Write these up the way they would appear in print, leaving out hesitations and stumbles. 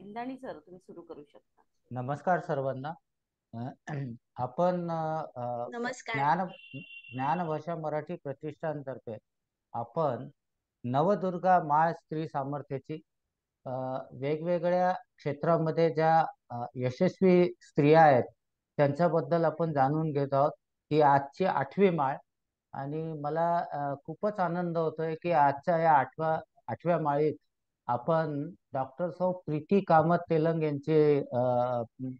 इंदाणी sir, तुम्ही सुरू करू शकता. नमस्कार सर्वांना. अ, आपण नमस्कार. ज्ञानभाषा मराठी प्रतिष्ठानतर्फे आपण नवदुर्गा माळ स्त्री सामर्थ्याची अ, वेगवेगळ्या क्षेत्रामध्ये ज्या यशस्वी स्त्रिया आहेत त्यांच्याबद्दल आपण जाणून घेत आहोत. ही आजची 8वी माळ आणि मला खूपच आनंद होतोय की आजच्या या आठव्या माळीत आपण डॉक्टर सौ प्रीती कामत तेलंग यांचे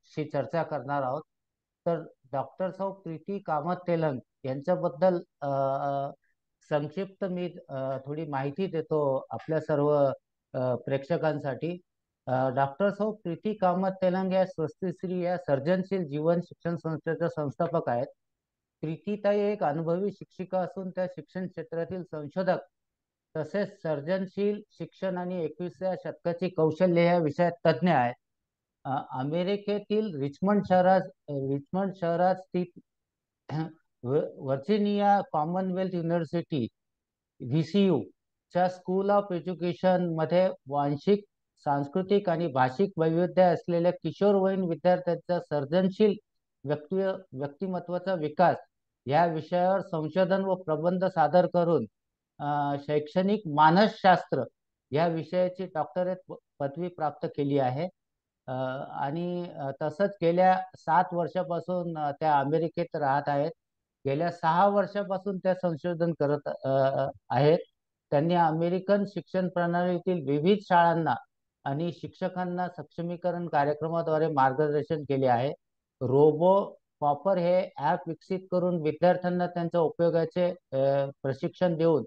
शी चर्चा करणार आहोत. तर डॉक्टर सौ प्रीती कामत तेलंग यांच्याबद्दल संक्षिप्त मी थोडी माहिती देतो आपल्या सर्व प्रेक्षकांसाठी. डॉक्टर सौ प्रीती कामत तेलंग या स्वस्तिश्री या सर्जनशील जीवन शिक्षण संस्थेच्या संस्थापक आहेत. प्रीतीताई एक अनुभवी शिक्षिका असून त्या शिक्षण क्षेत्रातील संशोधक तसेच सर्जनशील शिक्षण आणि 21व्या शतकाची कौशल्य या विषयात तज्ज्ञ आहेत. अमेरिकेतील रिचमंड शहरात स्थित व्हर्जिनिया कॉमनवेल्थ युनिव्हर्सिटी व्हीसीयू च्या स्कूल ऑफ एज्युकेशन मध्ये वांशिक, सांस्कृतिक आणि भाषिक वैविध्य असलेल्या किशोरवयीन विद्यार्थ्यांचा सर्जनशील व्यक्तिमत्वाचा विकास या विषयावर संशोधन व प्रबंध सादर करून शैक्षणिक मानसशास्त्र या विषयाची डॉक्टरेट पदवी प्राप्त केली आहे. आणि तसंच गेल्या 7 वर्षापासून त्या अमेरिकेत राहत आहेत. गेल्या 6 वर्षापासून त्या संशोधन करत आहेत. त्यांनी अमेरिकन शिक्षण प्रणालीतील विविध शाळांना आणि शिक्षकांना सक्षमीकरण कार्यक्रमाद्वारे मार्गदर्शन केले आहे. रोबो कॉपर हे ॲप विकसित करून विद्यार्थ्यांना त्यांच्या उपयोगाचे प्रशिक्षण देऊन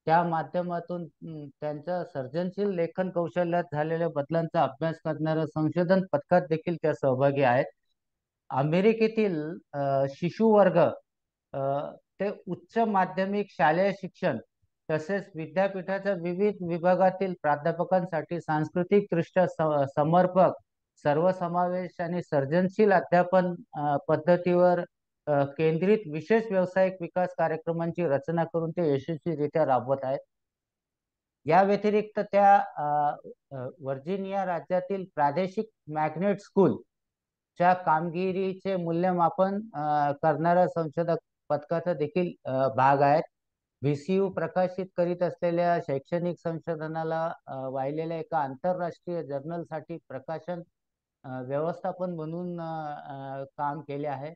त्या माध्यमातून त्यांच्या सर्जनशील लेखन कौशल्यात झालेल्या बदलांचा अभ्यास करणाऱ्या संशोधन पथकात देखील त्या सहभागी आहेत. अमेरिकेतील शिशु वर्ग ते उच्च माध्यमिक शालेय शिक्षण तसेच विद्यापीठाच्या विविध विभागातील प्राध्यापकांसाठी सांस्कृतिकदृष्ट्या समर्पक, सर्वसमावेश आणि सर्जनशील अध्यापन पद्धतीवर केंद्रित विशेष व्यावसायिक विकास कार्यक्रमांची रचना करून ते यशस्वीरित्या राबवत आहेत. या व्यतिरिक्त त्या व्हर्जिनिया राज्यातील प्रादेशिक मॅग्नेट स्कूल च्या कामगिरीचे मूल्यमापन करणाऱ्या संशोधक पथकाचा देखील भाग आहेत. व्हीसीयू प्रकाशित करीत असलेल्या शैक्षणिक संशोधनाला वाहिलेल्या एका आंतरराष्ट्रीय जर्नलसाठी प्रकाशन व्यवस्थापन म्हणून काम केले आहे.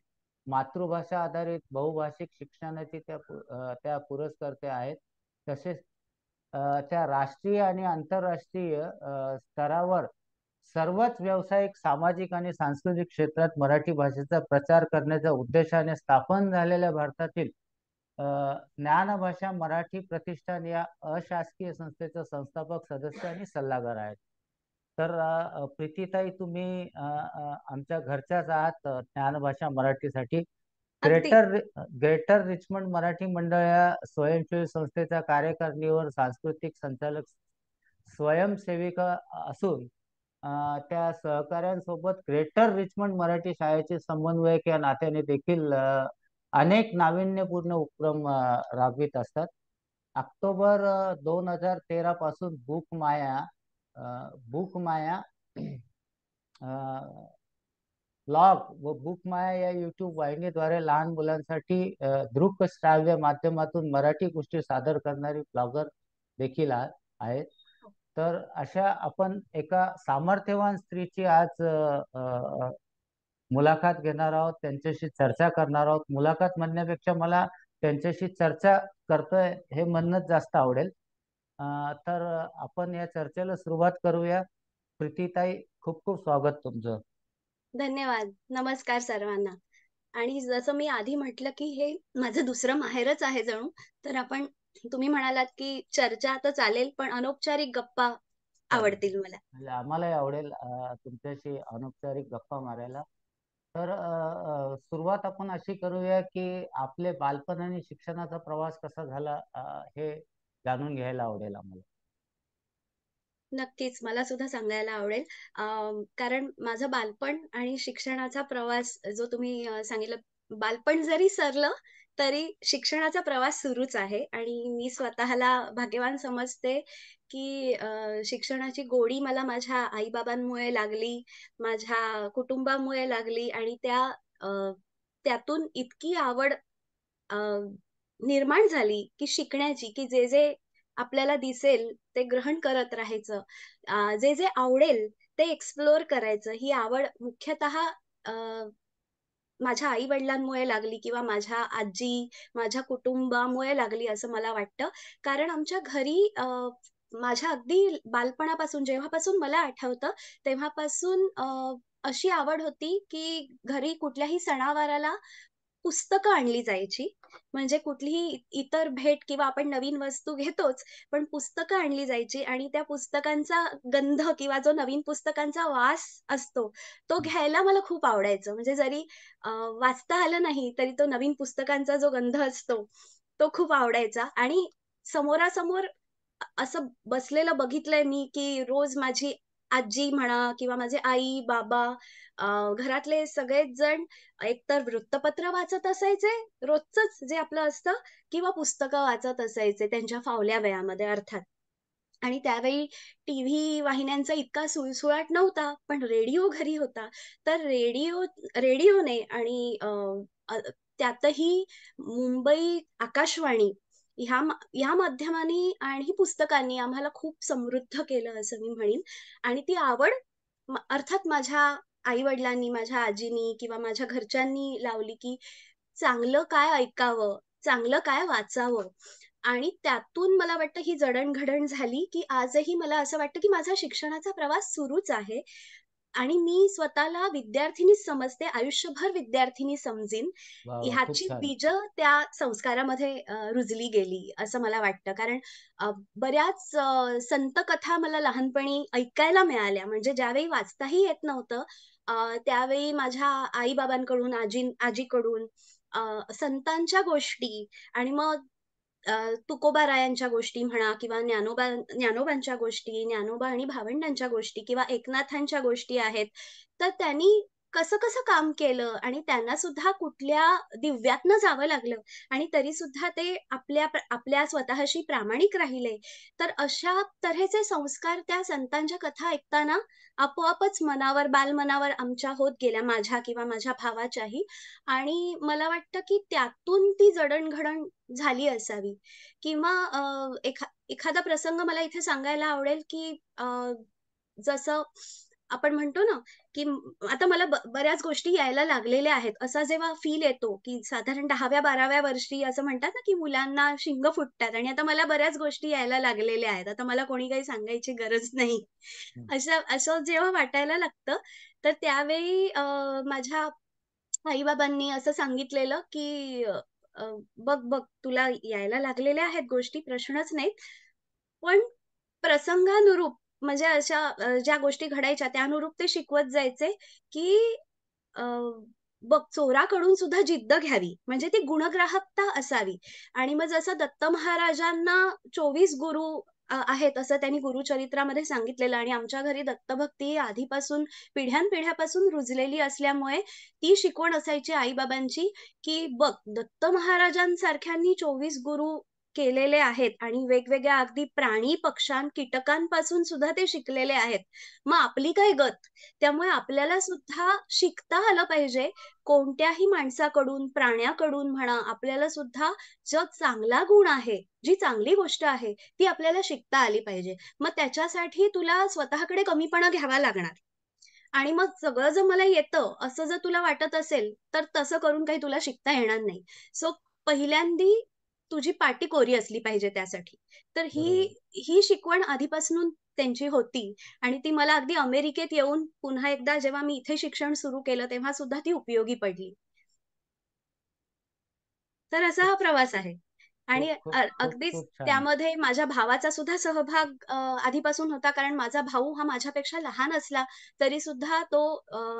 मातृभाषा आधारित बहुभाषिक शिक्षणाचे त्या पुरस्कर्ते आहेत. तसेच त्या राष्ट्रीय आणि आंतरराष्ट्रीय स्तरावर सर्वच व्यावसायिक, सामाजिक आणि सांस्कृतिक क्षेत्रात मराठी भाषेचा प्रचार करण्याच्या उद्देशाने स्थापन झालेल्या भारतातील ज्ञानभाषा मराठी प्रतिष्ठान या अशासकीय संस्थेचा संस्थापक सदस्य आणि सल्लागार आहेत. तर प्रीतीताई, तुम्ही आमच्या घरच्याच आहात ज्ञानभाषा मराठीसाठी. अगदी. ग्रेटर ग्रेटर रिचमंड मराठी मंडळ या स्वयंसेवी संस्थेच्या कार्यकारिणीवर सांस्कृतिक संचालक स्वयंसेविका असून त्या सहकाऱ्यांसोबत ग्रेटर रिचमंड मराठी शाळेचे समन्वयक या नात्याने देखील अनेक नाविन्यपूर्ण उपक्रम राबवित असतात. ऑक्टोबर 2013 पासून बुकमाया ब्लॉग व बुकमाया या युट्यूब वाहिनीद्वारे लहान मुलांसाठी दृक श्राव्य माध्यमातून मराठी गोष्टी सादर करणारी ब्लॉगर देखील आहेत. तर अशा आपण एका सामर्थ्यवान स्त्रीची आज मुलाखत घेणार आहोत, त्यांच्याशी चर्चा करणार आहोत. मुलाखत म्हणण्यापेक्षा मला त्यांच्याशी चर्चा करतोय हे म्हणणंच जास्त आवडेल. तर आपण या चर्चेला सुरुवात करूया. प्रीतीताई, खूप खूप स्वागत तुमचं. धन्यवाद. नमस्कार सर्वांना. आणि जसं मी आधी म्हटलं, की हे माझं दुसरं माहेरच आहे जणू. तर तुम्ही म्हणालात, की चर्चा तर चालेल, पण अनौपचारिक गप्पा चालेल. आवडतील मला. म्हणजे आम्हालाही आवडेल तुमच्याशी अनौपचारिक गप्पा मारायला. तर सुरुवात आपण अशी करूया की आपले बालपण आणि शिक्षणाचा प्रवास कसा झाला हे जाणून घ्यायला आवडेल आम्हाला. नक्कीच, मला सुद्धा सांगायला आवडेल. कारण माझं बालपण आणि शिक्षणाचा प्रवास जो तुम्ही सांगितलं, बालपण जरी सरलं, तरी शिक्षणाचा प्रवास सुरूच आहे आणि मी स्वतःला भाग्यवान समजते, की शिक्षणाची गोडी मला माझ्या आई-बाबांमुळे लागली, माझ्या कुटुंबामुळे लागली आणि अ, त्यातून इतकी आवड अ, निर्माण झाली, की शिकण्याची, की जे आपल्याला दिसेल ते ग्रहण करत राहायचं. जे आवडेल ते एक्सप्लोर करायचं. ही आवड मुख्यतः अ, माझ्या आई-वडिलांमुळे लागली किंवा माझ्या आजी, माझ्या कुटुंबामुळे लागली असं मला वाटतं. कारण आमच्या घरी माझ्या अगदी बालपणापासून जेव्हापासून मला आठवतं तेव्हापासून अशी आवड होती, की घरी कुठल्याही सणावाराला पुस्तकं आणली जायची. म्हणजे कुठलीही इतर भेट किंवा आपण नवीन वस्तू घेतोच, पण पुस्तकं आणली जायची आणि त्या पुस्तकांचा गंध किंवा जो नवीन पुस्तकांचा वास असतो, तो घ्यायला मला खूप आवडायचं. म्हणजे जरी अ, वाचता आलं नाही, तरी तो नवीन पुस्तकांचा जो गंध असतो, तो खूप आवडायचा आणि समोरासमोर असं बसलेलं बघितलंय मी, की रोज माझी आजी म्हणा किंवा माझे आई-बाबा घरातले सगळेच जण एकतर वृत्तपत्र वाचत असायचे, रोजचंच जे आपलं असतं किंवा पुस्तकं वाचत असायचे त्यांच्या फावल्या वेळामध्ये अर्थात. आणि त्यावेळी टीव्ही वाहिन्यांचा इतका सुळसुळाट नव्हता, पण रेडिओ घरी होता. तर रेडिओने आणि अ, त्यातही मुंबई आकाशवाणी ह्या माध्यमांनी आणि पुस्तकांनी आम्हाला खूप समृद्ध केलं असं मी म्हणीन. आणि ती आवड अर्थात माझ्या आई-वडिलांनी, माझ्या आजीनी किंवा माझ्या घरच्यांनी लावली, की चांगलं काय ऐकावं, चांगलं काय वाचावं आणि त्यातून मला वाटतं ही जडण-घडण झाली, की आजही मला असं वाटतं, की माझा शिक्षणाचा प्रवास सुरूच आहे आणि मी स्वतःला विद्यार्थिनीच समजते, आयुष्यभर विद्यार्थिनी समजीन. वाह! वाह! खूप ह्याची छान. बीजं त्या संस्कारामध्ये रुजली गेली, असं मला वाटतं. कारण बऱ्याच संत कथा मला लहानपणी ऐकायला मिळाल्या. म्हणजे ज्यावेळी वाचताही येत नव्हतं, त्यावेळी माझ्या आई-बाबांकडून, आजीकडून संतांच्या गोष्टी आणि मग तुकोबारायांच्या गोष्टी म्हणा किंवा ज्ञानोबांच्या गोष्टी, ज्ञानोबा आणि भावंडांच्या गोष्टी किंवा एकनाथांच्या गोष्टी आहेत. तर त्यांनी कसं-कसं काम केलं आणि त्यांना सुद्धा कुठल्या दिव्यातनं जावं लागलं आणि तरीसुद्धा ते आपल्या स्वतःशी प्रामाणिक राहिले. तर अशा तऱ्हेचे संस्कार त्या संतांच्या कथा ऐकताना आपोआपच बालमनावर आमच्या होत गेल्या, माझ्या किंवा माझ्या भावाच्याही आणि मला वाटतं, की त्यातून ती जडण-घडण झाली असावी किंवा एखादा प्रसंग मला इथे सांगायला आवडेल, की जसं आपण म्हणतो ना, की आता मला बऱ्याच गोष्टी यायला लागलेल्या आहेत. असा जेव्हा फील येतो, की साधारण 10व्या-12व्या वर्षी असं म्हणतात ना, की मुलांना शिंग फुटतात आणि आता मला बऱ्याच गोष्टी यायला लागलेल्या आहेत. आता मला कोणी काही सांगायची गरज नाही. हं. असं जेव्हा वाटायला लागतं, तर त्यावेळी माझ्या आई-बाबांनी असं सांगितलेलं, की अ, अ, "बघ, बघ तुला यायला लागलेल्या आहेत गोष्टी, प्रश्नच नाहीत. पण प्रसंगानुरूप म्हणजे अशा ज्या गोष्टी घडायच्या त्यानुरूप ते शिकवत जायचे, की अ, बघ चोराकडून सुद्धा जिद्द घ्यावी, म्हणजे ती गुणग्राहकता असावी आणि मग जसं दत्त महाराजांना 24 गुरु आहेत असं त्यांनी गुरुचरित्रामध्ये सांगितलेलं आणि आमच्या घरी दत्तभक्ती ही आधीपासून पिढ्यानपिढ्यापासून रुजलेली असल्यामुळे ती शिकवण असायची आई-बाबांची, की बघ दत्त महाराजांसारख्यांनी 24 गुरु केलेले आहेत आणि वेगवेगळ्या अगदी प्राणी, कीटकांपासून सुद्धा ते शिकलेले आहेत. मग आपली काय गत? त्यामुळे आपल्याला सुद्धा शिकता आलं पाहिजे. कोणत्याही माणसाकडून, प्राण्याकडून म्हणा, आपल्याला सुद्धा जो चांगला गुण आहे, जी चांगली गोष्ट आहे, ती आपल्याला शिकता आली पाहिजे. मग त्याच्यासाठी तुला स्वतःकडे कमीपणा घ्यावा लागणार. आणि मग सगळं जर मला येतं, असं जर तुला वाटत असेल, तर तसं करून काही तुला शिकता येणार नाही. सो पहिल्यांदी तुझी पाटी कोरी असली पाहिजे त्यासाठी. तर ही बरोबर. ही शिकवण आधीपासून त्यांची होती आणि ती मला अगदी अमेरिकेत येऊन पुन्हा एकदा जेव्हा मी इथे शिक्षण सुरू केलं, तेव्हा सुद्धा ती उपयोगी पडली. तर असा खूप हा प्रवास आहे. आणि खूप खूप खूप अगदीच खूप छान. त्यामध्ये माझ्या भावाचा सुद्धा सहभाग आधीपासून होता. कारण माझा भाऊ हा माझ्यापेक्षा लहान असला तरी सुद्धा तो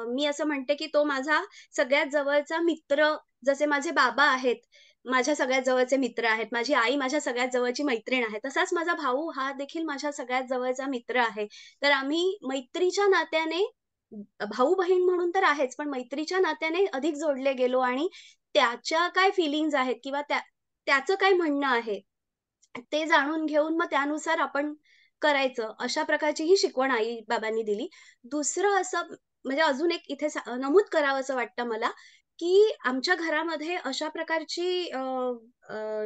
मी असं म्हणते, की तो माझा सगळ्यात जवळचा मित्र. जसे माझे बाबा आहेत, माझ्या सगळ्यात जवळचे मित्र आहेत. माझी आई माझ्या सगळ्यात जवळची मैत्रीण आहे. तसाच माझा भाऊ हा देखील माझ्या सगळ्यात जवळचा मित्र आहे. तर आम्ही मैत्रीच्या नात्याने भाऊ-बहीण म्हणून तर आहेच, पण मैत्रीच्या नात्याने अधिक जोडले गेलो आणि त्याच्या काय फीलिंग्ज आहेत किंवा त्याचं काय म्हणणं आहे, ते जाणून घेऊन मग त्यानुसार आपण करायचं, अशा प्रकारची ही शिकवण आई-बाबांनी दिली. दुसरं असं म्हणजे अजून एक इथे नमूद करावसं वाटतं मला, की आमच्या घरामध्ये अशा प्रकारची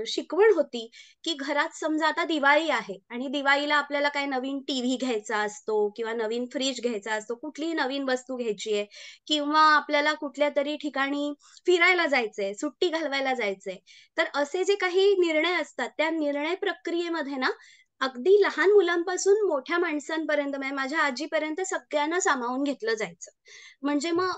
शिकवण होती, की घरात समजा आता दिवाळी आहे आणि दिवाळीला आपल्याला काय नवीन टीव्ही घ्यायचा असतो किंवा नवीन फ्रिज घ्यायचा असतो, कुठलीही नवीन वस्तू घ्यायची आहे किंवा आपल्याला कुठल्यातरी ठिकाणी फिरायला जायचंय, सुट्टी घालवायला जायचंय. तर असे जे काही निर्णय असतात, त्या निर्णय प्रक्रियेमध्ये ना, अगदी लहान मुलांपासून मोठ्या माणसांपर्यंत म्हणजे माझ्या आजीपर्यंत सगळ्यांना सामावून घेतलं जायचं. म्हणजे मग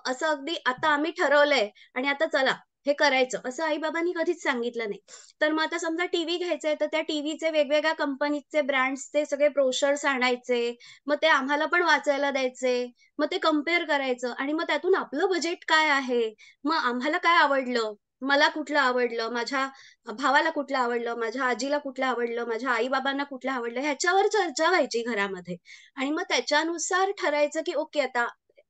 असं अगदी आता आम्ही ठरवलंय आणि आता चला हे करायचं, असं आई-बाबांनी कधीच सांगितलं नाही. तर मग आता समजा टीव्ही घ्यायचाय, तर त्या टीव्हीचे वेगवेगळ्या कंपनीचे ब्रँड्सचे सगळे ब्रोशर्स आणायचे. मग ते आम्हाला पण वाचायला द्यायचे. मग ते कंपेअर करायचं आणि मग त्यातून आपलं बजेट काय आहे? मग आम्हाला काय आवडलं? मला कुठलं आवडलं? माझ्या भावाला कुठलं आवडलं? माझ्या आजीला कुठलं आवडलं? माझ्या आई-बाबांना कुठलं आवडलं? ह्याच्यावर चर्चा व्हायची घरामध्ये आणि मग त्याच्यानुसार ठरायचं, की ओके आता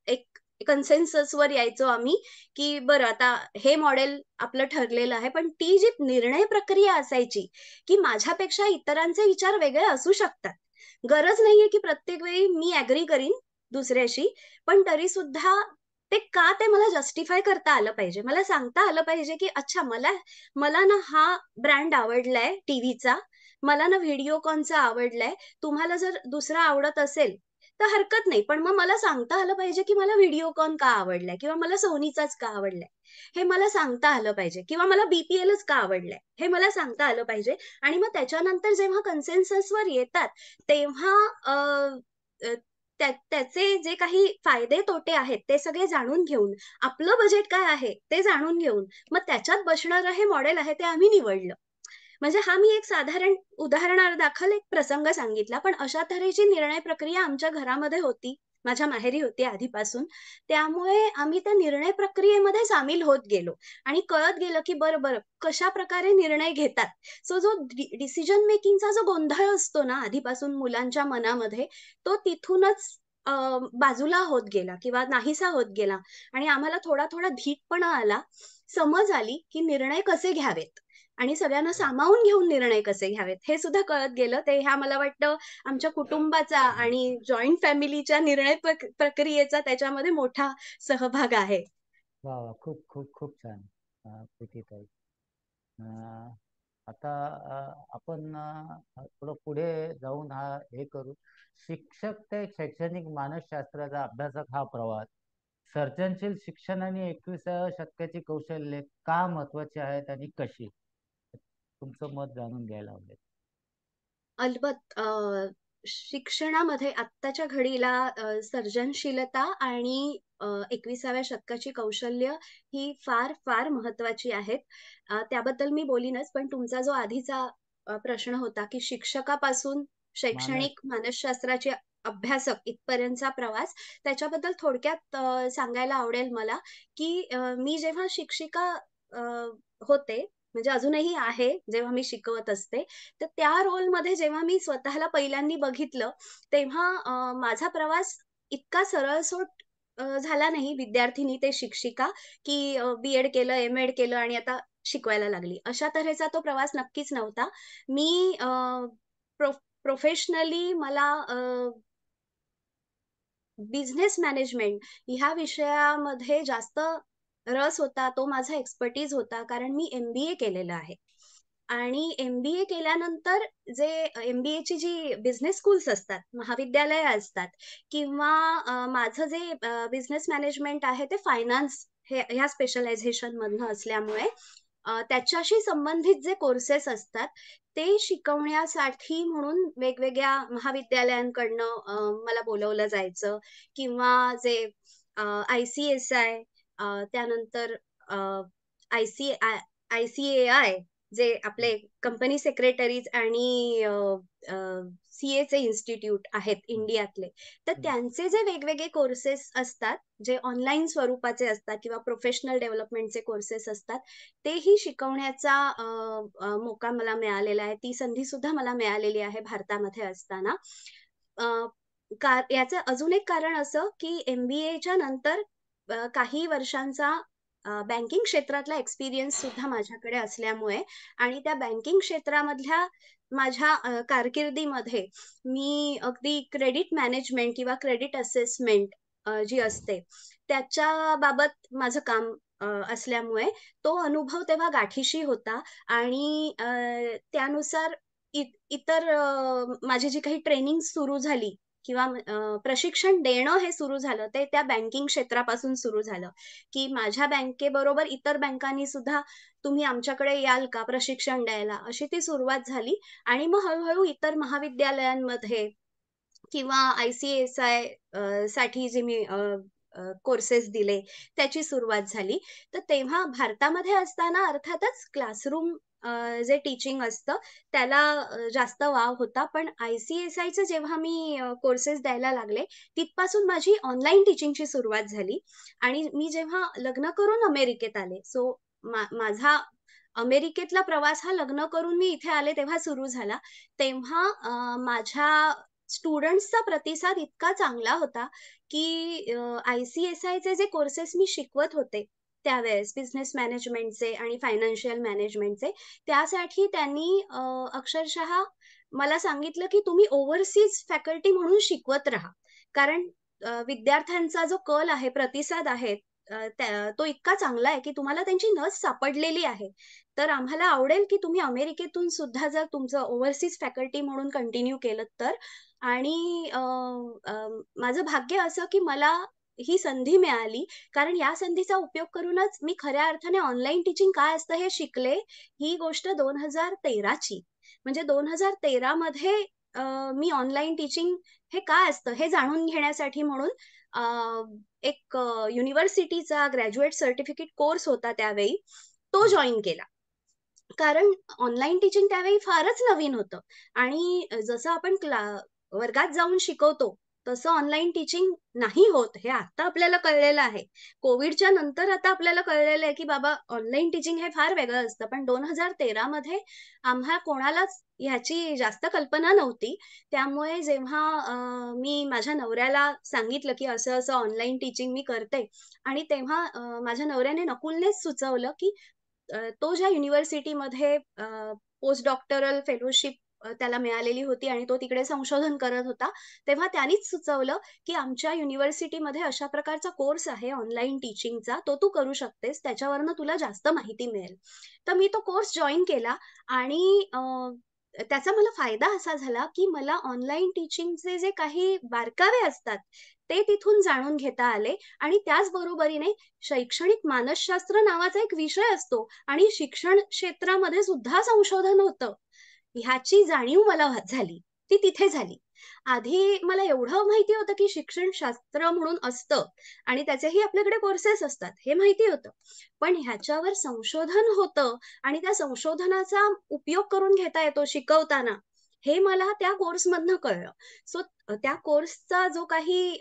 एक कन्सेन्ससवर यायचो आम्ही, की बरं आता हे मॉडेल आपलं ठरलेलं आहे. पण ती जी निर्णय प्रक्रिया असायची, की माझ्यापेक्षा इतरांचे विचार वेगळे असू शकतात. गरज नाहीये, की प्रत्येक वेळी मी ॲग्री करीन दुसऱ्याशी, पण तरीसुद्धा ते मला जस्टिफाय करता आलं पाहिजे. मला सांगता आलं पाहिजे, की अच्छा मला मला ना हा ब्रँड आवडलाय टीव्हीचा, मला ना व्हिडिओकॉनचा आवडलाय. तुम्हाला जर दुसरा आवडत असेल, तर हरकत नाही. पण मग मला सांगता आलं पाहिजे, की मला व्हिडिओकॉन का आवडलाय किंवा मला Sonyचाच का आवडलाय. हे मला सांगता आलं पाहिजे किंवा मला BPLच का आवडलाय, हे मला सांगता आलं पाहिजे. आणि मग त्याच्यानंतर जेव्हा कन्सेन्ससवर येतात, तेव्हा अ, अ, त्याचे जे काही फायदे-तोटे आहेत, ते सगळे जाणून घेऊन, आपलं बजेट काय आहे, ते जाणून घेऊन, मग त्याच्यात बसणारं हे मॉडेल आहे, ते आम्ही निवडलं. म्हणजे हा मी एक साधारण उदाहरणादाखल एक प्रसंग सांगितला. पण अशा तऱ्हेची निर्णय प्रक्रिया आमच्या घरामध्ये होती. माझ्या माहेरी होती आधीपासून. त्यामुळे आम्ही त्या निर्णय प्रक्रियेमध्ये सामील होत गेलो आणि कळत गेलं, की बरं, बरं कशाप्रकारे निर्णय घेतात. सो जो डिसिजन मेकिंगचा जो गोंधळ असतो ना आधीपासून मुलांच्या मनामध्ये, तो तिथूनच अ, बाजूला होत गेला किंवा नाहीसा होत गेला आणि आम्हाला थोडा-थोडा धीटपणा आला. समज आली, की निर्णय कसे घ्यावेत. आणि सगळ्यांना सामावून घेऊन निर्णय कसे घ्यावेत, हे सुद्धा कळत गेलं. ते ह्या मला वाटतं आमच्या कुटुंबाचा आणि जॉइंट फॅमिलीच्या निर्णय प्रक्रियेचा त्याच्यामध्ये मोठा सहभाग आहे. वा वा, खूप खूप खूप छान. प्रीतीताई, अ, आता आपण थोडं पुढे जाऊन हे करू. शिक्षक ते शैक्षणिक मानसशास्त्राचा अभ्यासक हा प्रवास, सर्जनशील शिक्षण आणि 21व्या शतकाची कौशल्ये का महत्वाची आहेत आणि कशी? तुमचं मत जाणून घ्यायला आवडेल. अल्बत्त शिक्षणामध्ये आत्ताच्या घडीला सर्जनशीलता आणि 21व्या शतकाची कौशल्य ही फार, फार महत्त्वाची आहेत. त्याबद्दल मी बोलीनच, पण तुमचा जो आधीचा प्रश्न होता, की शिक्षकापासून मानस शैक्षणिक मानसशास्त्राचे अभ्यासक इथपर्यंतचा प्रवास, त्याच्याबद्दल थोडक्यात सांगायला आवडेल मला, की मी जेव्हा शिक्षिका अ, होते, म्हणजे अजूनही आहे, जेव्हा मी शिकवत असते, तर त्या रोलमध्ये जेव्हा मी स्वतःला पहिल्यांदा बघितलं, तेव्हा माझा प्रवास इतका सरळसोट झाला नाही विद्यार्थिनी ते शिक्षिका, की बी-एड केलं, एम-एड केलं आणि आता शिकवायला लागली. अशा तऱ्हेचा तो प्रवास नक्कीच नव्हता. मी प्रोफेशनली मला बिझनेस मॅनेजमेंट ह्या विषयामध्ये जास्त रस होता. तो माझा एक्सपर्टीज होता. कारण मी एम-बी-ए केलेलं आहे. आणि एम-बी-ए केल्यानंतर जे एम-बी-एची जी बिझनेस स्कूल्स असतात, महाविद्यालयं असतात किंवा माझं जे बिझनेस मॅनेजमेंट आहे ते फायनान्स ह्या स्पेशलायझेशनमधनं असल्यामुळे त्याच्याशी संबंधित जे कोर्सेस असतात, ते शिकवण्यासाठी म्हणून वेगवेगळ्या महाविद्यालयांकडनं मला बोलावलं जायचं किंवा जे आय-सी-एस-आय त्यानंतर आय-सी-आय आय-सी-ए-आय जे आपले कंपनी सेक्रेटरीज आणि सी-एचे इन्स्टिट्यूट आहेत इंडियातले. तर हं. त्यांचे जे वेगवेगळे कोर्सेस असतात, जे ऑनलाईन स्वरूपाचे असतात किंवा प्रोफेशनल डेव्हलपमेंटचे कोर्सेस असतात, तेही शिकवण्याचा मोका मला मिळालेला आहे. ती संधीसुद्धा मला मिळालेली आहे भारतामध्ये असताना. अ, याचं अजून एक कारण असं, की एम-बी-एच्या नंतर काही वर्षांचा बँकिंग क्षेत्रातला एक्सपिरियन्स सुद्धा माझ्याकडे असल्यामुळे आणि त्या बँकिंग क्षेत्रामधल्या माझ्या कारकिर्दीमध्ये मी अगदी क्रेडिट मॅनेजमेंट किंवा क्रेडिट असेसमेंट जी असते, त्याच्याबाबत माझं काम असल्यामुळे तो अनुभव तेव्हा गाठीशी होता आणि त्यानुसार इतर माझी जी काही ट्रेनिंग सुरू झाली किंवा प्रशिक्षण देणं हे सुरू झालं, ते त्या बँकिंग क्षेत्रापासून सुरू झालं, की माझ्या बँकेबरोबर इतर बँकांनी सुद्धा तुम्ही आमच्याकडे याल का प्रशिक्षण द्यायला? अशी ती सुरुवात झाली आणि मग हळू इतर महाविद्यालयांमध्ये किंवा आय-सी-एस-आय साठी जे मी कोर्सेस दिले, त्याची सुरुवात झाली. तर तेव्हा भारतामध्ये असताना अर्थातच क्लासरूम जे टीचिंग असतं, त्याला जास्त वाव होता. पण आय-सी-एस-आयचे जेव्हा मी कोर्सेस द्यायला लागले, तिथपासून माझी ऑनलाईन टीचिंगची सुरुवात झाली आणि मी जेव्हा लग्न करून अमेरिकेत आले, सो माझा अमेरिकेतला प्रवास हा लग्न करून मी इथे आले तेव्हा सुरू झाला. तेव्हा माझ्या स्टुडंट्सचा प्रतिसाद इतका चांगला होता, की आय-सी-एस-आयचे जे कोर्सेस मी शिकवत होते त्यावेळेस बिझनेस मॅनेजमेंटचे आणि फायनान्शियल मॅनेजमेंटचे, त्यासाठी त्यांनी अक्षरशः मला सांगितलं, की तुम्ही ओव्हरसीज फॅकल्टी म्हणून शिकवत राहा. कारण विद्यार्थ्यांचा जो कल आहे, प्रतिसाद आहे तो इतका चांगला आहे, की तुम्हाला त्यांची नस सापडलेली आहे. तर आम्हाला आवडेल, की तुम्ही अमेरिकेतून सुद्धा जर तुमचं ओव्हरसीज फॅकल्टी म्हणून कंटिन्यू केलत तर. आणि माझं भाग्य असं, की मला ही संधी मिळाली. कारण या संधीचा उपयोग करूनच मी खऱ्या अर्थाने ऑनलाईन टीचिंग काय असतं हे शिकले. ही गोष्ट 2013 ची. म्हणजे 2013 मध्ये मी ऑनलाईन टीचिंग हे काय असतं हे जाणून घेण्यासाठी म्हणून अ, एक युनिव्हर्सिटीचा ग्रॅज्युएट सर्टिफिकेट कोर्स होता त्यावेळी, तो जॉइन केला. कारण ऑनलाईन टीचिंग त्यावेळी फारच नवीन होतं आणि जसं आपण वर्गात जाऊन शिकवतो, तसं ऑनलाईन टीचिंग नाही होत, हे आता आपल्याला कळलेलं आहे. कोव्हिडच्या नंतर आता आपल्याला कळलेलं आहे, की बाबा ऑनलाईन टीचिंग हे फार वेगळं असतं. पण 2013 मध्ये आम्हा कोणालाच ह्याची जास्त कल्पना नव्हती. त्यामुळे जेव्हा मी माझ्या नवऱ्याला सांगितलं, की असं-असं ऑनलाईन टीचिंग मी करते आणि तेव्हा माझ्या नवऱ्याने नकुलनेच सुचवलं, की तो ज्या युनिव्हर्सिटीमध्ये पोस्ट डॉक्टरल फेलोशिप त्याला मिळालेली होती आणि तो तिकडे संशोधन करत होता. तेव्हा त्यानीच सुचवलं, की आमच्या युनिव्हर्सिटीमध्ये अशा प्रकारचा कोर्स आहे ऑनलाईन टीचिंगचा, तो तू करू शकतेस. त्याच्यावरनं तुला जास्त माहिती मिळेल. तर मी तो कोर्स जॉइन केला आणि त्याचा मला फायदा असा झाला, की मला ऑनलाईन टीचिंगचे जे काही बारकावे असतात, ते तिथून जाणून घेता आले आणि त्याच बरोबरीने शैक्षणिक मानसशास्त्र नावाचा एक विषय असतो आणि शिक्षण क्षेत्रामध्ये सुद्धा संशोधन होतं. ह्याची जाणीव मला झाली. ती तिथे झाली. आधी मला एवढं माहिती होतं, की शिक्षणशास्त्र म्हणून असतं आणि त्याचेही आपल्याकडे कोर्सेस असतात, हे माहिती होतं. पण ह्याच्यावर संशोधन होतं आणि त्या संशोधनाचा उपयोग करून घेता येतो शिकवताना, हे मला त्या कोर्समधनं कळलं. सो त्या कोर्सचा जो काही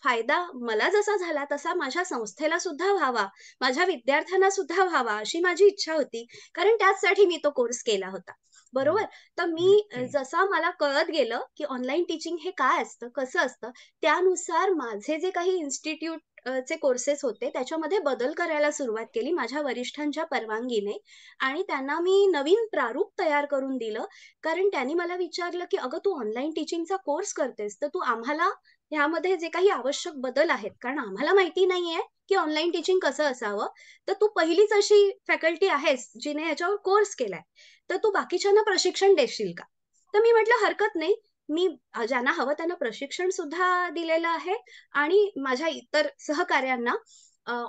फायदा मला जसा झाला, तसा माझ्या संस्थेला सुद्धा व्हावा, माझ्या विद्यार्थ्यांना सुद्धा व्हावा, अशी माझी इच्छा होती. कारण त्याचसाठी मी तो कोर्स केला होता. बरोबर? तर मी जसा मला कळत गेलं, की ऑनलाईन टीचिंग हे काय असतं, कसं असतं, त्यानुसार माझे जे काही इन्स्टिट्यूट चे कोर्सेस होते, त्याच्यामध्ये बदल करायला सुरुवात केली माझ्या वरिष्ठांच्या परवानगीने आणि त्यांना मी नवीन प्रारूप तयार करून दिलं. कारण त्यांनी मला विचारलं, की "अगं, तू ऑनलाईन टीचिंगचा कोर्स करतेस, तर तू आम्हाला ह्यामध्ये जे काही आवश्यक बदल आहेत, कारण आम्हाला माहिती नाहीये, की ऑनलाईन टीचिंग कसं असावं. तर तू पहिलीच अशी फॅकल्टी आहेस, जिने ह्याच्यावर कोर्स केलाय. तर तू बाकीच्यांना प्रशिक्षण देशील का?" तर मी म्हटलं, "हरकत नाही. मी ज्यांना हवं त्यांना प्रशिक्षण सुद्धा दिलेलं आहे आणि माझ्या इतर सहकाऱ्यांना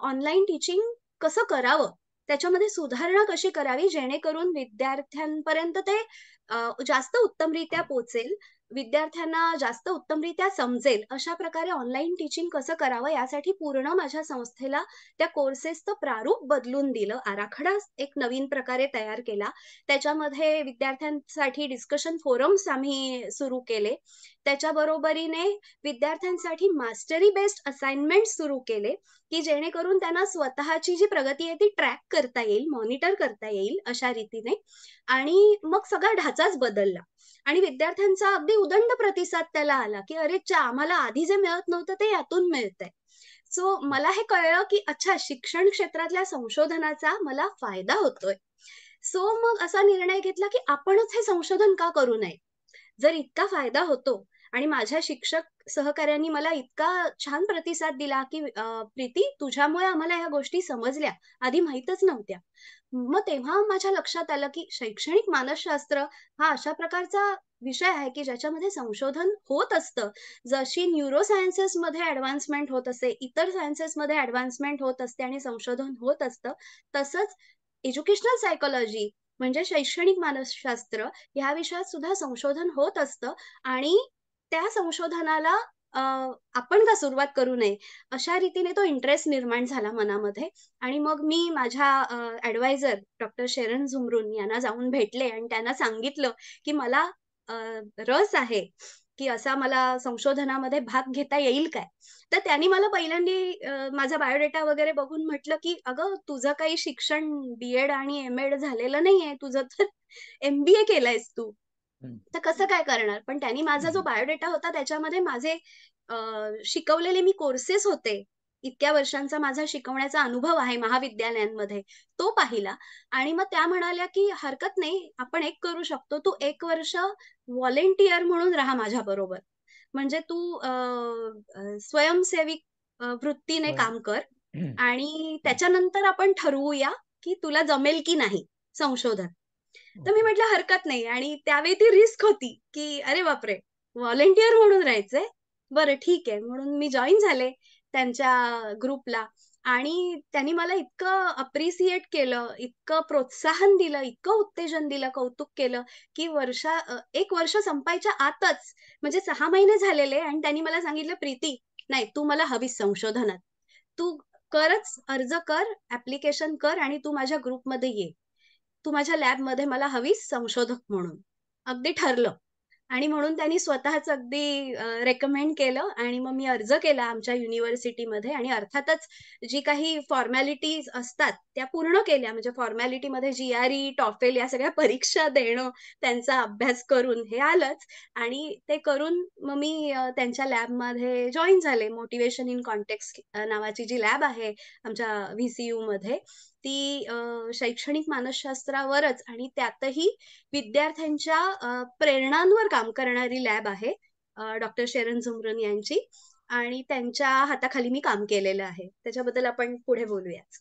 ऑनलाईन टीचिंग कसं करावं, त्याच्यामध्ये सुधारणा कशी करावी, जेणेकरून विद्यार्थ्यांपर्यंत ते जास्त उत्तमरित्या पोहोचेल, विद्यार्थ्यांना जास्त उत्तमरित्या समजेल, अशा प्रकारे ऑनलाईन टीचिंग कसं करावं, यासाठी पूर्ण माझ्या संस्थेला त्या कोर्सेसचं प्रारूप बदलून दिलं. आराखडा एक नवीन प्रकारे तयार केला. त्याच्यामध्ये विद्यार्थ्यांसाठी डिस्कशन फोरम्स आम्ही सुरू केले. त्याच्या बरोबरीने विद्यार्थ्यांसाठी मास्टरी बेस्ड असाइनमेंट सुरू केले, की जेणेकरून त्यांना स्वतःची जी प्रगती आहे ती ट्रॅक करता येईल, मॉनिटर करता येईल अशा रीतीने. आणि मग सगळा ढाचाच बदलला आणि विद्यार्थ्यांचा अगदी उदंड प्रतिसाद त्याला आला, की "अरे च्या आम्हाला आधी जे मिळत नव्हतं ते यातून मिळतंय." सो मला हे कळलं, की अच्छा शिक्षण क्षेत्रातल्या संशोधनाचा मला फायदा होतोय. सो मग असा निर्णय घेतला, की आपणच हे संशोधन का करू नये? जर इतका फायदा होतो आणि माझ्या शिक्षक सहकाऱ्यांनी मला इतका छान प्रतिसाद दिला, की "प्रीती तुझ्यामुळे आम्हाला ह्या गोष्टी समजल्या, आधी माहीतच नव्हत्या." मग तेव्हा माझ्या लक्षात आलं, की शैक्षणिक मानसशास्त्र हा अशा प्रकारचा विषय आहे, की ज्याच्यामध्ये संशोधन होत असतं. जशी न्यूरो सायन्सेसमध्ये ॲडव्हान्समेंट होत असते, इतर सायन्सेसमध्ये ॲडव्हान्समेंट होत असते आणि संशोधन होत असतं, तसंच एज्युकेशनल सायकॉलॉजी म्हणजे शैक्षणिक मानसशास्त्र ह्या विषयात सुद्धा संशोधन होत असतं आणि त्या संशोधनाला अ, आपण का सुरुवात करू नये? अशा रीतीने तो इंटरेस्ट निर्माण झाला मनामध्ये आणि मग मी माझ्या ॲडवायझर डॉक्टर शेरन झुमरून यांना जाऊन भेटले आणि त्यांना सांगितलं, की मला अ, रस आहे, की असा मला संशोधनामध्ये भाग घेता येईल काय? तर त्यांनी मला पहिल्यांदी माझा बायोडेटा वगैरे बघून म्हटलं, की "अगं, तुझं काही शिक्षण बी-एड आणि एम-एड झालेलं नाहीये. तुझं तर एम-बी-ए केलंयस तू. हं. तर कसं काय करणार?" पण त्यांनी माझा जो बायोडेटा होता त्याच्यामध्ये माझे अ, शिकवलेले मी कोर्सेस होते. इतक्या वर्षांचा माझा शिकवण्याचा अनुभव आहे महाविद्यालयांमध्ये, तो पाहिला आणि मग त्या म्हणाल्या, की "हरकत नाही, आपण एक करू शकतो. तू 1 वर्ष व्हॉलंटियर म्हणून राहा माझ्याबरोबर. म्हणजे तू स्वयंसेवी वृत्तीने स्वयं काम कर आणि त्याच्यानंतर आपण ठरवूया, की तुला जमेल की नाही संशोधन." तर मी ओके. म्हटलं हरकत नाही आणि त्यावेळी ती रिस्क होती, की अरे बापरे! व्हॉलंटियर म्हणून राहायचंय. बरं ठीक आहे. म्हणून मी जॉइन झाले त्यांच्या ग्रुपला आणि त्यांनी मला इतकं अप्रिशिएट केलं, इतकं प्रोत्साहन दिलं, इतकं उत्तेजन दिलं, कौतुक केलं, की 1 वर्ष संपायच्या आतच म्हणजे 6 महिने झालेले आणि त्यांनी मला सांगितलं, "प्रीती, नाही तू मला हवीस संशोधनात. तू करच, अर्ज कर, ॲप्लिकेशन कर आणि तू माझ्या ग्रुपमध्ये ये. तू माझ्या लॅबमध्ये मला हवीस संशोधक म्हणून." अगदी ठरलं. आणि म्हणून त्यांनी स्वतःच अगदी रेकमेंड केलं आणि मग मी अर्ज केला आमच्या युनिव्हर्सिटीमध्ये आणि अर्थातच जी काही फॉर्मॅलिटीज असतात, त्या पूर्ण केल्या. म्हणजे फॉर्मॅलिटीमध्ये जी-आर-ई, टॉफेल या सगळ्या परीक्षा देणं, त्यांचा अभ्यास करून हे आलंच आणि ते करून मग मी त्यांच्या लॅबमध्ये जॉइन झाले. मोटिव्हेशन इन कॉन्टेक्स्ट नावाची जी लॅब आहे आमच्या व्ही-सी-यूमध्ये, ती शैक्षणिक मानसशास्त्रावरच आणि त्यातही विद्यार्थ्यांच्या प्रेरणांवर काम करणारी लॅब आहे. डॉक्टर शेरन झुमरन यांची आणि त्यांच्या हाताखाली मी काम केलेलं आहे. त्याच्याबद्दल आपण पुढे बोलूयाच.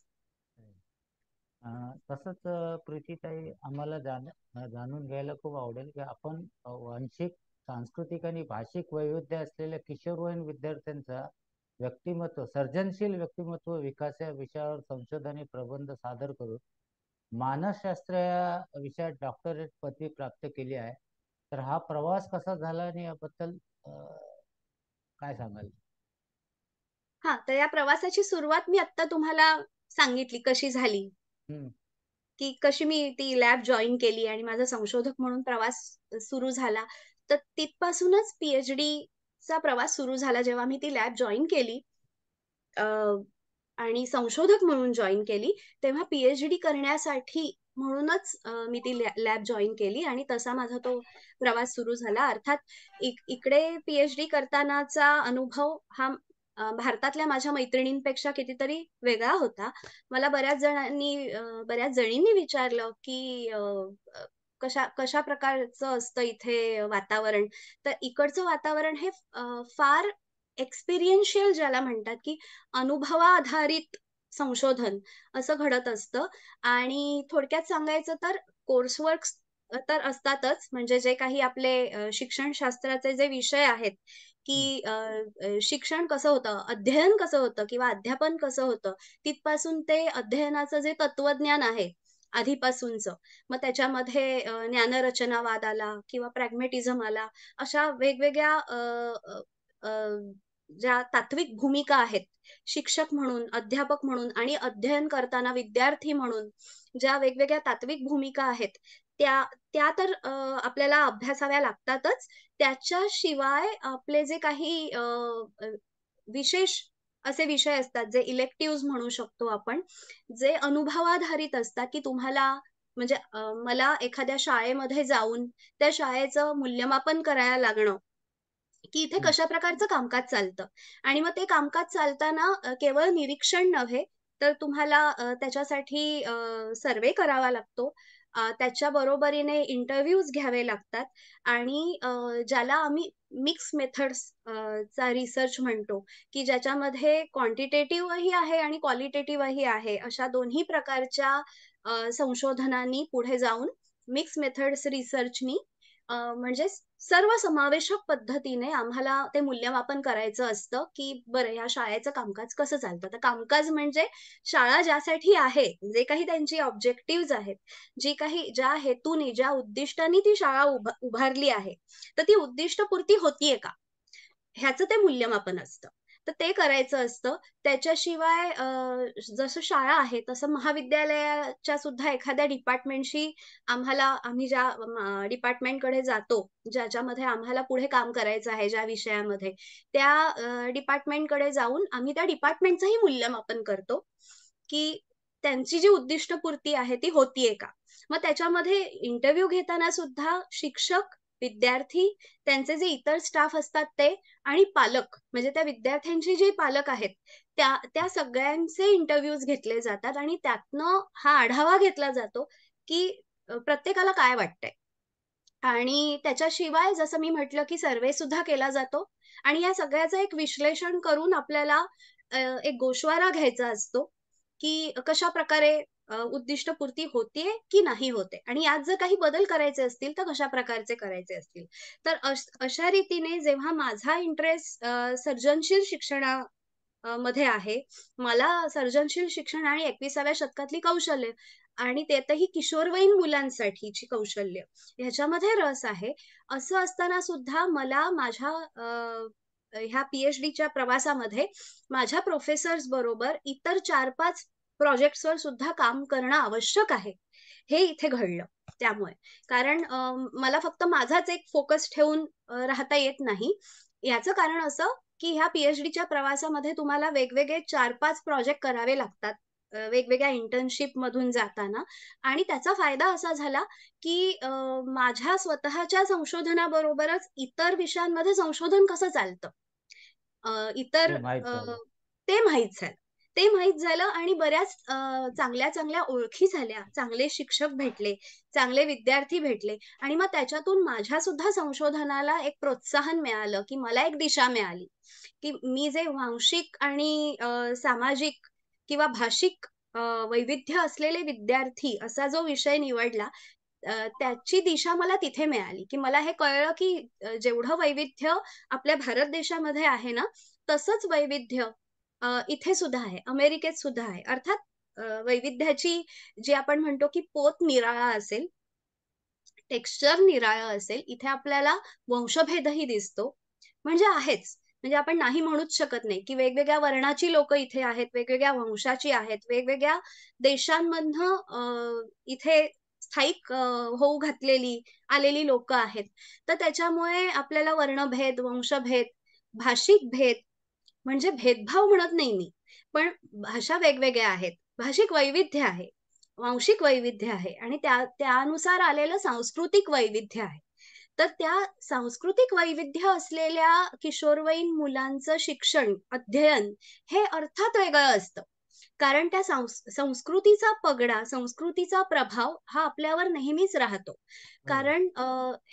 अ, तसंच प्रीतीताई आम्हाला जाणून घ्यायला खूप आवडेल, की आपण वांशिक, सांस्कृतिक आणि भाषिक वैविध्य असलेल्या किशोरवयीन विद्यार्थ्यांचा व्यक्तिमत्व, सर्जनशील व्यक्तिमत्व विकास या विषयावर संशोधनी प्रबंध सादर करून मानसशास्त्र या विषयात डॉक्टरेट पदवी प्राप्त केली आहे. तर हा प्रवास कसा झाला आणि याबद्दल अ, काय सांगाल? हां, तर या प्रवासाची सुरुवात मी आत्ता तुम्हाला सांगितली कशी झाली, हं, की कशी मी ती लॅब जॉइन केली आणि माझा संशोधक म्हणून प्रवास सुरू झाला. तर तिथपासूनच पी-एच-डीचा प्रवास सुरू झाला जेव्हा मी ती लॅब जॉइन केली. अ, आणि संशोधक म्हणून जॉइन केली. तेव्हा पी-एच-डी करण्यासाठी म्हणूनच मी ती लॅब जॉइन केली आणि तसा माझा तो प्रवास सुरू झाला. अर्थात इकडे पी-एच-डी करतानाचा अनुभव हा भारतातल्या माझ्या मैत्रिणींपेक्षा कितीतरी वेगळा होता. मला बऱ्याच जणींनी विचारलं, की अ, कशा कशा प्रकारचं असतं इथे वातावरण? तर इकडचं वातावरण हे फार एक्सपिरियन्शियल ज्याला म्हणतात, की अनुभवाधारित संशोधन असं घडत असतं आणि थोडक्यात सांगायचं तर कोर्स वर्क्स तर असतातच. म्हणजे जे काही आपले शिक्षणशास्त्राचे जे विषय आहेत, हं, की शिक्षण कसं होतं, अध्ययन कसं होतं किंवा अध्यापन कसं होतं, तिथपासून ते अध्ययनाचं जे तत्वज्ञान आहे आधीपासूनचं. मग त्याच्यामध्ये ज्ञानरचनावाद आला किंवा प्रॅग्मॅटिझम आला. अशा वेगवेगळ्या अ, अ, अ, ज्या तात्विक भूमिका आहेत, शिक्षक म्हणून, अध्यापक म्हणून आणि अध्ययन करताना विद्यार्थी म्हणून ज्या वेगवेगळ्या तात्विक भूमिका आहेत, त्या त्या तर आपल्याला अभ्यासाव्या लागतातच. त्याच्याशिवाय आपले जे काही अ, विशेष असे विषय असतात, जे इलेक्टिव्हज म्हणू शकतो आपण, जे अनुभवाधारित असतात, की तुम्हाला म्हणजे मला एखाद्या शाळेमध्ये जाऊन त्या शाळेचं मूल्यमापन करायला लागणं, की इथे हं. कशा प्रकारचं कामकाज चालतं आणि मग ते कामकाज चालताना केवळ निरीक्षण नव्हे, तर तुम्हाला त्याच्यासाठी सर्व्हे करावा लागतो. त्याच्या बरोबरीने इंटरव्ह्यूज घ्यावे लागतात आणि ज्याला आम्ही मिक्स मेथड्स चा रिसर्च म्हणतो, की ज्याच्यामध्ये क्वांटिटेटिव्हही आहे आणि क्वालिटेटिव्हही आहे. अशा दोन्ही प्रकारच्या संशोधनांनी पुढे जाऊन मिक्स मेथड्स रिसर्चनी म्हणजे सर्वसमावेशक पद्धतीने आम्हाला ते मूल्यमापन करायचं असतं, की बरं ह्या शाळेचं कामकाज कसं चालतं. तर कामकाज म्हणजे शाळा ज्यासाठी आहे, जे काही त्यांची ऑब्जेक्टिव्हज आहेत, जी काही ज्या हेतूने, ज्या उद्दिष्टाने ती शाळा उभारली आहे, तर ती उद्दिष्टपूर्ती होतीये का? ह्याचं ते मूल्यमापन असतं. तर ते करायचं असतं. त्याच्याशिवाय जसं शाळा आहे, तसं महाविद्यालयाच्या सुद्धा एखाद्या डिपार्टमेंटशी आम्ही ज्या डिपार्टमेंटकडे जातो, ज्याच्यामध्ये आम्हाला पुढे काम करायचं आहे, ज्या विषयामध्ये, त्या डिपार्टमेंटकडे जाऊन आम्ही त्या डिपार्टमेंटचंही मूल्यमापन करतो, की त्यांची जी उद्दिष्टपूर्ती आहे, ती होतीये का? मग त्याच्यामध्ये इंटरव्ह्यू घेताना सुद्धा शिक्षक, विद्यार्थी, त्यांचे जे इतर स्टाफ असतात ते आणि पालक म्हणजे त्या विद्यार्थ्यांचे जे पालक आहेत, त्या सगळ्यांचे इंटरव्ह्यूज घेतले जातात आणि त्यातनं हा आढावा घेतला जातो, की प्रत्येकाला काय वाटतंय. आणि त्याच्याशिवाय जसं मी म्हटलं, की सर्व्हे सुद्धा केला जातो आणि या सगळ्याचं एक विश्लेषण करून आपल्याला एक गोषवारा घ्यायचा असतो, की कशाप्रकारे उद्दिष्टपूर्ती होतीये की नाही होते आणि यात जर काही बदल करायचे असतील, तर कशा प्रकारचे करायचे असतील. तर अशा रीतीने जेव्हा माझा इंटरेस्ट सर्जनशील मध्ये आहे. मला सर्जनशील शिक्षण आणि 21व्या शतकातली कौशल्य आणि त्यातही किशोरवयीन मुलांसाठीची कौशल्य ह्याच्यामध्ये रस आहे. असं असताना सुद्धा मला माझ्या ह्या पी-एच-डीच्या प्रवासामध्ये माझ्या प्रोफेसर्स बरोबर इतर 4-5 प्रोजेक्ट्सवर सुद्धा काम करणं आवश्यक आहे. हे इथे घडलं त्यामुळे. कारण मला फक्त माझाच एक फोकस ठेवून राहता येत नाही. याचं कारण असं, की ह्या पी-एच-डीच्या प्रवासामध्ये तुम्हाला वेगवेगळे 4-5 प्रोजेक्ट करावे लागतात. वेगवेगळ्या इंटर्नशिपमधून जाताना आणि त्याचा फायदा असा झाला, की माझ्या स्वतःच्या संशोधनाबरोबरच इतर विषयांमध्ये संशोधन कसं चालतं. इतर हे माहीत झालं. ते माहीत झालं. ते माहीत झालं आणि बऱ्याच चांगल्या-चांगल्या ओळखी झाल्या. चांगले शिक्षक भेटले, चांगले विद्यार्थी भेटले आणि मग त्याच्यातून माझ्यासुद्धा संशोधनाला एक प्रोत्साहन मिळालं, की मला एक दिशा मिळाली, की मी जे वांशिक आणि सामाजिक किंवा भाषिक अ, वैविध्य असलेले विद्यार्थी असा जो विषय निवडला, त्याची दिशा मला तिथे मिळाली, की मला हे कळलं, की जेवढं वैविध्य आपल्या भारत देशामध्ये आहे ना, तसंच वैविध्य इथे सुद्धा आहे, अमेरिकेत सुद्धा आहे. अर्थात वैविध्याची जी आपण म्हणतो, की पोत निराळा असेल, टेक्स्चर निराळं असेल, इथे आपल्याला वंशभेदही दिसतो. म्हणजे आहेच. म्हणजे आपण नाही म्हणूच शकत नाही, की वेगवेगळ्या वर्णाची लोकं इथे आहेत, वेगवेगळ्या वंशाची आहेत, वेगवेगळ्या देशांमधनं इथे स्थायिक होऊ घातलेली, आलेली लोकं आहेत. तर त्याच्यामुळे आपल्याला वर्णभेद, वंशभेद, भाषिक भेद म्हणजे भेदभाव म्हणत नाही मी. पण भाषा वेगवेगळ्या आहेत. भाषिक वैविध्य आहे. वांशिक वैविध्य आहे आणि त्यानुसार आलेलं सांस्कृतिक वैविध्य आहे. तर त्या सांस्कृतिक वैविध्य असलेल्या किशोरवयीन मुलांचं शिक्षण, अध्ययन हे अर्थात वेगळं असतं. कारण त्या संस्कृतीचा पगडा, संस्कृतीचा प्रभाव हा आपल्यावर नेहमीच राहतो. हो. कारण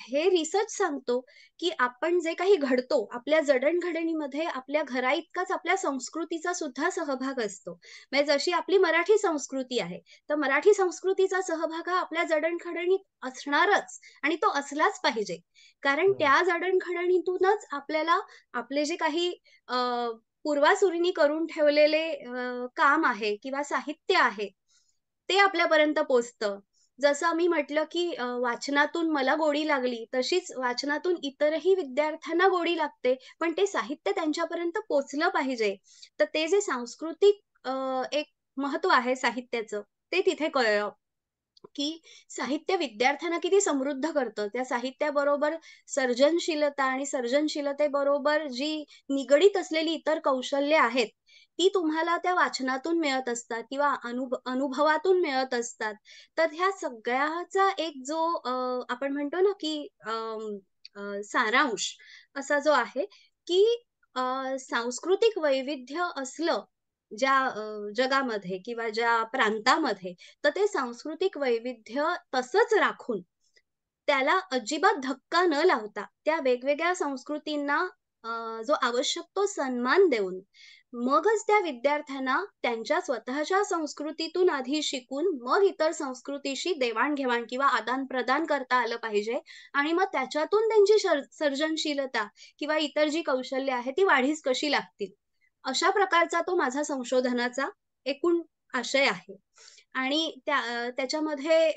हे रिसर्च सांगतो, की आपण जे काही घडतो, आपल्या जडणघडणीमध्ये आपल्या घराइतकाच आपल्या संस्कृतीचा सुद्धा सहभाग असतो. म्हणजे जशी आपली मराठी संस्कृती आहे, तर मराठी संस्कृतीचा सहभाग हा आपल्या जडणघडणीत असणारच आणि तो असलाच पाहिजे. कारण हो. त्या जडणघडणीतूनच आपल्याला आपले जे काही पूर्वासूरींनी करून ठेवलेले काम आहे किंवा साहित्य आहे, ते आपल्यापर्यंत पोहोचतं. जसं मी म्हटलं, की वाचनातून मला गोडी लागली, तशीच वाचनातून इतरही विद्यार्थ्यांना गोडी लागते. पण ते साहित्य त्यांच्यापर्यंत पोहोचलं पाहिजे. तर ते जे सांस्कृतिक एक महत्त्व आहे साहित्याचं, ते तिथे कळलं. की साहित्य विद्यार्थ्यांना किती समृद्ध करतं. त्या साहित्याबरोबर सर्जनशीलता आणि सर्जनशीलतेबरोबर जी निगडीत असलेली इतर कौशल्य आहेत, ती तुम्हाला त्या वाचनातून मिळत असतात किंवा अनुभवातून मिळत असतात. तर ह्या सगळ्याचा एक जो आपण म्हणतो ना, की सारांश असा जो आहे, की सांस्कृतिक वैविध्य असलं ज्या जगामध्ये किंवा ज्या प्रांतामध्ये, तर ते सांस्कृतिक वैविध्य तसंच राखून, त्याला अजिबात धक्का न लावता, त्या वेगवेगळ्या संस्कृतींना जो आवश्यक तो सन्मान देऊन, मगच त्या विद्यार्थ्यांना त्यांच्या स्वतःच्या संस्कृतीतून आधी शिकून, मग इतर संस्कृतीशी देवाण-घेवाण किंवा आदान-प्रदान करता आलं पाहिजे आणि मग त्याच्यातून त्यांची सर्जनशीलता किंवा इतर जी कौशल्य आहेत, ती वाढीस कशी लागतील. अशा प्रकारचा तो माझा संशोधनाचा एकूण आशय आहे. आणि त्याच्यामध्ये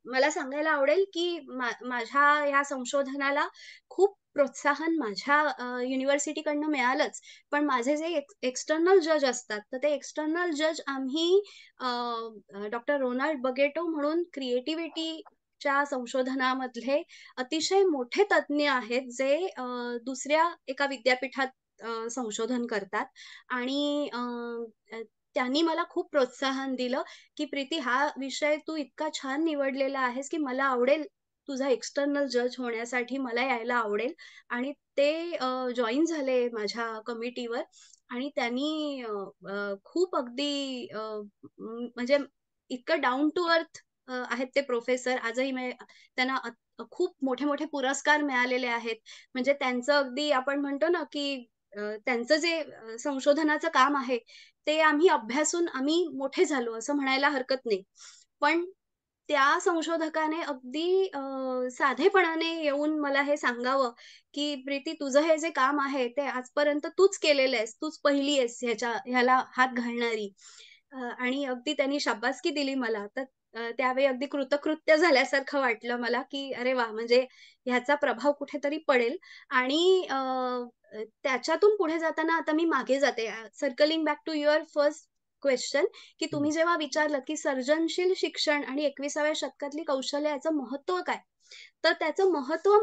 मला सांगायला आवडेल, की माझ्या ह्या संशोधनाला खूप प्रोत्साहन माझ्या युनिव्हर्सिटीकडनं मिळालंच. पण माझे जे एक्सटर्नल जज असतात, तर ते एक्सटर्नल जज आम्ही डॉक्टर रोनाल्ड बगेटो म्हणून क्रिएटिव्हिटीच्या संशोधनामधले अतिशय मोठे तज्ञ आहेत, जे दुसऱ्या एका विद्यापीठात संशोधन करतात आणि अ, त्यांनी मला खूप प्रोत्साहन दिलं, की "प्रीती हा विषय तू इतका छान निवडलेला आहेस, की मला आवडेल तुझा एक्सटर्नल जज होण्यासाठी मला यायला आवडेल." आणि ते जॉइन झाले माझ्या कमिटीवर आणि त्यांनी अ, अ, खूप अगदी म्हणजे इतकं डाउन टू अर्थ आहेत ते प्रोफेसर. आजही त्यांना खूप मोठे-मोठे पुरस्कार मिळालेले आहेत. म्हणजे त्यांचं अगदी आपण म्हणतो ना, की त्यांचं जे संशोधनाचं काम आहे, ते आम्ही अभ्यासून आम्ही मोठे झालो असं म्हणायला हरकत नाही. पण त्या संशोधकाने अगदी साधेपणाने येऊन मला हे सांगावं, की "प्रीती तुझं हे जे काम आहे, ते आजपर्यंत तूच केलेलं आहेस. तूच पहिली आहेस ह्याला हात घालणारी." आणि अगदी त्यांनी शाब्बासकी दिली मला. तर त्यावेळी अगदी कृतकृत्य झाल्यासारखं वाटलं मला, की अरे वाह! म्हणजे ह्याचा प्रभाव कुठेतरी पडेल आणि त्याच्यातून पुढे जाताना आता मी मागे जाते. Circling back to your first question, की हं. तुम्ही जेव्हा विचारलं, की सर्जनशील शिक्षण आणि 21व्या शतकातली कौशल्य याचं महत्त्व काय? तर त्याचं महत्त्व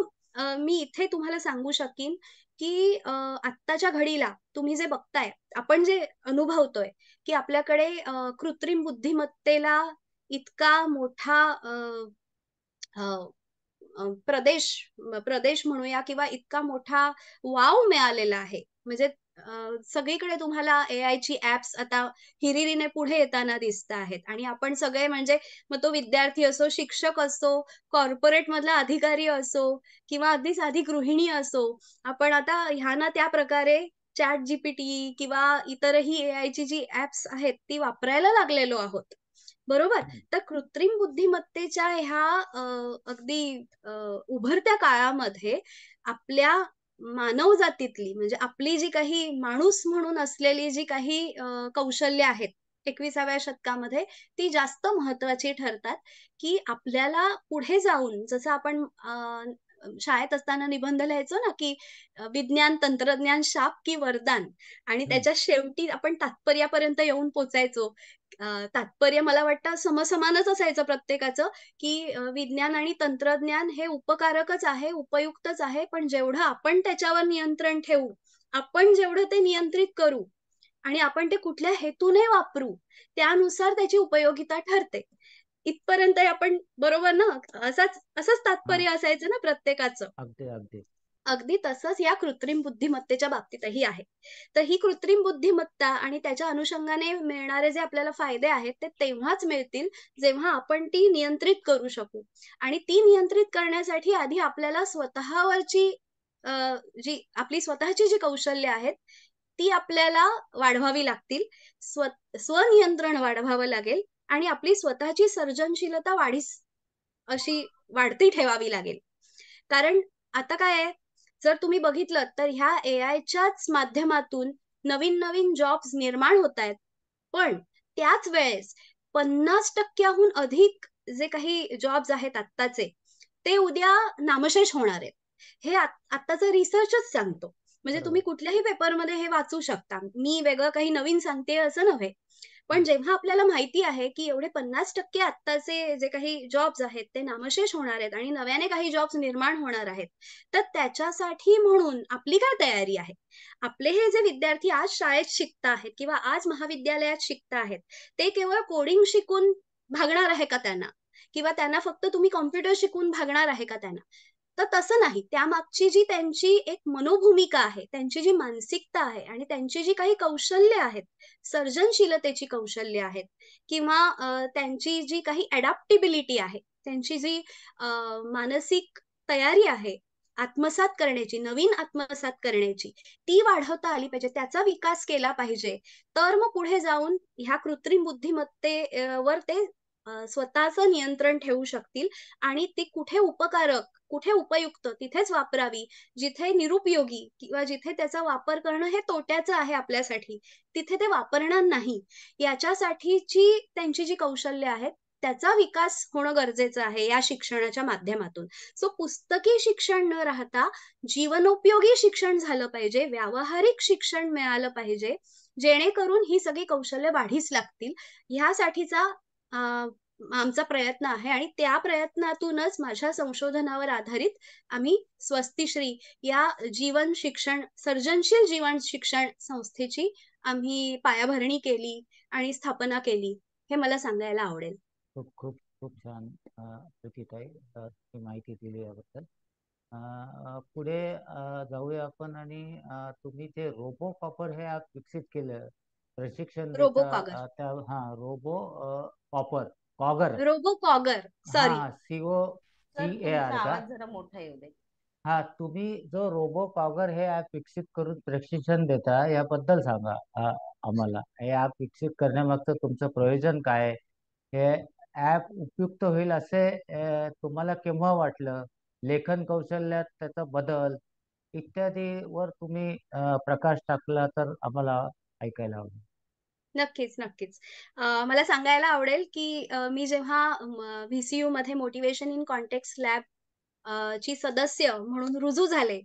मी इथे तुम्हाला सांगू शकीन, की आत्ताच्या घडीला तुम्ही जे बघताय, आपण जे अनुभवतोय, की आपल्याकडे कृत्रिम बुद्धिमत्तेला इतका मोठा अ, प्रदेश प्रदेश म्हणूया किंवा इतका मोठा वाव मिळालेला आहे. म्हणजे सगळीकडे तुम्हाला एआयची ॲप्स आता हिरिरीने पुढे येताना दिसत आहेत आणि आपण सगळे म्हणजे मग तो विद्यार्थी असो, शिक्षक असो, कॉर्पोरेटमधला अधिकारी असो किंवा अगदी साधी गृहिणी असो, आपण आता ह्या ना त्या प्रकारे ChatGPT किंवा इतरही एआयची जी ॲप्स आहेत, ती वापरायला लागलेलो आहोत. बरोबर? हं. तर कृत्रिम बुद्धिमत्तेच्या ह्या अगदी अ, उभरत्या काळामध्ये आपल्या मानवजातीतली म्हणजे आपली जी काही माणूस म्हणून असलेली जी काही कौशल्य आहेत 21व्या शतकामध्ये, ती जास्त महत्त्वाची ठरतात, की आपल्याला पुढे जाऊन जसं आपण शाळेत असताना निबंध लिहायचो ना, की विज्ञान, तंत्रज्ञान शाप की वरदान आणि हं. त्याच्या शेवटी आपण तात्पर्यापर्यंत येऊन पोहोचायचो. तात्पर्य मला वाटतं समसमानच असायचं प्रत्येकाचं, की विज्ञान आणि तंत्रज्ञान हे उपकारकच आहे, उपयुक्तच आहे. पण जेवढं आपण त्याच्यावर नियंत्रण ठेवू, आपण जेवढं ते नियंत्रित करू आणि आपण ते कुठल्या हेतूने वापरू, त्यानुसार त्याची उपयोगिता ठरते. इथपर्यंत आपण बरोबर ना? असंच हां. तात्पर्य असायचं ना प्रत्येकाचं. अगदी, अगदी. अगदी तसंच या कृत्रिम बुद्धिमत्तेच्या बाबतीतही आहे. तर ही कृत्रिम बुद्धिमत्ता आणि त्याच्या अनुषंगाने मिळणारे जे आपल्याला फायदे आहेत, ते तेव्हाच मिळतील, जेव्हा आपण ती नियंत्रित करू शकू. आणि ती नियंत्रित करण्यासाठी आधी आपल्याला स्वतःवरची अ, जी आपली स्वतःची जी कौशल्य आहेत, ती आपल्याला वाढवावी लागतील. स्वनियंत्रण वाढवावं लागेल आणि आपली स्वतःची सर्जनशीलता अशी वाढती ठेवावी लागेल. कारण आता काय आहे, जर तुम्ही बघितलत तर ह्या एआयच्याच माध्यमातून नवीन-नवीन जॉब्स निर्माण होतायत. पण त्याच वेळेस 50% हून अधिक जे काही जॉब्स आहेत आत्ताचे, ते उद्या नामशेष होणार आहेत. हे आत्ताचा रिसर्चच सांगतो. म्हणजे तुम्ही बरोबर. कुठल्याही पेपरमध्ये हे वाचू शकता. मी वेगळं काही नवीन सांगतेय असं नव्हे. पण जेव्हा आपल्याला माहिती आहे, की एवढे 50% आत्ताचे जे काही जॉब्स आहेत, ते नामशेष होणार आहेत आणि नव्याने काही जॉब्स निर्माण होणार आहेत. तर त्याच्यासाठी म्हणून आपली काय तयारी आहे? आपले हे जे विद्यार्थी आज शाळेत शिकत आहेत किंवा आज महाविद्यालयात शिकत आहेत, ते केवळ कोडिंग शिकून भागणार आहे का त्यांना? किंवा त्यांना फक्त तुम्ही कॉम्प्युटर शिकवून भागणार आहे का त्यांना? तर तसं नाही. त्यामागची जी त्यांची एक मनोभूमिका आहे, त्यांची जी मानसिकता आहे आणि त्यांची जी काही कौशल्य आहेत, सर्जनशीलतेची कौशल्य आहेत किंवा त्यांची जी काही अडॅप्टेबिलिटी आहे, त्यांची जी अ, मानसिक तयारी आहे आत्मसात करण्याची, नवीन आत्मसात करण्याची, ती वाढवता आली पाहिजे. त्याचा विकास केला पाहिजे. तर मग पुढे जाऊन ह्या कृत्रिम बुद्धिमत्ते वर ते स्वतःचं नियंत्रण ठेवू शकतील आणि ती कुठे उपकारक, कुठे उपयुक्त तिथेच वापरावी. जिथे निरुपयोगी किंवा जिथे त्याचा वापर करणं हे तोट्याचं आहे आपल्यासाठी, तिथे ते वापरणार नाही. याच्यासाठीची त्यांची जी कौशल्य आहेत, त्याचा विकास होणं गरजेचं आहे या शिक्षणाच्या माध्यमातून. सो पुस्तकी शिक्षण न राहता जीवनोपयोगी शिक्षण झालं पाहिजे, व्यावहारिक शिक्षण मिळालं पाहिजे, जेणेकरून ही सगळी कौशल्य वाढीस लागतील. ह्यासाठीचा अ, आमचा प्रयत्न आहे आणि त्या प्रयत्नातूनच माझ्या संशोधनावर आधारित आम्ही स्वस्तिश्री या जीवन शिक्षण सर्जनशील जीवन शिक्षण संस्थेची आम्ही पायाभरणी केली आणि स्थापना केली. हे मला सांगायला आवडेल. खूप खूप खूप छान प्रीतीताई, ही माहिती दिली याबद्दल. पुढे जाऊया आपण आणि तुम्ही ते रोबो कॉपर हे ॲप विकसित केलं, प्रशिक्षण रोबो देता कॉगर. त्या रोबो कॉपर कॉगर. रोबो कॉगर. हा सॉरी. COCAR सर तुमचा का? आवाज जरा मोठा येऊ दे. हा, तुम्ही जो रोबो कॉगर हे ॲप विकसित करून प्रशिक्षण देता याबद्दल सांगा आम्हाला. हे ॲप विकसित करण्यामागचं तुमचं प्रयोजन काय? हे ॲप उपयुक्त होईल असे तुम्हाला केव्हा वाटलं? लेखन कौशल्यात त्याचा बदल इत्यादीवर तुम्ही प्रकाश टाकला तर आम्हाला ऐकायला आवडेल. नक्कीच, नक्कीच. मला सांगायला आवडेल, की मी जेव्हा व्ही-सी-यूमध्ये मोटिव्हेशन इन कॉन्टेक्स्ट लॅब ची सदस्य म्हणून रुजू झाले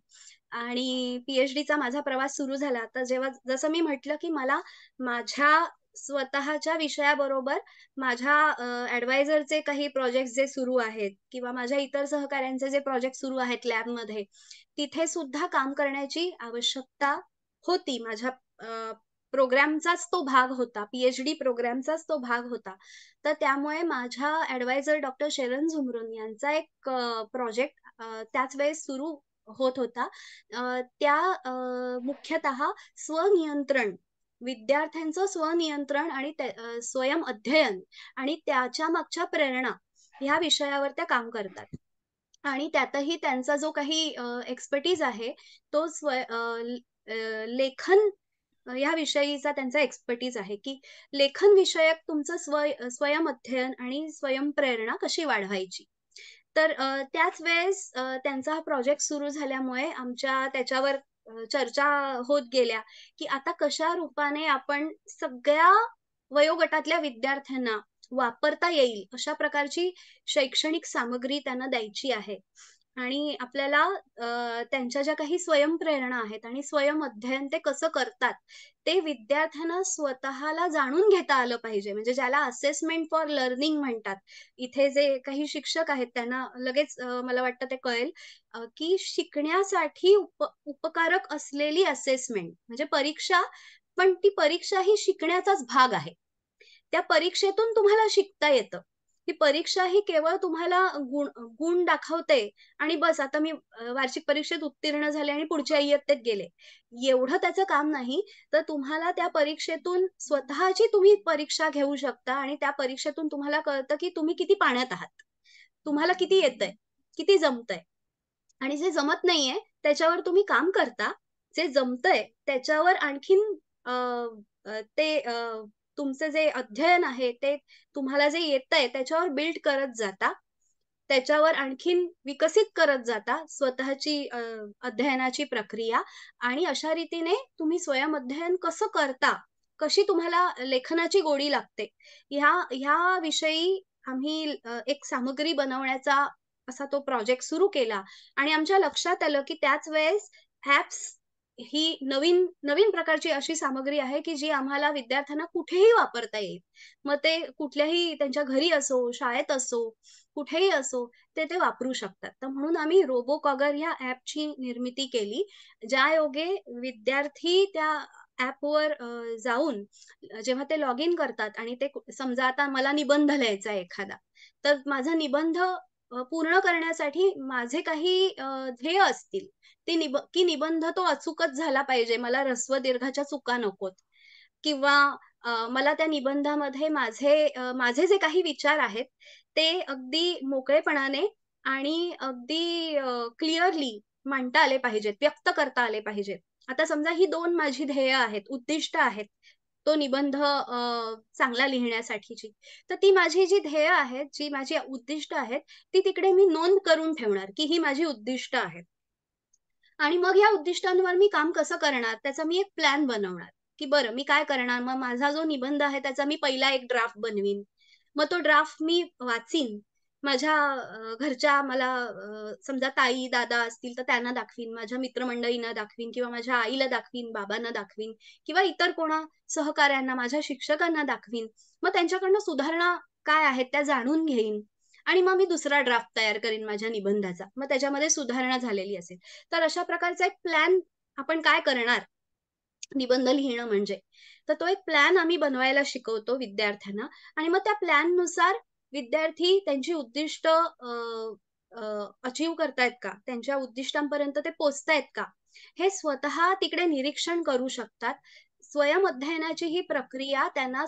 आणि पी-एच-डीचा माझा प्रवास सुरू झाला. तर जेव्हा जसं मी म्हटलं, की मला माझ्या स्वतःच्या विषयाबरोबर माझ्या ॲडवायझरचे काही प्रोजेक्ट्स जे सुरू आहेत किंवा माझ्या इतर सहकाऱ्यांचे जे प्रोजेक्ट सुरू आहेत लॅबमध्ये, तिथे सुद्धा काम करण्याची आवश्यकता होती. माझ्या प्रोग्रामचाच तो भाग होता. पी-एच-डी प्रोग्रामचाच तो भाग होता. तर त्यामुळे माझ्या ॲडवायझर डॉक्टर शेरन झुमरून यांचा एक प्रोजेक्ट त्याच वेळेस सुरू होत होता. त्या मुख्यतः स्वनियंत्रण, विद्यार्थ्यांचं स्वनियंत्रण आणि स्वयं अध्ययन आणि त्याच्या मागच्या प्रेरणा ह्या विषयावर त्या काम करतात. आणि त्यातही त्यांचा जो काही एक्सपर्टीज आहे, तो लेखन ह्या विषयीचा त्यांचा एक्सपर्टीज आहे, की लेखन विषयक तुमचं स्वयं अध्ययन आणि स्वयंप्रेरणा कशी वाढवायची. तर त्याच वेळेस त्यांचा हा प्रोजेक्ट सुरू झाल्यामुळे आमच्या त्याच्यावर चर्चा होत गेल्या, की आता कशा रूपाने आपण सगळ्या वयोगटातल्या विद्यार्थ्यांना वापरता येईल, अशा प्रकारची शैक्षणिक सामग्री त्यांना द्यायची आहे. आणि आपल्याला त्यांच्या ज्या काही स्वयंप्रेरणा आहेत आणि स्वयं अध्ययन ते कसं करतात, ते विद्यार्थ्यांना स्वतःला जाणून घेता आलं पाहिजे. म्हणजे ज्याला असेसमेंट फॉर लर्निंग म्हणतात. इथे जे काही शिक्षक आहेत त्यांना लगेच मला वाटतं ते कळेल की शिकण्यासाठी उपकारक असलेली असेसमेंट म्हणजे परीक्षा, पण ती परीक्षा ही शिकण्याचाच भाग आहे. त्या परीक्षेतून तुम्हाला शिकता येतं. ही परीक्षा ही केवळ तुम्हाला गुण गुण दाखवते आणि बस आता मी वार्षिक परीक्षेत उत्तीर्ण झाले आणि पुढच्या इयत्तेत गेले. एवढं त्याचं काम नाही. तर तुम्हाला त्या परीक्षेतून स्वतःची तुम्ही परीक्षा घेऊ शकता आणि त्या परीक्षेतून तुम्हाला कळतं, की तुम्ही किती पाण्यात आहात. तुम्हाला किती येतंय, किती जमतंय आणि जे जमत नाहीये त्याच्यावर तुम्ही काम करता. जे जमतंय त्याच्यावर आणखीन अ, अ, ते तुमचं जे अध्ययन आहे ते तुम्हाला जे येतंय त्याच्यावर बिल्ड करत जाता. त्याच्यावर आणखीन विकसित करत जाता स्वतःची अध्ययनाची प्रक्रिया आणि अशा रीतीने तुम्ही स्वयं अध्ययन कसं करता, कशी तुम्हाला लेखनाची गोडी लागते, ह्या विषयी आम्ही एक सामग्री बनवण्याचा असा तो प्रोजेक्ट सुरू केला आणि आमच्या लक्षात आलं, की त्याच वेळेस ॲप्स ही नवीन नवीन प्रकारची अशी सामग्री आहे, की जी आम्हाला विद्यार्थ्यांना कुठेही वापरता येईल. मग ते कुठल्याही त्यांच्या घरी असो, शाळेत असो, कुठेही असो, ते वापरू शकतात. तर म्हणून आम्ही रोबोकॉगर ह्या ॲपची निर्मिती केली. ज्यायोगे विद्यार्थी त्या ॲपवर जाऊन जेव्हा ते लॉग इन करतात आणि ते समजा आता मला निबंध लिहायचा आहे एखादा, तर माझा निबंध पूर्ण करण्यासाठी माझे काही ध्येय असतील. निबंध तो अचूकच झाला पाहिजे. मला ऱ्हस्व दीर्घाच्या चुका नकोत किंवा मला त्या निबंधामध्ये माझे जे काही विचार आहेत, ते अगदी मोकळेपणाने आणि अगदी क्लिअरली मांडता आले पाहिजेत, व्यक्त करता आले पाहिजेत. आता समजा ही 2 माझी ध्येय आहेत, उद्दिष्ट आहेत. तो निबंध चांगला लिहिण्यासाठीची. तर ती माझी जी ध्येय आहेत, जी माझी उद्दिष्ट आहेत, ती तिकडे मी नोंद करून ठेवणार, की ही माझी उद्दिष्ट आहेत. आणि मग या उद्दिष्टांवर मी काम कसं करणार, त्याचा मी एक प्लॅन बनवणार, की बरं मी काय करणार, मग माझा जो निबंध आहे त्याचा मी पहिला एक ड्राफ्ट बनवीन. मग तो ड्राफ्ट मी वाचीन. माझ्या घरच्या मला समजा ताई, दादा असतील तर त्यांना दाखवीन, माझ्या मित्रमंडळींना दाखवीन किंवा माझ्या आईला दाखवीन, बाबांना दाखवीन किंवा इतर कोणा सहकाऱ्यांना, माझ्या शिक्षकांना दाखवीन. मग त्यांच्याकडनं सुधारणा काय आहेत त्या जाणून घेईन आणि मग मी दुसरा ड्राफ्ट तयार करीन माझ्या निबंधाचा. मग त्याच्यामध्ये सुधारणा झालेली असेल. तर अशा प्रकारचा एक प्लॅन आपण काय करणार, निबंध लिहिणं म्हणजे. तर तो एक प्लॅन आम्ही बनवायला शिकवतो विद्यार्थ्यांना आणि मग त्या प्लॅननुसार विद्यार्थी त्यांची उद्दिष्ट करतायत का? त्यांच्या उद्दिष्टांपर्यंत ते पोहोचतायत का? हे स्वतः तिकडे निरीक्षण करू शकतात. स्वयं अध्ययनाची ही प्रक्रिया त्यांना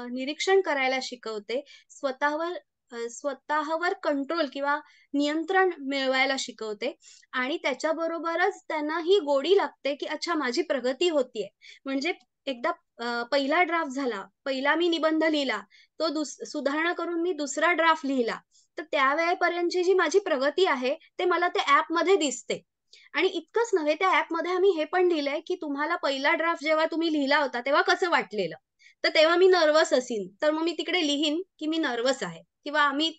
निरीक्षण करायला शिकवते. स्वतःवर कंट्रोल किंवा नियंत्रण मिळवायला शिकवते आणि त्याच्याबरोबरच त्यांना ही गोडी लागते, की अच्छा माझी प्रगती होतीये. म्हणजे एकदा पहिला ड्राफ्ट झाला, पहिला मी निबंध लिहिला, तो सुधारणा करून मी दुसरा ड्राफ्ट लिहिला. तर त्यावेळेपर्यंतची जी माझी प्रगती आहे, ते मला त्या ॲपमध्ये दिसते. आणि इतकंच नव्हे, त्या ॲपमध्ये आम्ही हे पण लिहिलंय, की तुम्हाला पहिला ड्राफ्ट जेव्हा तुम्ही लिहिला होता, तेव्हा कसं वाटलेलं? तर तेव्हा मी नर्व्हस असीन, तर मग मी तिकडे लिहीन, की मी नर्व्हस आहे किंवा आम्ही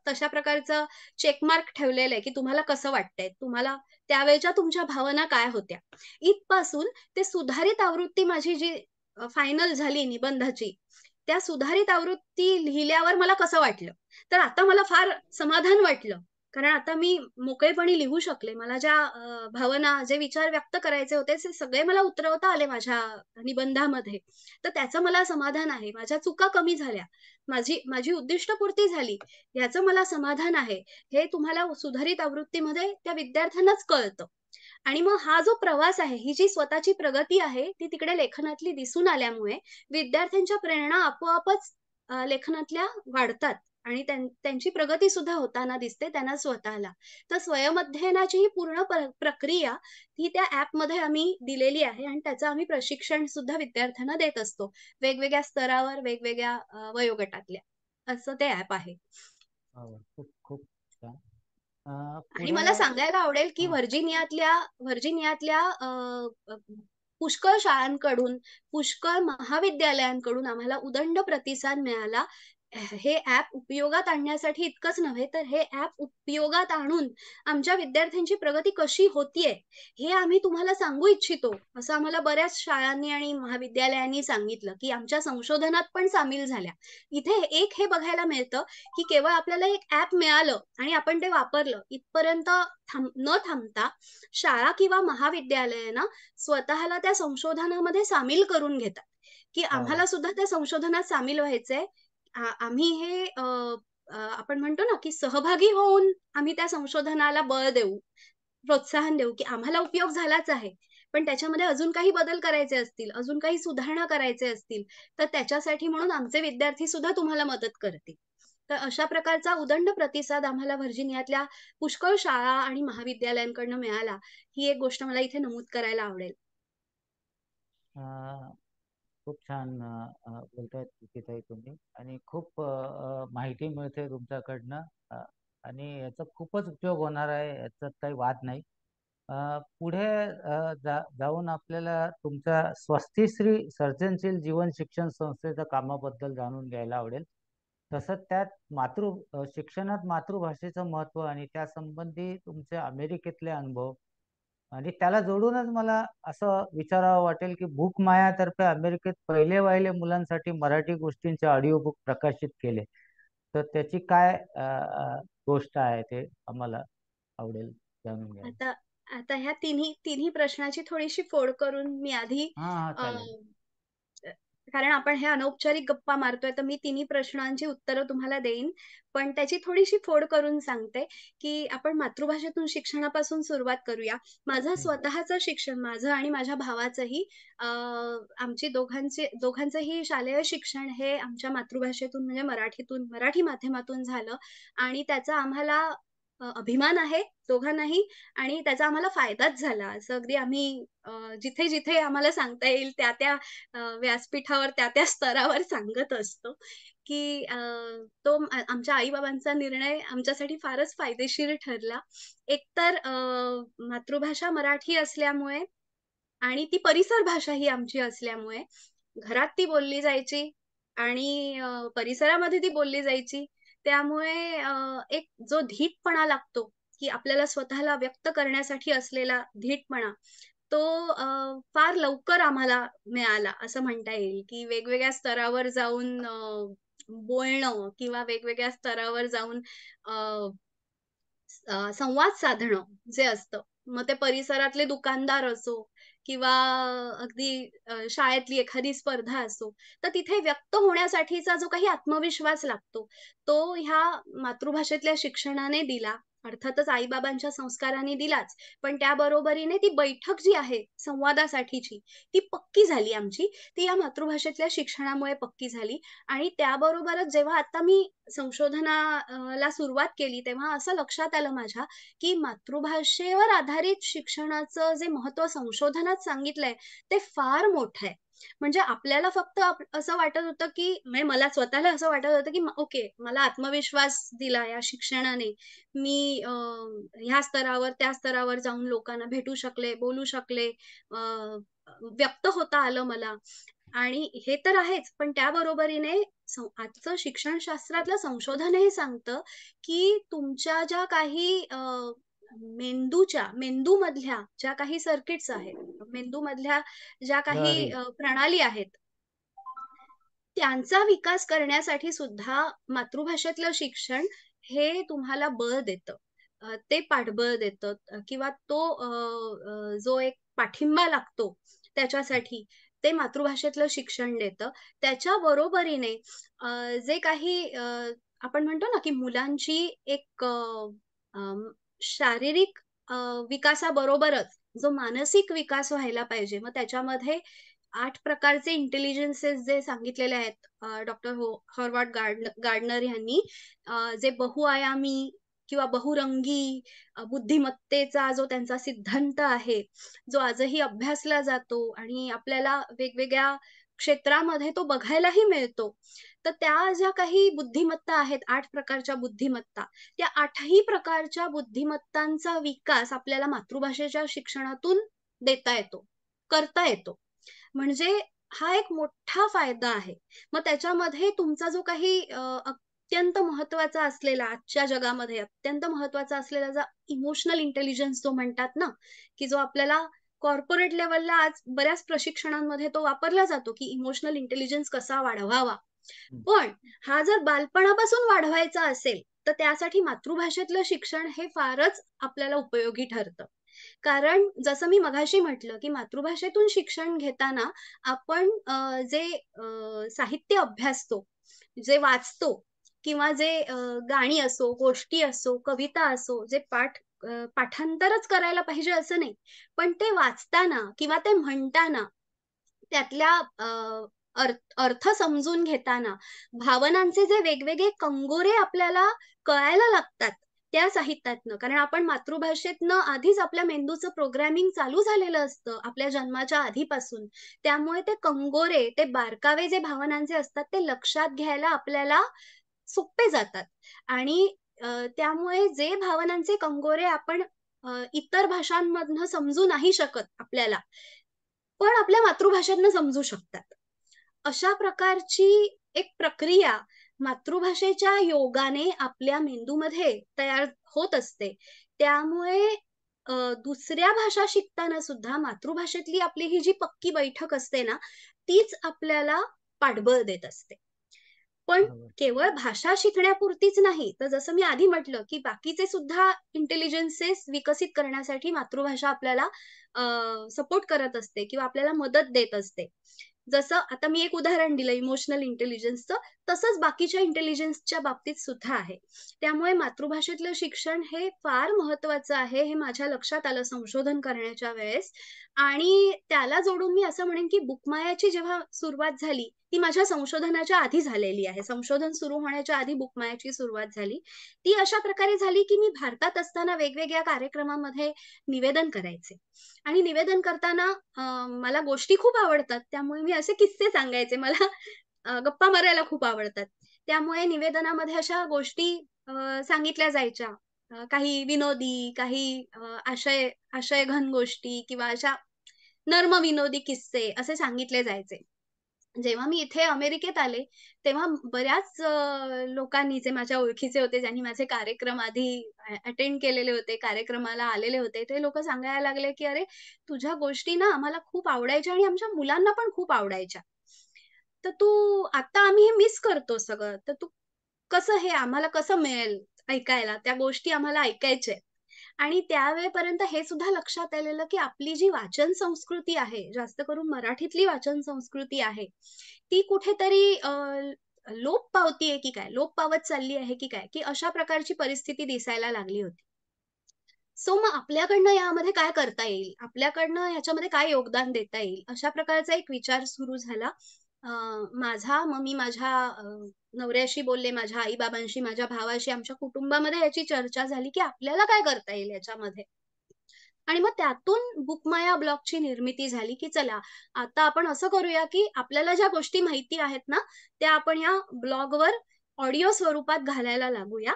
तशा प्रकारचं चेक मार्क ठेवलेलं आहे, की तुम्हाला कसं वाटतंय? तुम्हाला त्यावेळच्या तुमच्या भावना काय होत्या? इथपासून ते सुधारित आवृत्ती माझी जी फायनल झाली निबंधाची, त्या सुधारित आवृत्ती लिहिल्यावर मला कसं वाटलं? तर आता मला फार समाधान वाटलं. कारण आता मी मोकळेपणी लिहू शकले. मला ज्या भावना, जे विचार व्यक्त करायचे होते, ते सगळे मला उतरवता आले माझ्या निबंधामध्ये. तर त्याचं मला समाधान आहे. माझ्या चुका कमी झाल्या. माझी माझी उद्दिष्टपूर्ती झाली, याचं मला समाधान आहे. हे तुम्हाला सुधारित आवृत्तीमध्ये त्या विद्यार्थ्यांनाच कळतं. आणि मग हा जो प्रवास आहे, ही जी स्वतःची प्रगती आहे, ती तिकडे लेखनातली दिसून आल्यामुळे विद्यार्थ्यांच्या प्रेरणा आपोआपच लेखनातल्या वाढतात आणि त्यांची प्रगती सुद्धा होताना दिसते त्यांना स्वतःला. तर स्वयंअध्ययनाची ही पूर्ण प्रक्रिया ही त्या ॲपमध्ये आम्ही दिलेली आहे आणि त्याचं आम्ही प्रशिक्षण सुद्धा विद्यार्थ्यांना देत असतो. वेगवेगळ्या स्तरावर, वेगवेगळ्या वयोगटातल्या. असं ते ॲप आहे. हो, खूप खूप छान. आणि पुढे मला सांगायला आवडेल, की हं. व्हर्जिनियातल्या अ, अ, पुष्कळ शाळांकडून, पुष्कळ महाविद्यालयांकडून आम्हाला उदंड प्रतिसाद मिळाला. हे ॲप उपयोगात आणण्यासाठी इतकंच नव्हे, तर हे ॲप उपयोगात आणून आमच्या विद्यार्थ्यांची प्रगती कशी होतीये, हे आम्ही तुम्हाला सांगू इच्छितो. असं आम्हाला बऱ्याच शाळांनी आणि महाविद्यालयांनी सांगितलं, की आमच्या संशोधनात पण सामील झाल्या. इथे एक हे बघायला मिळतं, की केवळ आपल्याला एक ॲप मिळालं आणि आपण ते वापरलं इथपर्यंत न थांबता शाळा किंवा महाविद्यालय ना स्वतःला त्या संशोधनामध्ये सामील करून घेतात, की हो. आम्हाला सुद्धा त्या संशोधनात सामील व्हायचंय. आम्ही हे आपण म्हणतो ना, की सहभागी होऊन आम्ही त्या संशोधनाला बळ देऊ, प्रोत्साहन देऊ, की आम्हाला उपयोग झालाच आहे. पण त्याच्यामध्ये अजून काही बदल करायचे असतील, अजून काही सुधारणा करायचे असतील, तर त्याच्यासाठी म्हणून आमचे विद्यार्थी सुद्धा तुम्हाला मदत करतील. तर अशा प्रकारचा उदंड प्रतिसाद आम्हाला व्हर्जिनियातल्या पुष्कळ शाळा आणि महाविद्यालयांकडनं मिळाला. ही एक गोष्ट मला इथे नमूद करायला आवडेल. अ, खूप छान बोलतायत प्रीतीताई तुम्ही आणि खूप माहिती मिळते तुमच्याकडनं आणि याचा खूपच उपयोग होणार आहे याच्यात काही वाद नाही. पुढे जाऊन आपल्याला तुमच्या स्वस्तिश्री सर्जनशील जीवन शिक्षण संस्थेच्या कामाबद्दल जाणून घ्यायला आवडेल. तसंच त्यात शिक्षणात मातृभाषेचं महत्त्व आणि त्या संबंधी तुमचे अमेरिकेतले अनुभव आणि त्याला जोडूनच मला असं विचारावं वाटेल की भूक मायातर्फे अमेरिकेत पहिले मुलांसाठी मराठी गोष्टींचे ऑडिओ बुक प्रकाशित केले, तर त्याची काय गोष्ट आहे ते आम्हाला आवडेल जाणून घ्यायला. आता आता ह्या तिन्ही तिन्ही प्रश्नाची थोडीशी फोड करून मी आधी हा हा, अ, चालेल. अ, कारण आपण हे अनौपचारिक गप्पा मारतोय, तर मी तिन्ही प्रश्नांची उत्तरं तुम्हाला देईन. पण त्याची थोडीशी फोड करून सांगते, की आपण मातृभाषेतून शिक्षणापासून सुरुवात करूया. माझं हम्म. स्वतःचं शिक्षण, माझं आणि माझ्या भावाचंही आमची दोघांचंही शालेय शिक्षण हे आमच्या मातृभाषेतून म्हणजे मराठी माध्यमातून झालं आणि त्याचा आम्हाला अभिमान आहे दोघांनाही आणि त्याचा आम्हाला फायदाच झाला. असं अगदी आम्ही जिथे-जिथे आम्हाला सांगता येईल त्या व्यासपीठावर त्या स्तरावर सांगत असतो, की तो आमच्या आई-बाबांचा निर्णय आमच्यासाठी फारच फायदेशीर ठरला. एकतर मातृभाषा मराठी असल्यामुळे आणि ती परिसर भाषा ही आमची असल्यामुळे घरात ती बोलली जायची आणि परिसरामध्ये ती बोलली जायची. त्यामुळे एक जो धीटपणा लागतो, की आपल्याला स्वतःला व्यक्त करण्यासाठी असलेला धीटपणा, तो फार लवकर आम्हाला मिळाला असं म्हणता येईल, की वेगवेगळ्या स्तरावर जाऊन बोलणं किंवा वेगवेगळ्या स्तरावर जाऊन अ, संवाद साधणं जे असतं. मग ते परिसरातले दुकानदार असो किंवा अगदी शाळेतली एखादी स्पर्धा असो, तर तिथे व्यक्त होण्यासाठीचा जो काही आत्मविश्वास लागतो, तो ह्या मातृभाषेतल्या शिक्षणाने दिला. अर्थातच आई-बाबांच्या संस्काराने दिलाच. पण त्या बरोबरीने ती बैठक जी आहे संवादासाठीची, ती पक्की झाली आमची. ती या मातृभाषेतल्या शिक्षणामुळे पक्की झाली आणि त्याबरोबरच जेव्हा आता मी ला सुरुवात केली, तेव्हा असं लक्षात आलं माझ्या, की मातृभाषेवर आधारित शिक्षणाचं जे महत्त्व संशोधनात सांगितलंय, ते फार मोठं आहे. म्हणजे आपल्याला फक्त असं वाटत होतं, की म्हणजे मला स्वतःला असं वाटत होतं, की ओके, मला आत्मविश्वास दिला या शिक्षणाने. मी ह्या स्तरावर, त्या स्तरावर जाऊन लोकांना भेटू शकले, बोलू शकले, अ, व्यक्त होता आलं मला. आणि हे तर आहेच, पण त्या बरोबरीने आजचं शिक्षणशास्त्रातलं संशोधन हे सांगतं, की तुमच्या ज्या काही मेंदूमधल्या ज्या काही सर्किट्स आहेत, मेंदूमधल्या ज्या काही लहरी. प्रणाली आहेत, त्यांचा विकास करण्यासाठी सुद्धा मातृभाषेतलं शिक्षण हे तुम्हाला बळ देतं. ते पाठबळ देतं किंवा तो जो एक पाठिंबा लागतो त्याच्यासाठी, ते मातृभाषेतलं शिक्षण देतं. त्याच्या बरोबरीने जे काही आपण म्हणतो ना, की मुलांची एक अं, शारीरिक अ, विकासाबरोबरच जो मानसिक विकास व्हायला पाहिजे, मग त्याच्यामध्ये 8 प्रकारचे इंटेलिजन्सेस जे सांगितलेले आहेत डॉक्टर हॉवर्ड गार्डनर ह्यांनी जे बहुआयामी किंवा बहुरंगी बुद्धिमत्तेचा जो त्यांचा सिद्धांत आहे, जो आजही अभ्यासला जातो आणि आपल्याला वेगवेगळ्या क्षेत्रामध्ये तो बघायलाही मिळतो. तर त्या ज्या काही बुद्धिमत्ता आहेत, 8 प्रकारच्या बुद्धिमत्ता, त्या 8ही प्रकारच्या बुद्धिमत्तांचा विकास आपल्याला मातृभाषेच्या शिक्षणातून देता येतो, करता येतो. म्हणजे हा एक मोठा फायदा आहे. मग त्याच्यामध्ये तुमचा जो काही अत्यंत महत्त्वाचा असलेला आजच्या जगामध्ये अत्यंत महत्त्वाचा असलेला जो इमोशनल इंटेलिजन्स जो म्हणतात ना, की जो आपल्याला कॉर्पोरेट लेव्हलला आज बऱ्याच प्रशिक्षणांमध्ये तो वापरला जातो, की इमोशनल इंटेलिजन्स कसा वाढवावा. हं. पण हा जर बालपणापासून वाढवायचा असेल, तर त्यासाठी मातृभाषेतलं शिक्षण हे फारच आपल्याला उपयोगी ठरतं. कारण जसं मी मघाशी म्हटलं, की मातृभाषेतून शिक्षण घेताना आपण जे साहित्य अभ्यासतो, जे वाचतो किंवा जे गाणी असो, गोष्टी असो, कविता असो, जे पाठांतरच करायला पाहिजे असं नाही. पण ते वाचताना किंवा ते म्हणताना त्यातल्या अर्थ समजून घेताना, भावनांचे जे वेगवेगळे कंगोरे आपल्याला कळायला लागतात, त्या साहित्यातनं. कारण आपण मातृभाषेतनं आधीच आपल्या मेंदूचं प्रोग्रॅमिंग चालू झालेलं असतं, आपल्या जन्माच्या आधीपासून. त्यामुळे ते कंगोरे, ते बारकावे जे भावनांचे असतात, ते लक्षात घ्यायला आपल्याला सोपे जातात. आणि त्यामुळे जे भावनांचे कंगोरे आपण इतर भाषांमधनं समजू नाही शकत आपल्याला, पण आपल्या मातृभाषेतनं समजू शकतात. अशा प्रकारची एक प्रक्रिया मातृभाषेच्या योगाने आपल्या मेंदूमध्ये तयार होत असते. त्यामुळे दुसऱ्या भाषा शिकताना सुद्धा मातृभाषेतली आपली ही जी पक्की बैठक असते ना, तीच आपल्याला पाठबळ देत असते. पण बरोबर. केवळ भाषा शिकण्यापुरतीच नाही, तर जसं मी आधी म्हटलं, की बाकीचे सुद्धा इंटेलिजन्सेस विकसित करण्यासाठी मातृभाषा आपल्याला सपोर्ट करत असते किंवा आपल्याला मदत देत असते. जसं आता मी एक उदाहरण दिलं इमोशनल इंटेलिजन्सचं, तसंच बाकीच्या इंटेलिजन्सच्या बाबतीत सुद्धा आहे. त्यामुळे मातृभाषेतलं शिक्षण हे फार महत्त्वाचं आहे, हे माझ्या लक्षात आलं संशोधन करण्याच्या वेळेस. आणि त्याला जोडून मी असं म्हणेन, की बुकमायाची जेव्हा सुरुवात झाली, ती माझ्या संशोधनाच्या आधी झालेली आहे. संशोधन सुरू होण्याच्या आधी बुकमायाची सुरुवात झाली. ती अशा प्रकारे झाली, की मी भारतात असताना वेगवेगळ्या कार्यक्रमामध्ये निवेदन करायचे आणि निवेदन करताना मला गोष्टी खूप आवडतात. त्यामुळे मी असे किस्से सांगायचे. मला गप्पा मारायला खूप आवडतात. त्यामुळे निवेदनामध्ये अशा गोष्टी सांगितल्या जायच्या. काही विनोदी, काही आशयघन गोष्टी किंवा अशा नर्मविनोदी किस्से असे सांगितले जायचे. जेव्हा मी इथे अमेरिकेत आले, तेव्हा बऱ्याच लोकांनी जे माझ्या ओळखीचे होते, ज्यांनी माझे कार्यक्रम आधी अटेंड केलेले होते, कार्यक्रमाला आलेले होते, ते लोकं सांगायला लागले, की "अरे, तुझ्या गोष्टी ना आम्हाला खूप आवडायच्या आणि आमच्या मुलांना पण खूप आवडायच्या. तर तू आता आम्ही हे मिस करतो सगळं. तर तू कसं हे आम्हाला कसं मिळेल ऐकायला? त्या गोष्टी आम्हाला ऐकायच्या आहेत." आणि त्यावेळेपर्यंत हे सुद्धा लक्षात आलेलं, की आपली जी वाचन संस्कृती आहे, जास्त करून मराठीतली वाचन संस्कृती आहे, ती कुठेतरी लोप पावतीये की काय? लोप पावत चालली आहे की काय? की अशा प्रकारची परिस्थिती दिसायला लागली होती. सो मग आपल्याकडनं यामध्ये काय करता येईल? आपल्याकडनं ह्याच्यामध्ये काय योगदान देता येईल? अशा प्रकारचा एक विचार सुरू झाला. अ, मग मी माझ्या नवऱ्याशी बोलले, माझ्या आई-बाबांशी, माझ्या भावाशी, आमच्या कुटुंबामध्ये याची चर्चा झाली, की आपल्याला काय करता येईल याच्यामध्ये? आणि मग त्यातून बुकमाया ब्लॉगची निर्मिती झाली, की चला आता आपण असं करूया, की आपल्याला ज्या गोष्टी माहिती आहेत ना, त्या आपण या ब्लॉगवर ऑडिओ स्वरूपात घालायला लागूया.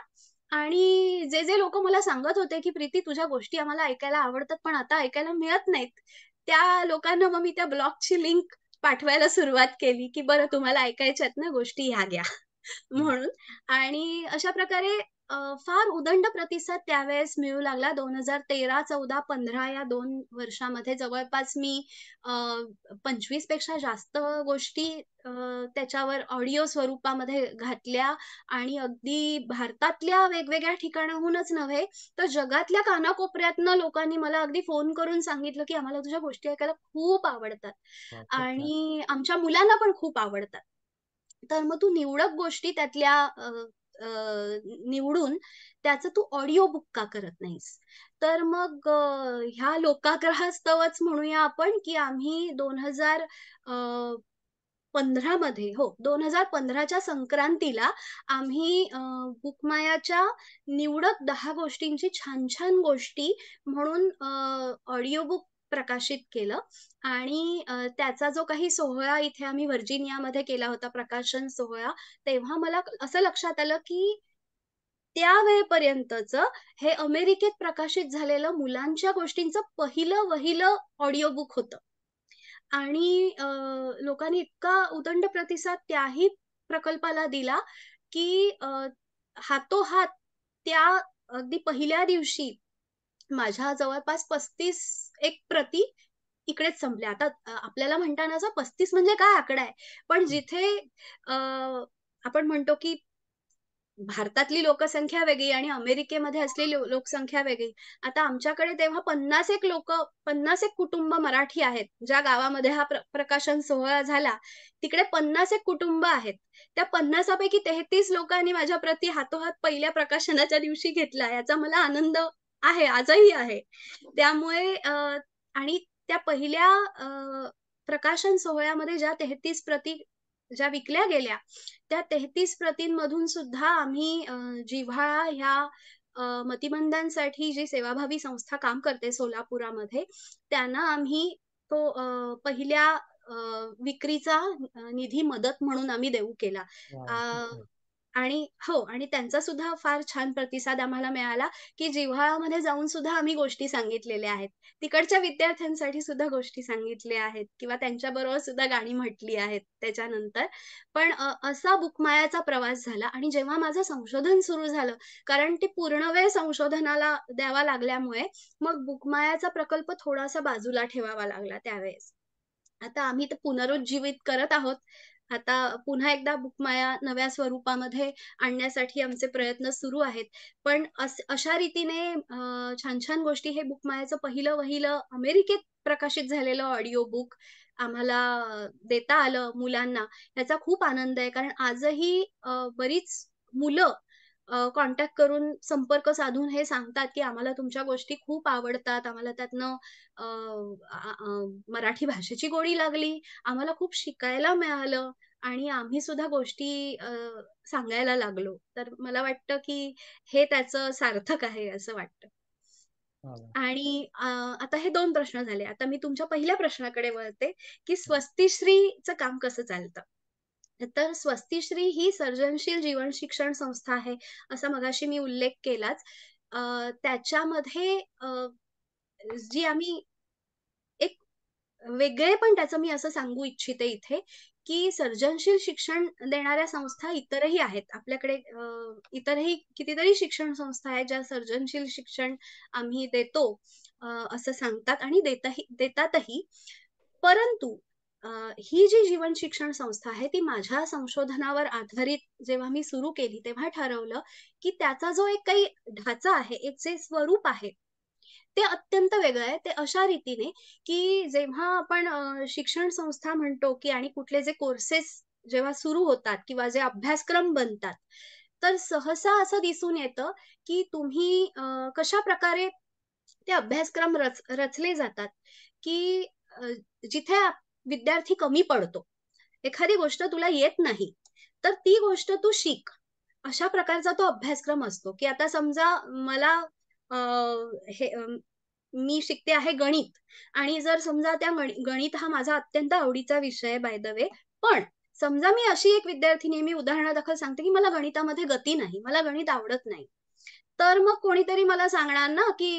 आणि जे लोकं मला सांगत होते, की "प्रीती तुझ्या गोष्टी आम्हाला ऐकायला आवडतात, पण आता ऐकायला मिळत नाहीत." त्या लोकांना मग मी त्या ब्लॉगची लिंक पाठवायला सुरुवात केली, की "बरं तुम्हाला ऐकायच्या आहेत ना गोष्टी, ह्या घ्या." हं. म्हणून. आणि अशा प्रकारे फार उदंड प्रतिसाद त्यावेळेस मिळू लागला. 2013, 14, 15 या 2 वर्षामध्ये जवळपास मी अ, 25 पेक्षा जास्त गोष्टी अ, त्याच्यावर ऑडिओ स्वरूपामध्ये घातल्या आणि अगदी भारतातल्या वेगवेगळ्या ठिकाणाहूनच नव्हे, तर जगातल्या कानाकोपऱ्यातनं लोकांनी मला अगदी फोन करून सांगितलं, की "आम्हाला तुझ्या गोष्टी ऐकायला खूप आवडतात वाह! खूप छान. आणि आमच्या मुलांना पण खूप आवडतात." तर मग तू निवडक गोष्टी त्यातल्या अ, अ, निवडून त्याचं तू ऑडिओ बुक का करत नाहीस? तर मग ह्या लोकाग्रहास्तवच म्हणूया आपण, की आम्ही 2015 मध्ये हो, 2015च्या संक्रांतीला आम्ही बुकमायाच्या निवडक 10 गोष्टींची छान-छान गोष्टी म्हणून ऑडिओ बुक प्रकाशित केलं आणि त्याचा जो काही सोहळा इथे आम्ही व्हर्जिनियामध्ये केला होता, प्रकाशन सोहळा, तेव्हा मला असं लक्षात आलं, की त्यावेळेपर्यंतचं हे अमेरिकेत प्रकाशित झालेलं मुलांच्या गोष्टींचं पहिलं-वहिलं ऑडिओ बुक होतं. आणि लोकांनी इतका उदंड प्रतिसाद त्याही प्रकल्पाला दिला, की हातोहात त्या अगदी पहिल्या दिवशी माझ्या जवळपास 35 एक प्रती इकडेच संपल्या. आता आपल्याला म्हणताना असं 35 म्हणजे काय आकडा आहे? पण हं. जिथे अ, आपण म्हणतो, की भारतातली लोकसंख्या वेगळी आणि अमेरिकेमध्ये असलेली लोकसंख्या वेगळी. आता आमच्याकडे तेव्हा 50 एक लोकं 50 एक कुटुंब मराठी आहेत. ज्या गावामध्ये हा प्रकाशन सोहळा झाला, तिकडे 50 एक कुटुंब आहेत. त्या 50 पैकी 33 लोकांनी माझ्या प्रती हातोहात पहिल्या प्रकाशनाच्या दिवशी घेतला. याचा मला आनंद आहे, आजही आहे. त्यामुळे आणि त्या पहिल्या प्रकाशन सोहळ्यामध्ये ज्या 33 प्रती ज्या विकल्या गेल्या, त्या 33 प्रतींमधून सुद्धा आम्ही जिव्हाळा ह्या मतिमंदांसाठी जी सेवाभावी संस्था काम करते सोलापुरामध्ये, त्यांना आम्ही तो पहिल्या विक्रीचा निधी मदत म्हणून आम्ही देऊ केला. वाह! अ, खूप छान. आणि हो आणि त्यांचा सुद्धा फार छान प्रतिसाद आम्हाला मिळाला, की जिव्हाळामध्ये जाऊन सुद्धा आम्ही गोष्टी सांगितलेल्या आहेत. तिकडच्या विद्यार्थ्यांसाठी सुद्धा गोष्टी सांगितल्या आहेत किंवा त्यांच्याबरोबर सुद्धा गाणी म्हटली आहेत त्याच्यानंतर. पण असा बुकमायाचा प्रवास झाला आणि जेव्हा माझं संशोधन सुरू झालं, कारण ते पूर्णवेळ संशोधनाला द्यावा लागल्यामुळे मग बुकमायाचा प्रकल्प थोडासा बाजूला ठेवावा लागला त्यावेळेस. आता आम्ही ते पुनरुज्जीवित करत आहोत. आता पुन्हा एकदा बुकमाया नव्या स्वरूपामध्ये आणण्यासाठी आमचे प्रयत्न सुरू आहेत. पण अशा रीतीने छान-छान गोष्टी हे बुकमायाचं पहिलं-वहिलं अमेरिकेत प्रकाशित झालेलं ऑडिओ बुक आम्हाला देता आलं मुलांना, याचा खूप आनंद आहे. कारण आजही बरीच मुलं कॉन्टॅक्ट करून संपर्क साधून हे सांगतात, की आम्हाला तुमच्या गोष्टी खूप आवडतात. आम्हाला त्यातनं अ, आ अ, मराठी भाषेची गोडी लागली. आम्हाला खूप शिकायला मिळालं आणि आम्ही सुद्धा गोष्टी सांगायला लागलो. तर मला वाटतं, की हे त्याचं सार्थक आहे असं वाटतं. हो. आणि आता हे 2 प्रश्न झाले. आता मी तुमच्या पहिल्या प्रश्नाकडे वळते, की स्वस्तिश्रीचं काम कसं चालतं? तर स्वस्तिश्री ही सर्जनशील जीवन शिक्षण संस्था आहे, असा मगाशी मी उल्लेख केलाच. त्याच्यामध्ये जी आम्ही एक वेगळेपण त्याचं मी असं सांगू इच्छिते इथे, की सर्जनशील शिक्षण देणाऱ्या संस्था इतरही आहेत. आपल्याकडे इतरही कितीतरी शिक्षण संस्था आहेत, ज्या सर्जनशील शिक्षण आम्ही देतो अ, असं सांगतात आणि देतातही. परंतु अ, ही जी जीवन शिक्षण संस्था आहे, ती माझ्या संशोधनावर आधारित जेव्हा मी सुरू केली, तेव्हा ठरवलं, की त्याचा जो एक काही ढाचा आहे, एक जे स्वरूप आहे, ते अत्यंत वेगळं आहे. ते अशा रीतीने, की जेव्हा आपण शिक्षण संस्था म्हणतो, की आणि कुठले जे कोर्सेस जेव्हा सुरू होतात किंवा जे अभ्यासक्रम बनतात, तर सहसा असं दिसून येतं, की तुम्ही कशाप्रकारे ते अभ्यासक्रम रचले जातात, की जिथे विद्यार्थी कमी पडतो. एखादी गोष्ट तुला येत नाही, तर ती गोष्ट तू शिक. अशा प्रकारचा तो अभ्यासक्रम असतो, की आता समजा मला अ, हे मी शिकते आहे गणित आणि जर समजा त्या गणित हा माझा अत्यंत आवडीचा विषय आहे बाय द वे. पण समजा मी अशी एक विद्यार्थिनी आहे, मी उदाहरणादाखल सांगते, की मला गणितामध्ये गती नाही. मला गणित आवडत नाही. तर मग कोणीतरी मला सांगणार ना, की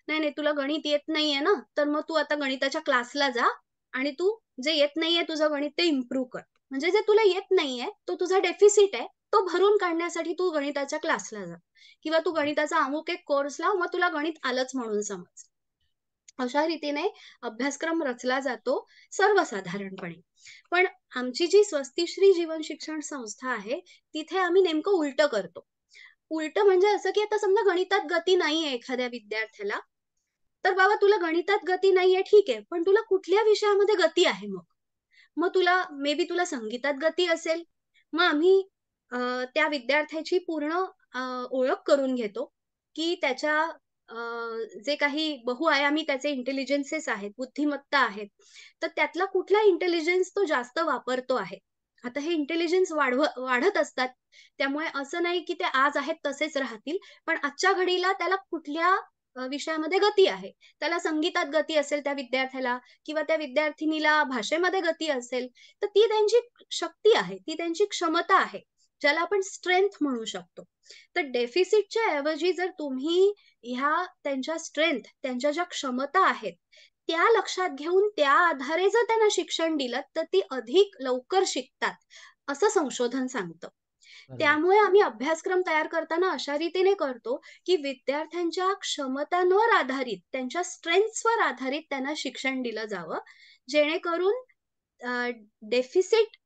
"नाही, नाही तुला गणित येत नाहीये ना, तर मग तू आता गणिताच्या क्लासला जा आणि तू जे येत नाहीये तुझं गणित ते इम्प्रूव्ह कर." म्हणजे जे तुला येत नाहीये, तो तुझा डेफिसिट आहे. तो भरून काढण्यासाठी तू गणिताच्या क्लासला जा किंवा तू गणिताचा अमुक एक कोर्स लाव, मग तुला गणित आलंच म्हणून समज. अशा रीतीने अभ्यासक्रम रचला जातो सर्वसाधारणपणे. पण आमची जी स्वस्तिश्री जीवन शिक्षण संस्था आहे, तिथे आम्ही नेमकं उलटं करतो. उलटं म्हणजे असं, की आता समजा गणितात गती नाहीये एखाद्या विद्यार्थ्याला, तर बाबा तुला गणितात गती नाहीये ठीक आहे, पण तुला कुठल्या विषयामध्ये गती आहे मग? मग तुला मे बी तुला संगीतात गती असेल. मग आम्ही अ, त्या विद्यार्थ्याची पूर्ण अ, ओळख करून घेतो, की त्याच्या अ, जे काही बहुआयामी त्याचे इंटेलिजन्सेस आहेत, बुद्धिमत्ता आहेत. तर त्यातला कुठला इंटेलिजन्स तो जास्त वापरतो आहे. आता हे इंटेलिजन्स वाढत असतात. त्यामुळे असं नाही, की ते आज आहेत तसेच राहतील. पण आजच्या घडीला त्याला कुठल्या विषयामध्ये गती आहे. त्याला संगीतात गती असेल त्या विद्यार्थ्याला किंवा त्या विद्यार्थिनीला भाषेमध्ये गती असेल, तर ती त्यांची शक्ती आहे, ती त्यांची क्षमता आहे, ज्याला आपण स्ट्रेंथ म्हणू शकतो. तर डेफिसिटच्या ऐवजी जर तुम्ही ह्या त्यांच्या स्ट्रेंथ, त्यांच्या ज्या क्षमता आहेत, त्या लक्षात घेऊन त्या आधारे जर त्यांना शिक्षण दिलत, तर ती अधिक लवकर शिकतात, असं संशोधन सांगतं. बरोबर. त्यामुळे आम्ही अभ्यासक्रम तयार करताना अशा रीतीने करतो, की विद्यार्थ्यांच्या क्षमतांवर आधारित, त्यांच्या स्ट्रेंथ्सवर आधारित त्यांना शिक्षण दिलं जावं. जेणेकरून डेफिसिट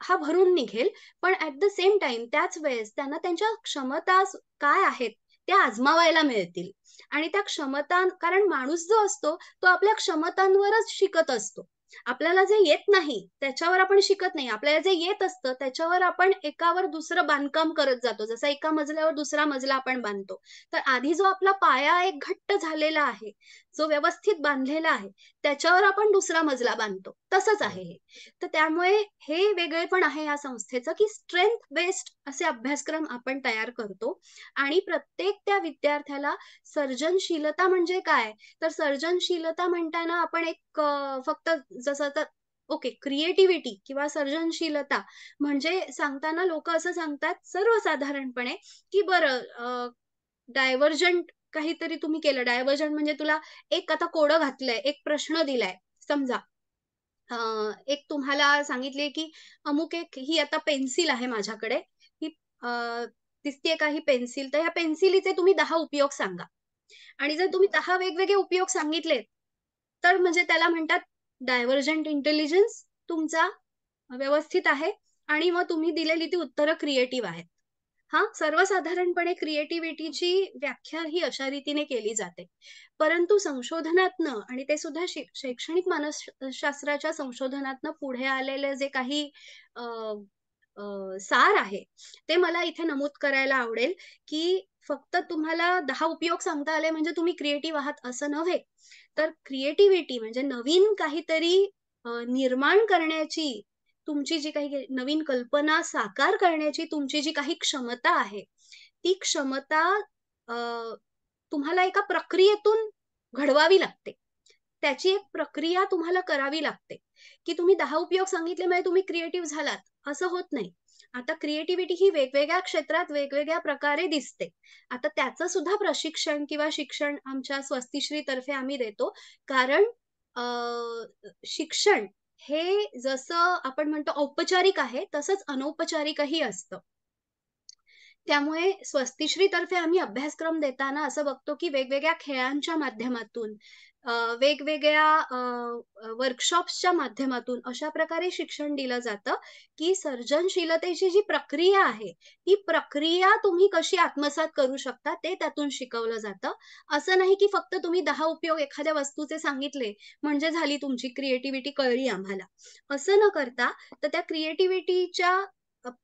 हा भरून निघेल, पण ॲट द सेम टाईम त्याच वेळेस त्यांना त्यांच्या क्षमता काय आहेत, त्या आजमावायला मिळतील. आणि त्या क्षमता कारण माणूस जो असतो, तो आपल्या क्षमतांवरच शिकत असतो. आपल्याला जे येत नाही, त्याच्यावर आपण शिकत नाही. आपल्याला जे येत असतं, त्याच्यावर आपण एकावर दुसरं बांधकाम करत जातो. जसं एका मजल्यावर दुसरा मजला आपण बांधतो. तर आधी जो आपला पाया एक घट्ट झालेला आहे, जो व्यवस्थित बांधलेला आहे, त्याच्यावर आपण दुसरा मजला बांधतो. तसंच हो. आहे हे. तर त्यामुळे हे वेगळेपण आहे या संस्थेचं, की स्ट्रेंथ बेस्ड असे अभ्यासक्रम आपण तयार करतो आणि प्रत्येक त्या विद्यार्थ्याला सर्जनशीलता म्हणजे काय? तर सर्जनशीलता म्हणताना आपण एक फक्त जसं आता ओके, क्रिएटिव्हिटी किंवा सर्जनशीलता म्हणजे सांगताना लोकं असं सांगतात सर्वसाधारणपणे, की बरं डायव्हर्जंट काहीतरी तुम्ही केलं. डायव्हर्जंट म्हणजे तुला एक आता कोडं घातलंय, एक प्रश्न दिलाय. समजा अ, एक तुम्हाला सांगितले, की अमुक एक ही आता पेन्सिल आहे माझ्याकडे. ही अ, दिसतीये का ही पेन्सिल? तर ह्या पेन्सिलीचे तुम्ही 10 उपयोग सांगा. आणि जर तुम्ही 10 वेगवेगळे उपयोग सांगितलेत, तर म्हणजे त्याला म्हणतात डायव्हर्जंट इंटेलिजन्स तुमचा व्यवस्थित आहे आणि मग तुम्ही दिलेली ती उत्तरं क्रिएटिव्ह आहेत. हां, सर्वसाधारणपणे क्रिएटिव्हिटीची व्याख्या ही अशा रीतीने केली जाते. परंतु संशोधनातनं आणि ते सुद्धा शैक्षणिक मानसशास्त्राच्या संशोधनातनं पुढे आलेले जे काही अ, सार आहे, ते मला इथे नमूद करायला आवडेल, की फक्त तुम्हाला 10 उपयोग सांगता आले म्हणजे तुम्ही क्रिएटिव्ह आहात असं नव्हे. तर क्रिएटिव्हिटी म्हणजे नवीन काहीतरी निर्माण करण्याची तुमची जी काही नवीन कल्पना साकार करण्याची तुमची जी काही क्षमता आहे, ती क्षमता अ, तुम्हाला एका प्रक्रियेतून घडवावी लागते. त्याची एक प्रक्रिया तुम्हाला करावी लागते, की तुम्ही 10 उपयोग सांगितले म्हणजे तुम्ही क्रिएटिव्ह झालात, असं होत नाही. आता क्रिएटिव्हिटी ही वेगवेगळ्या क्षेत्रात वेगवेगळ्या प्रकारे दिसते. आता त्याचं सुद्धा प्रशिक्षण किंवा शिक्षण आमच्या स्वस्तिश्रीतर्फे आम्ही देतो. कारण अ, शिक्षण हे जसं आपण म्हणतो औपचारिक आहे, तसंच अनौपचारिकही असतं. त्यामुळे स्वस्तिश्रीतर्फे आम्ही अभ्यासक्रम देताना असं बघतो, की वेगवेगळ्या खेळांच्या माध्यमातून, वेगवेगळ्या वर्कशॉप्सच्या माध्यमातून अशा प्रकारे शिक्षण दिलं जातं, की सर्जनशीलतेची जी प्रक्रिया आहे, ती प्रक्रिया तुम्ही कशी आत्मसात करू शकता ते त्यातून शिकवलं जातं. असं नाही, की फक्त तुम्ही 10 उपयोग एखाद्या वस्तूचे सांगितले, म्हणजे झाली तुमची क्रिएटिव्हिटी कळली आम्हाला. असं न करता, तर त्या क्रिएटिव्हिटीच्या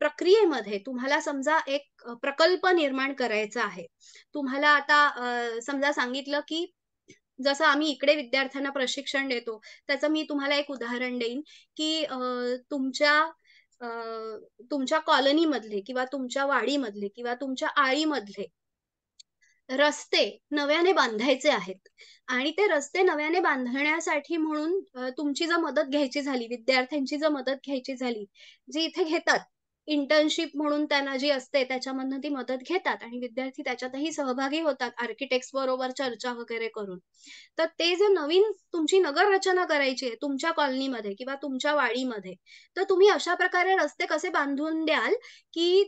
प्रक्रियेमध्ये तुम्हाला समजा एक प्रकल्प निर्माण करायचा आहे. तुम्हाला आता समजा सांगितलं, की जसं आम्ही इकडे विद्यार्थ्यांना प्रशिक्षण देतो, त्याचं मी तुम्हाला एक उदाहरण देईन, की तुमच्या अ, तुमच्या कॉलनीमधले किंवा तुमच्या वाडीमधले किंवा तुमच्या आळीमधले रस्ते नव्याने बांधायचे आहेत आणि ते रस्ते नव्याने बांधण्यासाठी म्हणून तुमची जर मदत घ्यायची झाली, विद्यार्थ्यांची जर मदत घ्यायची झाली, जी इथे घेतात. इंटर्नशिप म्हणून त्यांना जी असते त्याच्यामधनं ती मदत घेतात आणि विद्यार्थी त्याच्यातही सहभागी होतात आर्किटेक्ट्स बरोबर चर्चा वगैरे करून. तर ते जे नवीन तुमची नगररचना करायची आहे तुमच्या कॉलनीमध्ये किंवा तुमच्या वाडीमध्ये, तर तुम्ही अशा प्रकारे रस्ते कसे बांधून द्याल, की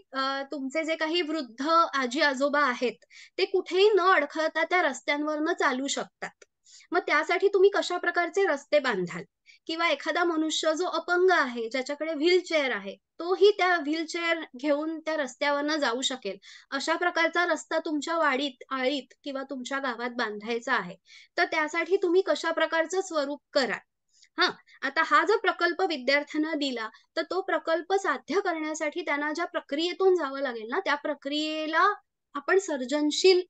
तुमचे जे काही वृद्ध आजी-आजोबा आहेत, ते कुठेही न अडखळता त्या रस्त्यांवरनं चालू शकतात. मग त्यासाठी तुम्ही कशा प्रकारचे रस्ते बांधाल? किंवा एखादा मनुष्य जो अपंग आहे, ज्याच्याकडे व्हीलचेअर आहे, तोही त्या व्हीलचेअर घेऊन त्या रस्त्यावरनं जाऊ शकेल. अशा प्रकारचा रस्ता तुमच्या वाडीत, आळीत किंवा तुमच्या गावात बांधायचा आहे. तर त्यासाठी तुम्ही कशा प्रकारचं स्वरूप कराल? हां, आता हा जर प्रकल्प विद्यार्थ्यांना दिला, तर तो प्रकल्प साध्य करण्यासाठी त्यांना ज्या प्रक्रियेतून जावं लागेल ना, त्या प्रक्रियेला आपण सर्जनशील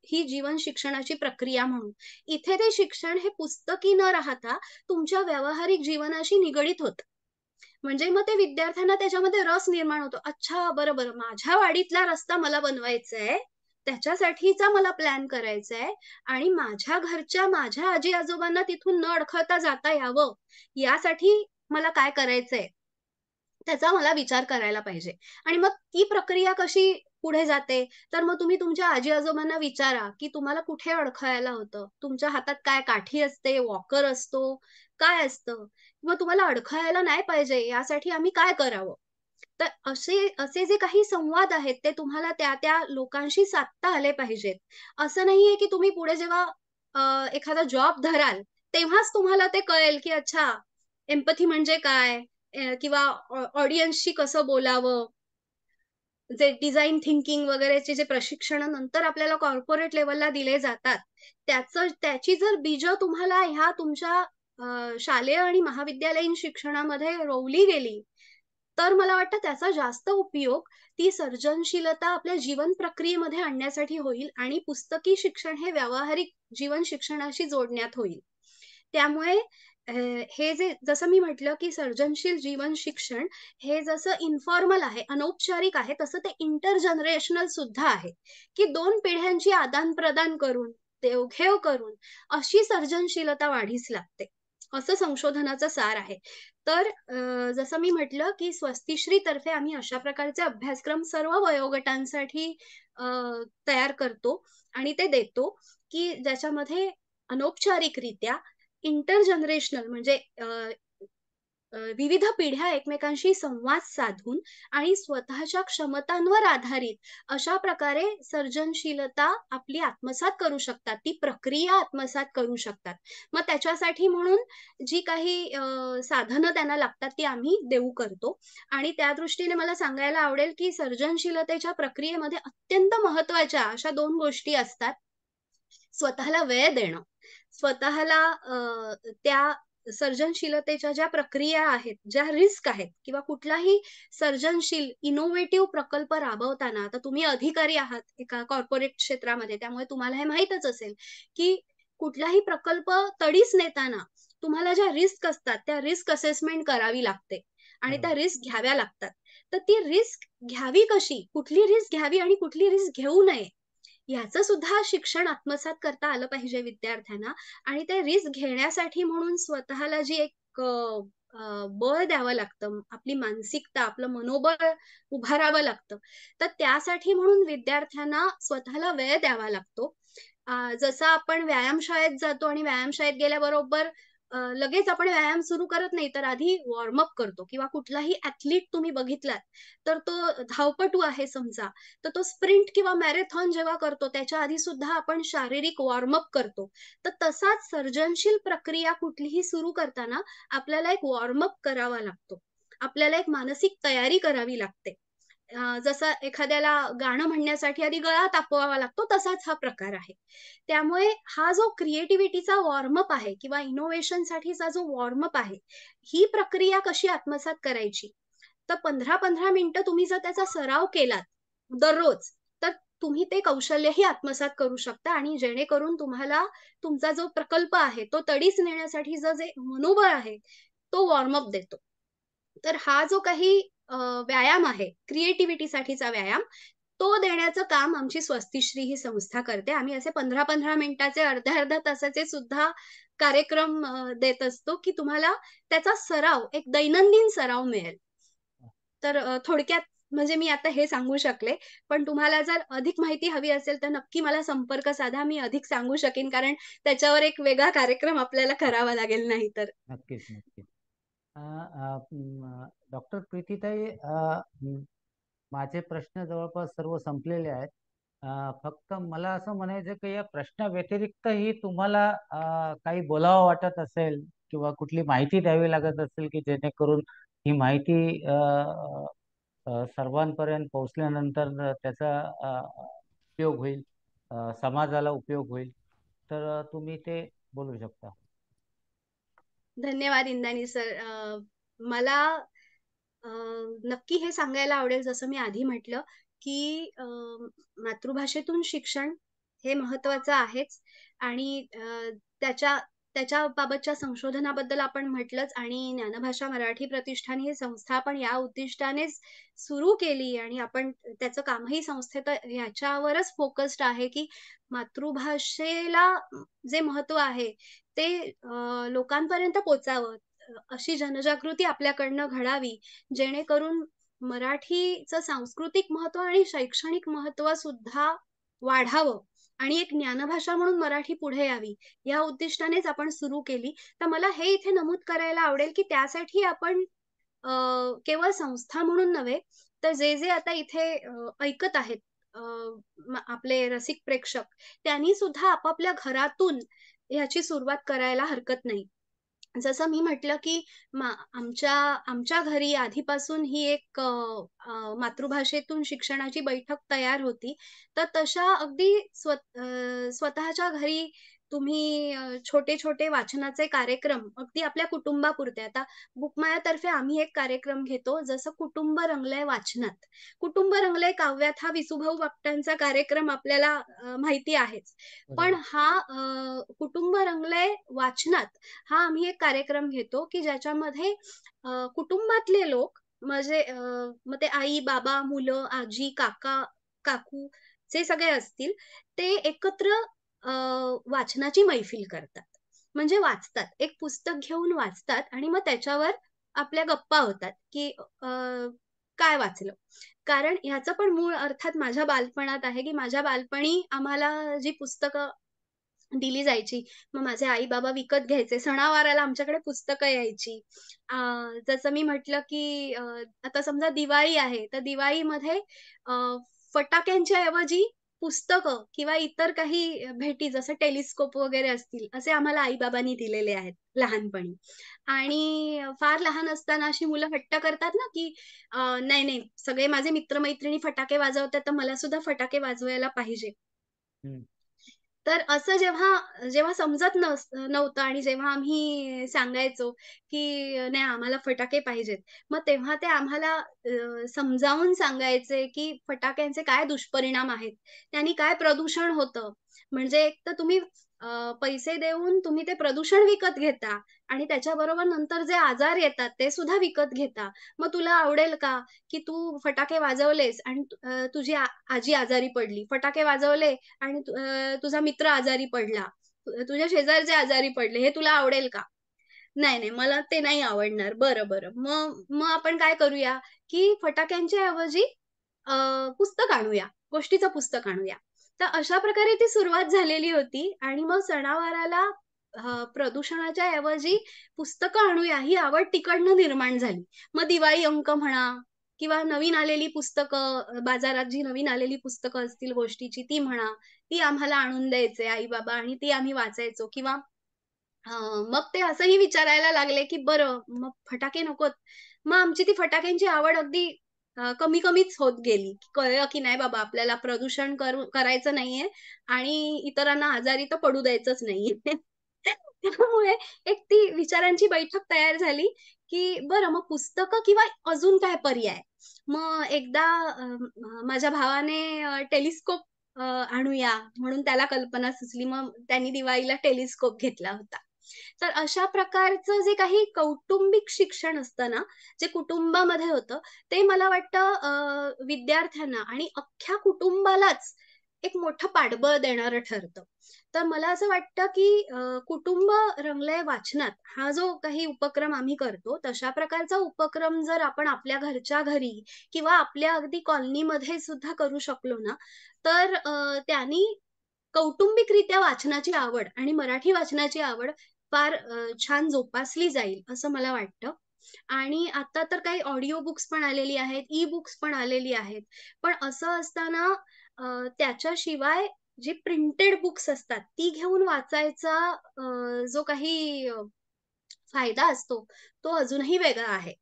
ही जीवन शिक्षणाची प्रक्रिया म्हणू. इथे ते शिक्षण हे पुस्तकी न राहता तुमच्या व्यावहारिक जीवनाशी निगडीत होतं. म्हणजे मग ते विद्यार्थ्यांना त्याच्यामध्ये रस निर्माण होतो. अच्छा, बरं, बरं. माझ्या वाडीतला रस्ता मला बनवायचा आहे. त्याच्यासाठीचा मला प्लॅन करायचा आहे आणि माझ्या घरच्या माझ्या आजी-आजोबांना तिथून न अडखळता जाता यावं, यासाठी मला काय करायचंय? त्याचा मला विचार करायला पाहिजे. आणि मग ती प्रक्रिया कशी पुढे जाते, तर मग तुम्ही तुमच्या आजी-आजोबांना विचारा, की तुम्हाला कुठे अडखळायला होतं? तुमच्या हातात काय काठी असते, वॉकर असतो, काय असतं? मग तुम्हाला अडखळायला नाही पाहिजे यासाठी आम्ही काय करावं? तर असे असे जे काही संवाद आहेत, ते तुम्हाला त्या-त्या लोकांशी साधता आले पाहिजेत. असं नाहीये, की तुम्ही पुढे जेव्हा एखादा जॉब धराल, तेव्हाच तुम्हाला ते कळेल, की अच्छा एम्पॅथी म्हणजे काय? किंवा ऑडियन्सशी कसं बोलावं? जे डिझाइन थिंकिंग वगैरेचे जे प्रशिक्षण नंतर आपल्याला कॉर्पोरेट लेव्हलला दिले जातात, त्याची जर बीजं तुम्हाला ह्या तुमच्या शालेय आणि महाविद्यालयीन शिक्षणामध्ये रोवली गेली, तर मला वाटतं त्याचा जास्त उपयोग ती सर्जनशीलता आपल्या जीवन प्रक्रियेमध्ये आणण्यासाठी होईल आणि पुस्तकी शिक्षण हे व्यावहारिक जीवन शिक्षणाशी जोडण्यात होईल. त्यामुळे अ, हे जे जसं मी म्हटलं, की सर्जनशील जीवन शिक्षण हे जसं इन्फॉर्मल आहे, अनौपचारिक आहे, तसं ते इंटरजनरेशनल सुद्धा आहे, की 2 पिढ्यांची आदान-प्रदान करून, देवघेव करून अशी सर्जनशीलता वाढीस लागते. असं संशोधनाचा सार आहे. तर जसं मी म्हटलं, की स्वस्तिश्री तर्फे आम्ही अशा प्रकारचे अभ्यासक्रम सर्व वयोगटांसाठी अ, तयार करतो आणि ते देतो, की ज्याच्यामध्ये अनौपचारिकरित्या इंटरजनरेशनल म्हणजे विविध पिढ्या एकमेकांशी संवाद साधून आणि स्वतःच्या क्षमतांवर आधारित अशा प्रकारे सर्जनशीलता आपली आत्मसात करू शकतात. ती प्रक्रिया आत्मसात करू शकतात. मग त्याच्यासाठी म्हणून जी काही साधनं त्यांना लागतात ती आम्ही देऊ करतो आणि त्या दृष्टीने मला सांगायला आवडेल, की सर्जनशीलतेच्या प्रक्रियेमध्ये अत्यंत महत्त्वाच्या अशा 2 गोष्टी असतात. स्वतःला वेळ देणं. स्वतःला त्या सर्जनशीलतेच्या ज्या प्रक्रिया आहेत, ज्या रिस्क आहेत किंवा कुठलाही सर्जनशील इनोव्हेटिव्ह प्रकल्प राबवताना आता तुम्ही अधिकारी आहात एका कॉर्पोरेट क्षेत्रामध्ये, त्यामुळे तुम्हाला हे माहीतच असेल, की कुठलाही प्रकल्प तडीस नेताना तुम्हाला ज्या रिस्क असतात, त्या रिस्क असेसमेंट करावी लागते आणि बरोबर. त्या रिस्क घ्याव्या लागतात. तर ती रिस्क घ्यावी कशी? कुठली रिस्क घ्यावी आणि कुठली रिस्क घेऊ नये? ह्याचं सुद्धा शिक्षण आत्मसात करता आलं पाहिजे विद्यार्थ्यांना आणि ते रिस्क घेण्यासाठी म्हणून स्वतःला जी एक बळ द्यावं लागतं. आपली मानसिकता, आपलं मनोबळ उभारावं लागतं. तर त्यासाठी म्हणून विद्यार्थ्यांना स्वतःला वेळ द्यावा लागतो. जसं आपण व्यायामशाळेत जातो आणि व्यायामशाळेत गेल्याबरोबर लगेच आपण व्यायाम सुरू करत नाही, तर आधी वॉर्म करतो किंवा कुठलाही ॲथलीट तुम्ही बघितलात, तर तो धावपटू आहे समजा, तर तो स्प्रिंट किंवा मॅरेथॉन जेव्हा करतो, त्याच्या आधी सुद्धा आपण शारीरिक वॉर्म करतो. तर तसाच सर्जनशील प्रक्रिया कुठलीही सुरू करताना आपल्याला एक वॉर्म करावा लागतो. आपल्याला एक मानसिक तयारी करावी लागते. जसं एखाद्याला गाणं म्हणण्यासाठी आधी गळा तापवावा लागतो, तसाच हा प्रकार आहे. त्यामुळे हा जो क्रिएटिव्हिटीचा वॉर्म आहे किंवा इनोव्हेशनसाठीचा जो वॉर्म आहे, ही प्रक्रिया कशी आत्मसात करायची? तर 15-15 मिनिटं तुम्ही जर त्याचा सराव केलात दररोज, तर तुम्ही ते कौशल्यही आत्मसात करू शकता आणि जेणेकरून तुम्हाला तुमचा जो प्रकल्प आहे, तो तडीस नेण्यासाठीचं जे मनोबळ आहे, तो वॉर्म देतो. तर हा जो काही व्यायाम आहे, क्रिएटिव्हिटीसाठीचा व्यायाम, तो देण्याचं काम आमची स्वस्तिश्री ही संस्था करते. आम्ही असे 15-15 मिनिटाचे, अर्ध्या-अर्ध्या तासाचे सुद्धा कार्यक्रम देत असतो, की तुम्हाला त्याचा सराव, एक दैनंदिन सराव मिळेल. तर थोडक्यात म्हणजे मी आता हे सांगू शकले. पण तुम्हाला जर अधिक माहिती हवी असेल, तर नक्की मला संपर्क साधा. मी अधिक सांगू शकेन, कारण त्याच्यावर एक वेगळा कार्यक्रम आपल्याला करावा लागेल नाहीतर. नक्कीच, नक्कीच. डॉक्टर प्रीतीताई, माझे प्रश्न जवळपास सर्व संपलेले आहेत. फक्त मला असं म्हणायचं की या प्रश्नाव्यतिरिक्तही तुम्हाला काही बोलावं वाटत असेल किंवा कुठली माहिती द्यावी लागत असेल की जेणेकरून ही माहिती सर्वांपर्यंत पोहोचल्यानंतर त्याचा उपयोग होईल, समाजाला उपयोग होईल. तर तुम्ही ते बोलू शकता. धन्यवाद इंदानी सर. मला अ, नक्की हे सांगायला आवडेल जसं मी आधी म्हटलं, की मातृभाषेतून शिक्षण हे महत्त्वाचं आहेच आणि त्याच्या त्याच्याबाबतच्या संशोधनाबद्दल आपण म्हटलंच आणि ज्ञानभाषा मराठी प्रतिष्ठान ही संस्था आपण या उद्दिष्टानेच सुरू केली आणि आपण त्याचं कामही संस्थेत ह्याच्यावरच फोकस्ड आहे, की मातृभाषेला जे महत्त्व आहे ते लोकांपर्यंत पोहोचावं. अशी जनजागृती आपल्याकडनं घडावी, जेणेकरून मराठीचं सांस्कृतिक महत्त्व आणि शैक्षणिक महत्त्व सुद्धा वाढावं आणि एक ज्ञानभाषा म्हणून मराठी पुढे यावी, या उद्दिष्टानेच आपण सुरू केली. तर मला हे इथे नमूद करायला आवडेल, की त्यासाठी आपण अ, केवळ संस्था म्हणून नव्हे, तर जे आता इथे ऐकत आहेत अ, आपले रसिक प्रेक्षक, त्यांनी सुद्धा आपापल्या घरातून ह्याची सुरुवात करायला हरकत नाही. जसं मी म्हटलं, की मा आमच्या आमच्या घरी आधीपासून ही एक मातृभाषेतून शिक्षणाची बैठक तयार होती. तर तशा अगदी स्वतःच्या घरी तुम्ही छोटे-छोटे वाचनाचे कार्यक्रम अगदी आपल्या कुटुंबापुरते आता बुकमायातर्फे आम्ही एक कार्यक्रम घेतो, जसं कुटुंब रंगलंय वाचनात. कुटुंब रंगलंय काव्यात हा विसूभाऊ बापटांचा कार्यक्रम आपल्याला माहिती आहेच. पण बरोबर. हा कुटुंब रंगलंय वाचनात हा आम्ही एक कार्यक्रम घेतो, की ज्याच्यामध्ये कुटुंबातले लोक म्हणजे मग ते आई, बाबा, मुलं, आजी, काका, काकू जे सगळे असतील, ते एकत्र अ, वाचनाची मैफिल करतात. म्हणजे वाचतात. एक पुस्तक घेऊन वाचतात आणि मग त्याच्यावर आपल्या गप्पा होतात, की काय वाचलं? कारण ह्याचं पण मूळ अर्थात माझ्या बालपणात आहे, की माझ्या बालपणी आम्हाला जी पुस्तकं दिली जायची. मग माझे आई-बाबा विकत घ्यायचे. सणावाराला आमच्याकडे पुस्तकं यायची. अ, जसं मी म्हटलं, की आता समजा दिवाळी आहे, तर दिवाळीमध्ये अ, फटाक्यांच्या ऐवजी पुस्तकं किंवा इतर काही भेटी जसं टेलिस्कोप वगैरे असतील, असे आम्हाला आई-बाबांनी दिलेले आहेत लहानपणी. आणि फार लहान असताना अशी मुलं हट्ट करतात ना, की नाही, नाही, सगळे माझे मित्र फटाके वाजवतात, तर मला सुद्धा फटाके वाजवायला पाहिजे. हं. तर असं जेव्हा जेव्हा समजत नव्हतं आणि जेव्हा आम्ही सांगायचो, की नाही आम्हाला फटाके पाहिजेत. मग तेव्हा ते आम्हाला समजावून सांगायचे, की फटाक्यांचे काय दुष्परिणाम आहेत. त्यानी काय प्रदूषण होतं. म्हणजे एक तर तुम्ही पैसे देऊन तुम्ही ते प्रदूषण विकत घेता आणि त्याच्याबरोबर नंतर जे आजार येतात ते सुद्धा विकत घेता. मग तुला आवडेल का, की तू फटाके वाजवलेस आणि तुझी आजी आजारी पडली. फटाके वाजवले आणि तुझा मित्र आजारी पडला, तुझ्या शेजारचे आजारी पडले, हे तुला आवडेल का? नाही, नाही, मला ते नाही आवडणार. बरं, बरं. मग मग आपण काय करूया, की फटाक्यांच्या ऐवजी अ, पुस्तक आणूया, गोष्टीचं पुस्तक आणूया. तर अशा प्रकारे ती सुरुवात झालेली होती आणि मग सणावाराला प्रदूषणाच्या ऐवजी पुस्तकं आणूया, ही आवड तिकडनं निर्माण झाली. मग दिवाळी अंक म्हणा किंवा नवीन आलेली पुस्तकं बाजारात जी नवीन आलेली पुस्तकं असतील गोष्टीची ती म्हणा, ती आम्हाला आणून द्यायचे आई-बाबा आणि ती आम्ही वाचायचो किंवा मग ते असंही विचारायला लागले, की "बरं, मग फटाके नकोत." मग आमची ती फटाक्यांची आवड अगदी कमी-कमीच होत गेली. कळलं, की नाही बाबा आपल्याला प्रदूषण करायचं नाहीये आणि इतरांना आजारी तर पडू द्यायचंच नाहीये. त्यामुळे एक ती विचारांची बैठक तयार झाली, की बरं मग पुस्तकं किंवा अजून काय पर्याय? मग एकदा माझ्या भावाने टेलिस्कोप आणूया म्हणून त्याला कल्पना सुचली. मग त्यांनी दिवाळीला टेलिस्कोप घेतला होता. तर अशा प्रकारचं जे काही कौटुंबिक शिक्षण असतं ना, जे कुटुंबामध्ये होतं, ते मला वाटतं विद्यार्थ्यांना आणि अख्ख्या कुटुंबालाच एक मोठं पाठबळ देणारं ठरतं. तर मला असं वाटतं, की कुटुंब रंगलंय वाचनात हा जो काही उपक्रम आम्ही करतो, तशा प्रकारचा उपक्रम जर आपण आपल्या घरच्या घरी किंवा आपल्या अगदी कॉलनीमध्ये सुद्धा करू शकलो ना, तर त्यानी कौटुंबिकरित्या वाचनाची आवड आणि मराठी वाचनाची आवड फार छान जोपासली जाईल, असं मला वाटतं. आणि आता तर काही ऑडिओ बुक्स पण आलेली आहेत, ई-बुक्स पण आलेली आहेत. पण असं असताना त्याच्याशिवाय जे प्रिंटेड बुक्स असतात, ती घेऊन वाचायचा जो काही फायदा असतो, तो अजूनही वेगळा आहे.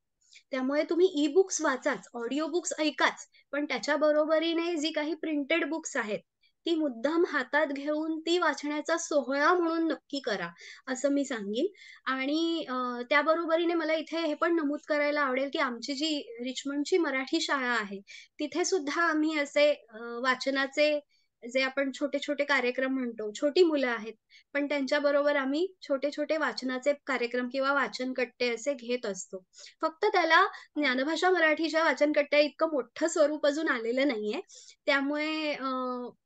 त्यामुळे तुम्ही ई-बुक्स वाचाच, ऑडिओ बुक्स ऐकाच, पण त्याच्या बरोबरीने जी काही प्रिंटेड बुक्स आहेत, ती मुद्दाम हातात घेऊन ती वाचण्याचा सोहळा म्हणून नक्की करा, असं मी सांगीन. आणि त्या बरोबरीने मला इथे हे पण नमूद करायला आवडेल, की आमची जी रिचमंडची मराठी शाळा आहे, तिथे सुद्धा आम्ही असे वाचनाचे जे आपण छोटे-छोटे कार्यक्रम म्हणतो, छोटी मुलं आहेत, पण त्यांच्याबरोबर आम्ही छोटे-छोटे वाचनाचे कार्यक्रम किंवा वाचनकट्टे असे घेत असतो. फक्त त्याला ज्ञानभाषा मराठीच्या वाचनकट्ट्या इतकं मोठं स्वरूप अजून आलेलं नाहीये. त्यामुळे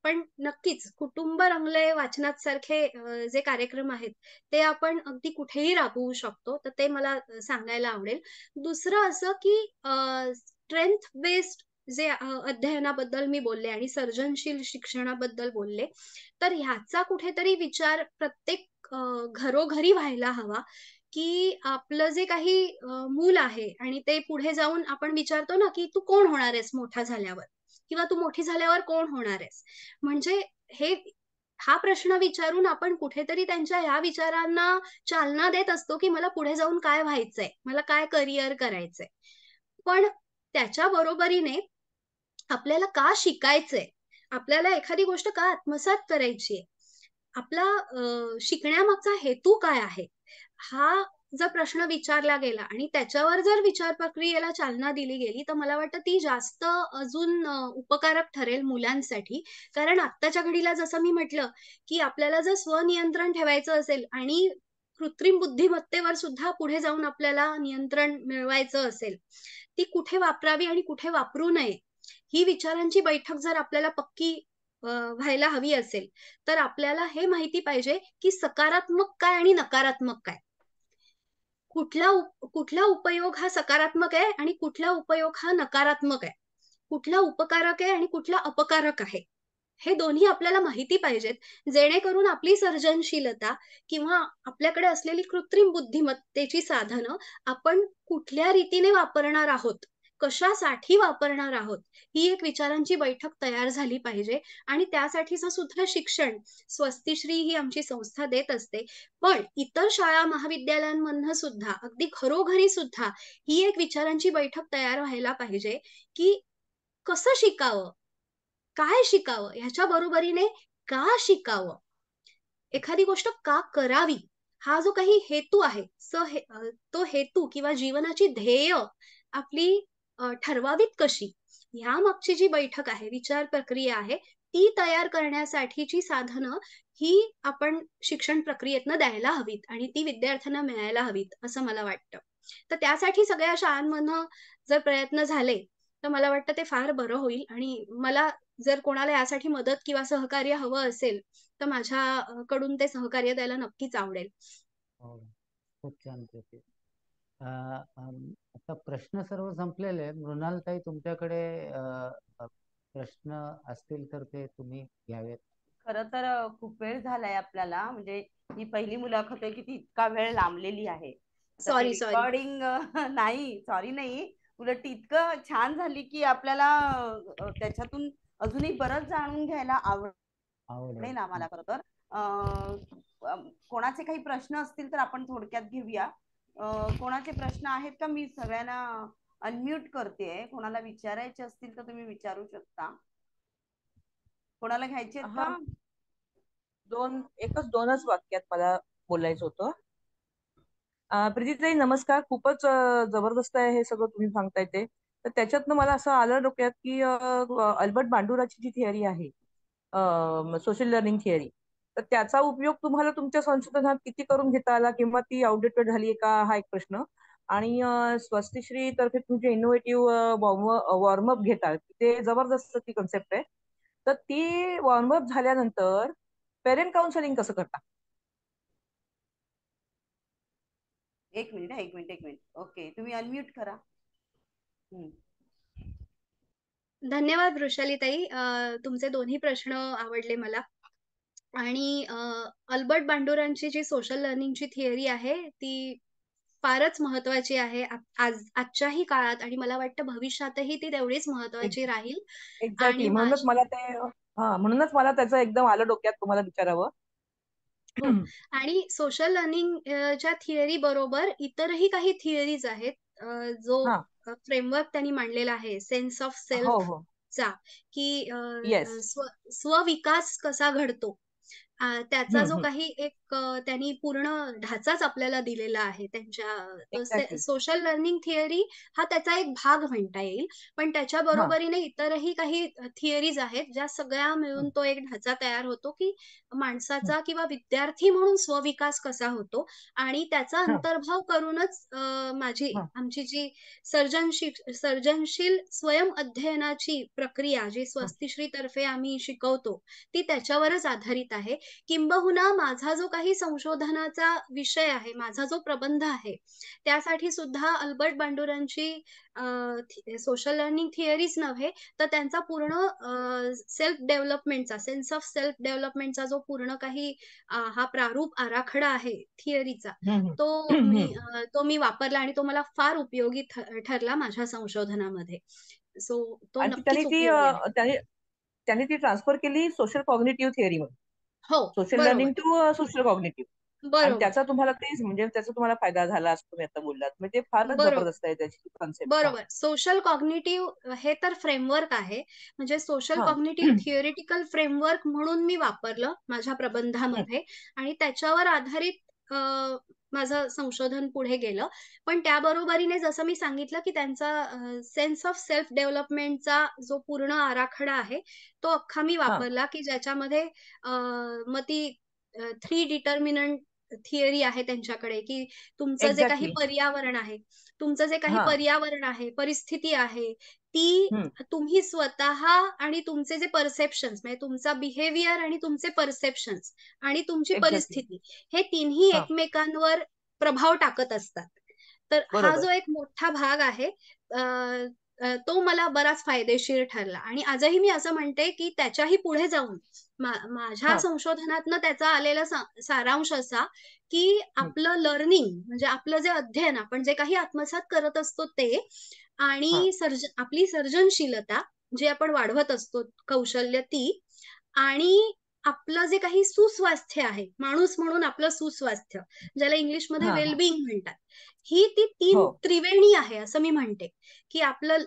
पण नक्कीच कुटुंब रंगलंय वाचनात सारखे जे कार्यक्रम आहेत, ते आपण अगदी कुठेही राबवू शकतो. तर ते मला सांगायला आवडेल. दुसरं असं की स्ट्रेंथ बेस्ड जे अध्ययनाबद्दल मी बोलले आणि सर्जनशील शिक्षणाबद्दल बोलले. तर ह्याचा कुठेतरी विचार प्रत्येक घरोघरी व्हायला हवा, की आपलं जे काही मूल आहे आणि ते पुढे जाऊन आपण विचारतो ना, की "तू कोण होणार आहेस मोठा झाल्यावर?" किंवा "तू मोठी झाल्यावर कोण होणार आहेस?" म्हणजे हे हा प्रश्न विचारून आपण कुठेतरी त्यांच्या ह्या विचारांना चालना देत असतो, की मला पुढे जाऊन काय व्हायचंय? मला काय करियर करायचंय? पण त्याच्या बरोबरीने आपल्याला का शिकायचंय? आपल्याला एखादी गोष्ट का आत्मसात करायची आहे? आपला शिकण्यामागचा हेतू काय आहे? हा जर प्रश्न विचारला गेला आणि त्याच्यावर जर विचार प्रक्रियेला चालना दिली गेली, तर मला वाटतं ती जास्त अजून उपकारक ठरेल मुलांसाठी. कारण आत्ताच्या घडीला जसं मी म्हटलं, की आपल्याला जर स्वनियंत्रण ठेवायचं असेल आणि कृत्रिम बुद्धिमत्तेवर सुद्धा पुढे जाऊन आपल्याला नियंत्रण मिळवायचं असेल, ती कुठे वापरावी आणि कुठे वापरू नये, ही विचारांची बैठक जर आपल्याला पक्की व्हायला हवी असेल, तर आपल्याला हे माहिती पाहिजे, की सकारात्मक काय आणि नकारात्मक काय? कुठला उपयोग हा सकारात्मक आहे आणि कुठला उपयोग हा नकारात्मक आहे. कुठला उपकारक आहे आणि कुठला अपकारक आहे. हे दोन्ही आपल्याला माहिती पाहिजेत, जेणेकरून आपली सर्जनशीलता किंवा आपल्याकडे असलेली कृत्रिम बुद्धिमत्तेची साधनं आपण कुठल्या रीतीने वापरणार आहोत, कशासाठी वापरणार आहोत, ही एक विचारांची बैठक तयार झाली पाहिजे आणि त्यासाठीचं सुद्धा शिक्षण स्वस्तिश्री ही आमची संस्था देत असते. पण इतर शाळा महाविद्यालयांमधनं सुद्धा अगदी घरोघरी सुद्धा ही एक विचारांची बैठक तयार व्हायला पाहिजे, की कसं शिकावं? काय शिकावं? ह्याच्या बरोबरीने का शिकावं? एखादी गोष्ट का करावी? हा जो काही हेतू आहे, तो हेतू किंवा जीवनाची ध्येय आपली ठरवावीत कशी? ह्यामागची जी बैठक आहे, विचार प्रक्रिया आहे, ती तयार करण्यासाठीची साधनं ही आपण शिक्षण प्रक्रियेतनं द्यायला हवीत आणि ती विद्यार्थ्यांना मिळायला हवीत, असं मला वाटतं. तर त्यासाठी सगळ्या शाळांमधनं जर प्रयत्न झाले, तर मला वाटतं ते फार बरं होईल आणि मला जर कोणाला यासाठी मदत किंवा सहकार्य हवं असेल, तर माझ्या कडून ते सहकार्य द्यायला नक्कीच आवडेल. हो, खूप छान प्रतीक. आता प्रश्न सर्व संपलेले आहेत. मृणालताई, तुमच्याकडे अ, अ, प्रश्न असतील तर ते तुम्ही घ्यावेत. खरं तर खूप वेळ झालाय आपल्याला, म्हणजे ही पहिली मुलाखत आहे की ती इतका वेळ लांबलेली आहे. तर ते सॉरी. रेकॉर्डिंग नाही, सॉरी नाही, उलट इतकं छान झाली की आपल्याला त्याच्यातून अजूनही बरंच जाणून घ्यायला आवडेल. आवडेल आम्हाला. खरं तर कोणाचे काही प्रश्न असतील तर आपण थोडक्यात घेऊया. कोणाचे प्रश्न आहेत का? मी सगळ्यांना अनम्यूट करते. कोणाला विचारायचे असतील तर तुम्ही विचारू शकता. कोणाला घ्यायचे आहेत हा, का? दोनच वाक्यात मला बोलायचं होतं. प्रीतीताई नमस्कार. खूपच जबरदस्त आहे हे सगळं तुम्ही सांगताय ते. तर त्याच्यातनं मला असं आलं डोक्यात की अल्बर्ट बांडुराची जी थिअरी आहे, सोशल लर्निंग थिअरी, तर त्याचा उपयोग तुम्हाला तुमच्या संशोधनात किती करून घेता आला, किंवा ती आउटडेटेड झाली का, हा एक प्रश्न. आणि स्वस्तिश्री तर्फे तुमचे इनोव्हेटिव्ह वॉर्मअप घेतात, ते जबरदस्त ती कन्सेप्ट आहे. तर ती वॉर्मअप झाल्यानंतर पेरेंट काउन्सिलिंग कसं करता? एक मिनिट. ओके, तुम्ही अनम्यूट करा. धन्यवाद वृषालीताई. तुमचे दोन्ही प्रश्न आवडले मला. आणि अल्बर्ट बांडुरांची जी सोशल लर्निंगची थिअरी आहे, ती फारच महत्त्वाची आहे. आजच्याही काळात आणि मला वाटतं भविष्यातही ती तेवढीच महत्त्वाची राहील. आणि एक्झॅक्टली, म्हणूनच मला त्याचं एकदम आलं डोक्यात तुम्हाला विचारावं. हो. आणि सोशल लर्निंग च्या थिअरी बरोबर इतरही काही थिअरीज आहेत. जो हा. फ्रेमवर्क त्यांनी मांडलेला आहे सेन्स ऑफ हो हो. सेल्फचा, की येस. स्वविकास कसा घडतो. त्याचा जो हम्म. काही एक त्यांनी पूर्ण ढाचाच आपल्याला दिलेला आहे त्यांच्या एक्झॅक्टली. सोशल लर्निंग थिअरी हा त्याचा एक भाग म्हणता येईल. पण त्याच्या हा. बरोबरीने इतरही काही थिअरीज आहेत, ज्या सगळ्या मिळून तो एक ढाचा तयार होतो, की माणसाचा किंवा विद्यार्थी म्हणून स्वविकास कसा होतो आणि त्याचा हा. अंतर्भाव करूनच हा. आमची जी सर्जनशील स्वयं अध्ययनाची प्रक्रिया जी स्वस्तिश्री तर्फे आम्ही शिकवतो, ती त्याच्यावरच आधारित आहे. किंबहुना माझा जो काही संशोधनाचा विषय आहे, माझा जो प्रबंध आहे, त्यासाठी सुद्धा अल्बर्ट बांडुरांची सोशल लर्निंग थिअरीच नव्हे, तर त्यांचा पूर्ण सेल्फ डेव्हलपमेंटचा, सेन्स ऑफ सेल्फ डेव्हलपमेंटचा जो पूर्ण काही हा प्रारूप आराखडा आहे थिअरीचा, तो मी वापरला आणि तो मला फार उपयोगी ठरला माझ्या संशोधनामध्ये. सो तो आणि नक्कीच उपयोगी आहे. त्यांनी ती ट्रान्सफर केली सोशल कॉग्निटिव्ह थिअरी मध्ये, हो, सोशल बरोबर. Learning to social cognitive. आणि बरोबर. त्याचा तुम्हाला फायदा झाला असं तुम्ही आता बोललात, म्हणजे फारच बरोबर. जबरदस्त आहे त्याची कॉन्सेप्ट. बरोबर. सोशल कॉग्निटिव्ह हे तर फ्रेमवर्क आहे. म्हणजे सोशल हा. कॉग्निटिव्ह थिअरेटिकल फ्रेमवर्क म्हणून मी वापरलं माझ्या हम्म. प्रबंधामध्ये आणि त्याच्यावर आधारित माझं संशोधन पुढे गेलं. पण त्याबरोबरीने जसं मी सांगितलं, की त्यांचा सेन्स ऑफ सेल्फ डेव्हलपमेंटचा जो पूर्ण आराखडा आहे, तो अख्खा मी हा. वापरला, की ज्याच्यामध्ये मग ती 3 डिटर्मिनंट थिअरी आहे त्यांच्याकडे, की तुमचं जे काही एक्झॅक्टली. पर्यावरण आहे, तुमचं जे काही हा. परियावरण आहे, परिस्थिती आहे, ती हम्म. तुम्ही स्वतः आणि तुमचे जे परसेप्शन्स म्हणजे तुमचा बिहेवियर आणि तुमचे परसेप्शन्स आणि तुमची एक्झॅक्टली. परिस्थिती हे तिन्ही हा. एकमेकांवर प्रभाव टाकत असतात. तर हा बरोबर. जो एक मोठा भाग आहे तो मला बराच फायदेशीर ठरला आणि आजही मी असं म्हणते, की त्याच्याही पुढे जाऊन माझ्या हा संशोधनातनं त्याचा आलेला सारांश असा, की हं, आपलं लर्निंग म्हणजे आपलं जे अध्ययन आपण जे काही आत्मसात करत असतो ते हा आणि आपली सर्जनशीलता जी आपण वाढवत असतो, कौशल्य ती आणि आपलं जे काही सुस्वास्थ्य आहे, माणूस म्हणून आपलं सुस्वास्थ्य, ज्याला इंग्लिशमध्ये हा हा वेल म्हणतात. ही ती हो 3 त्रिवेणी आहे असं मी म्हणते, की आपलं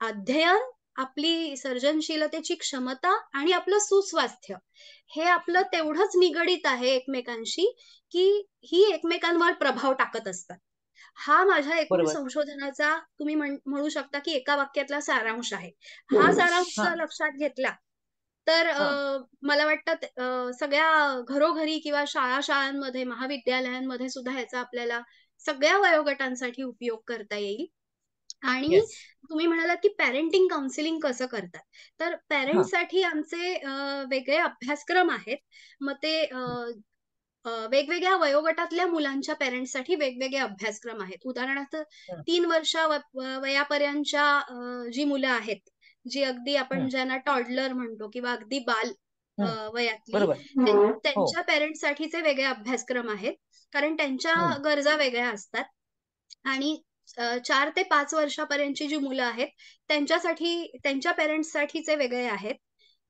अध्ययन, आपली सर्जनशीलतेची क्षमता आणि आपलं सुस्वास्थ्य. हे आपलं तेवढंच निगडीत आहे एकमेकांशी, की ही एकमेकांवर प्रभाव टाकत असतात. हा माझ्या एकूण बरोबर. संशोधनाचा तुम्ही म्हणू शकता, की एका वाक्यातला सारांश आहे. हा सारांश हा लक्षात घेतला, तर हा मला वाटतं सगळ्या घरोघरी किंवा शाळांमध्ये, महाविद्यालयांमध्ये सुद्धा ह्याचा आपल्याला सगळ्या वयोगटांसाठी उपयोग करता येईल. आणि येस तुम्ही म्हणालात, की पॅरेंटिंग काउन्सिलिंग कसं करतात? तर हा पॅरेंट्ससाठी आमचे वेगळे अभ्यासक्रम आहेत. मग ते वेगवेगळ्या वयोगटातल्या मुलांच्या पॅरेंट्ससाठी वेगवेगळे अभ्यासक्रम आहेत. उदाहरणार्थ हं, 3 वयापर्यंतच्या जी मुलं आहेत, जी अगदी आपण हं, ज्यांना टॉडलर म्हणतो किंवा अगदी बाल हं. वयातली, बरोबर. हो त्यांच्या पॅरेंट्ससाठीचे वेगळे अभ्यासक्रम आहेत. कारण त्यांच्या हं, गरजा वेगळ्या असतात. आणि 4 ते 5 वर्षापर्यंतची जी मुलं आहेत, त्यांच्या पॅरेंट्ससाठीचे वेगळे आहेत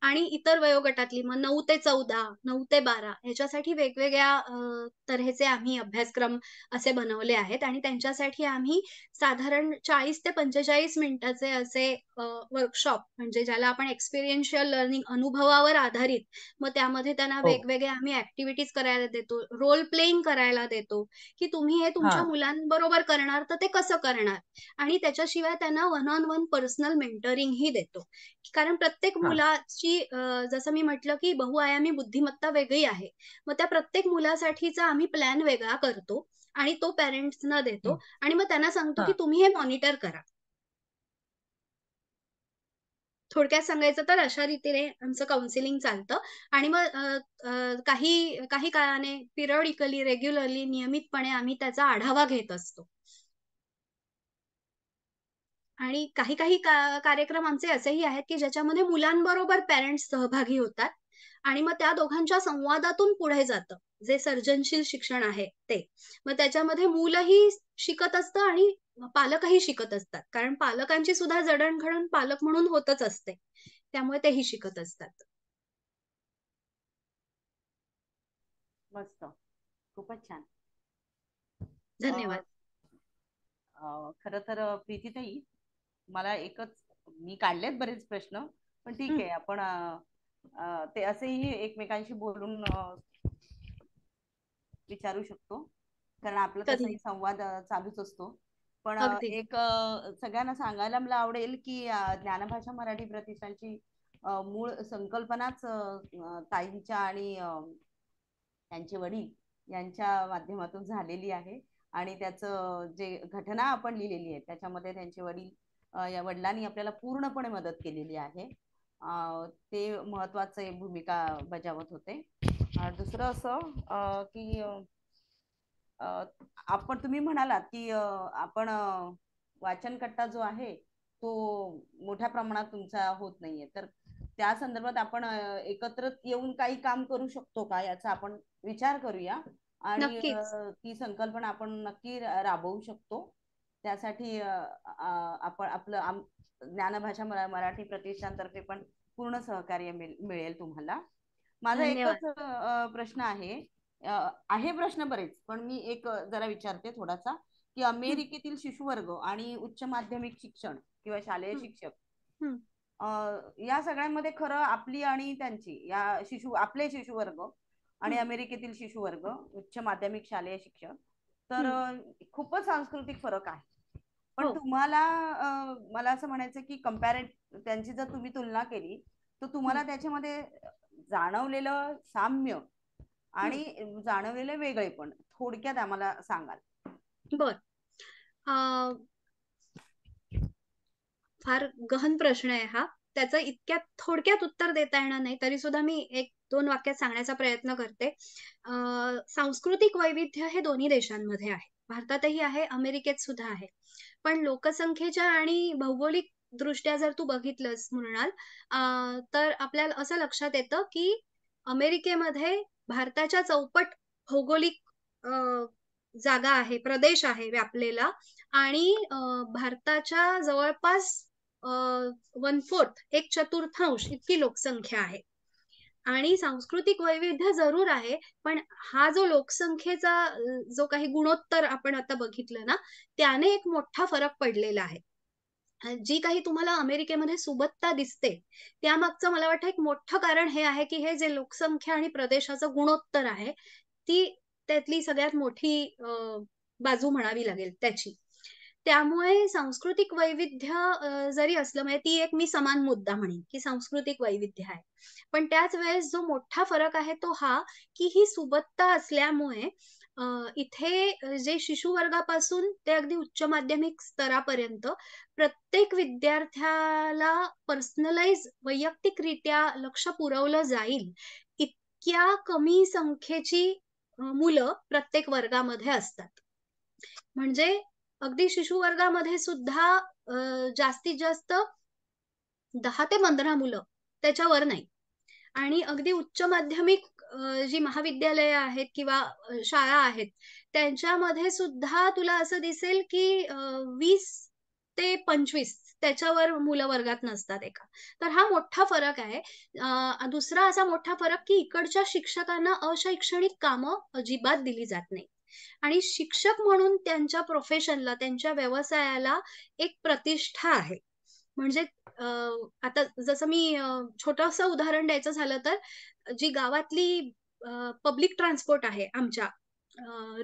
आणि इतर वयोगटातली मग 9 ते 14, 9 ते 12 ह्याच्यासाठी वेगवेगळ्या तऱ्हेचे आम्ही अभ्यासक्रम असे बनवले आहेत आणि त्यांच्यासाठी आम्ही साधारण 40 ते 45 मिनिटाचे असे वर्कशॉप म्हणजे ज्याला आपण एक्सपिरियन्शियल लर्निंग अनुभवावर आधारित, मग त्यामध्ये त्यांना हो वेगवेगळ्या आम्ही ॲक्टिव्हिटीज करायला देतो, रोल प्लेइंग करायला देतो. की तुम्ही हे हा तुमच्या मुलांबरोबर करणार तर ते कसं करणार? आणि त्याच्याशिवाय त्यांना वन ऑन वन पर्सनल मेंटरिंगही देतो. कारण प्रत्येक हा मुलाची जसं मी म्हटलं की बहुआयामी बुद्धिमत्ता वेगळी आहे. मग त्या प्रत्येक मुलासाठीचा आम्ही प्लॅन वेगळा करतो आणि तो पॅरेंट्सना देतो हं, आणि मग त्यांना सांगतो की हा तुम्ही हे मॉनिटर करा. थोडक्यात सांगायचं तर अशा रीतीने आमचं काउन्सिलिंग चालतं आणि मग अ, अ, काही काही काळाने पिरियॉडिकली, रेग्युलरली, नियमितपणे आम्ही त्याचा आढावा घेत असतो. आणि काही कार्यक्रम आमचे असेही आहेत, की ज्याच्यामध्ये मुलांबरोबर पॅरेंट्स सहभागी होतात आणि मग त्या दोघांच्या संवादातून पुढे जातं, जे सर्जनशील शिक्षण आहे ते. मग त्याच्यामध्ये मुलंही शिकत असतं आणि पालकही शिकत असतात. कारण पालकांची सुद्धा जडणघडण पालक म्हणून होतच असते. त्यामुळे तेही शिकत असतात. मस्त. खूपच छान. धन्यवाद. खरं तर प्रीतीताई, मला एकच, मी काढलेत बरेच प्रश्न, पण ठीक हं, आहे आपण ते असेही एकमेकांशी बोलून विचारू शकतो, कारण आपला कधी तसाही संवाद चालूच असतो. पण अगदी. एक सगळ्यांना सांगायला मला आवडेल की ज्ञानभाषा मराठी प्रतिष्ठानची मूळ संकल्पनाच ताईंच्या आणि त्यांचे वडील यांच्या माध्यमातून झालेली आहे. आणि त्याचं जे घटना आपण लिहिलेली आहे त्याच्यामध्ये त्यांचे वडील, या वडिलांनी आपल्याला पूर्णपणे मदत केलेली आहे. ते महत्वाचे भूमिका बजावत होते. दुसरं असं की आपण, तुम्ही म्हणालात की आपण वाचनकट्टा जो आहे तो मोठ्या प्रमाणात तुमचा होत नाहीये, तर त्या संदर्भात आपण एकत्र येऊन काही काम करू शकतो का याचा आपण विचार करूया. आणि नक्कीच. ती संकल्पना आपण नक्की राबवू शकतो. त्यासाठी आपण आपलं ज्ञानभाषा मराठी प्रतिष्ठानतर्फे पण पूर्ण सहकार्य मिळेल तुम्हाला. माझा धन्यवाद. एकच प्रश्न आहे. आहे प्रश्न बरेच, पण मी एक जरा विचारते थोडासा, की हं, अमेरिकेतील शिशुवर्ग आणि उच्च माध्यमिक शिक्षण किंवा शालेय हं, शिक्षक, हं, अ, या सगळ्यांमध्ये खरं आपली आणि त्यांची, आपले शिशुवर्ग आणि हं, अमेरिकेतील शिशुवर्ग, उच्च माध्यमिक शालेय शिक्षण, तर हं. खूपच सांस्कृतिक फरक आहे. पण हो. तुम्हाला मला असं म्हणायचं की त्यांची जर तुम्ही तुलना केली, तर हं, तुम्हाला त्याच्यामध्ये जाणवलेलं साम्य हं. आणि जाणवलेलं वेगळेपण थोडक्यात आम्हाला सांगाल? बरं. अ, फार गहन प्रश्न आहे हा. त्याचं इतक्यात थोडक्यात उत्तर देता येणार नाही. तरी सुद्धा मी 1-2 वाक्यात सांगण्याचा प्रयत्न करते. सांस्कृतिक वैविध्य हे दोन्ही देशांमध्ये आहे. भारतातही आहे, अमेरिकेत सुद्धा आहे. पण लोकसंख्येच्या आणि भौगोलिक दृष्ट्या जर तू बघितलंस मृणाल, तर आपल्याला असं लक्षात येतं, की अमेरिकेमध्ये भारताच्या चौपट भौगोलिक अ, जागा आहे, प्रदेश आहे व्यापलेला आणि भारताच्या जवळपास 1/4 1/4 इतकी लोकसंख्या आहे. आणि सांस्कृतिक वैविध्य जरूर आहे, पण हा जो लोकसंख्येचा जो काही गुणोत्तर आपण आता बघितलं ना, त्याने एक मोठा फरक पडलेला आहे. जी काही तुम्हाला अमेरिकेमध्ये सुबत्ता दिसते, त्यामागचं मला वाटतं एक मोठं कारण हे आहे, की हे जे लोकसंख्या आणि प्रदेशाचं गुणोत्तर आहे, ती त्यातली सगळ्यात मोठी बाजू म्हणावी लागेल त्याची. त्यामुळे सांस्कृतिक वैविध्य जरी असलं म्हणजे ती एक मी समान मुद्दा म्हणेन, की सांस्कृतिक वैविध्य आहे. पण त्याच वेळेस जो मोठा फरक आहे तो हा, की ही सुबत्ता असल्यामुळे अ, इथे जे शिशुवर्गापासून ते अगदी उच्च माध्यमिक स्तरापर्यंत प्रत्येक विद्यार्थ्याला पर्सनलाइज वैयक्तिकरित्या लक्ष पुरवलं जाईल, इतक्या कमी संख्येची मुलं प्रत्येक वर्गामध्ये असतात. म्हणजे अगदी शिशुवर्गामध्ये सुद्धा जास्तीत जास्त 10 ते 15 मुलं, त्याच्यावर नाही. आणि अगदी उच्च माध्यमिक जी महाविद्यालयं आहेत किंवा शाळा आहेत, त्यांच्यामध्ये सुद्धा तुला असं दिसेल की 20 ते 25 त्याच्यावर मुलं वर्गात नसतात एका. तर हा मोठा फरक आहे. दुसरा असा मोठा फरक की इकडच्या शिक्षकांना अशैक्षणिक कामं अजिबात दिली जात नाहीत. आणि शिक्षक म्हणून त्यांच्या प्रोफेशनला, त्यांच्या व्यवसायाला एक प्रतिष्ठा आहे. म्हणजे आता जसं मी छोटंसं उदाहरण द्यायचं झालं तर जी गावातली पब्लिक ट्रान्सपोर्ट आहे आमच्या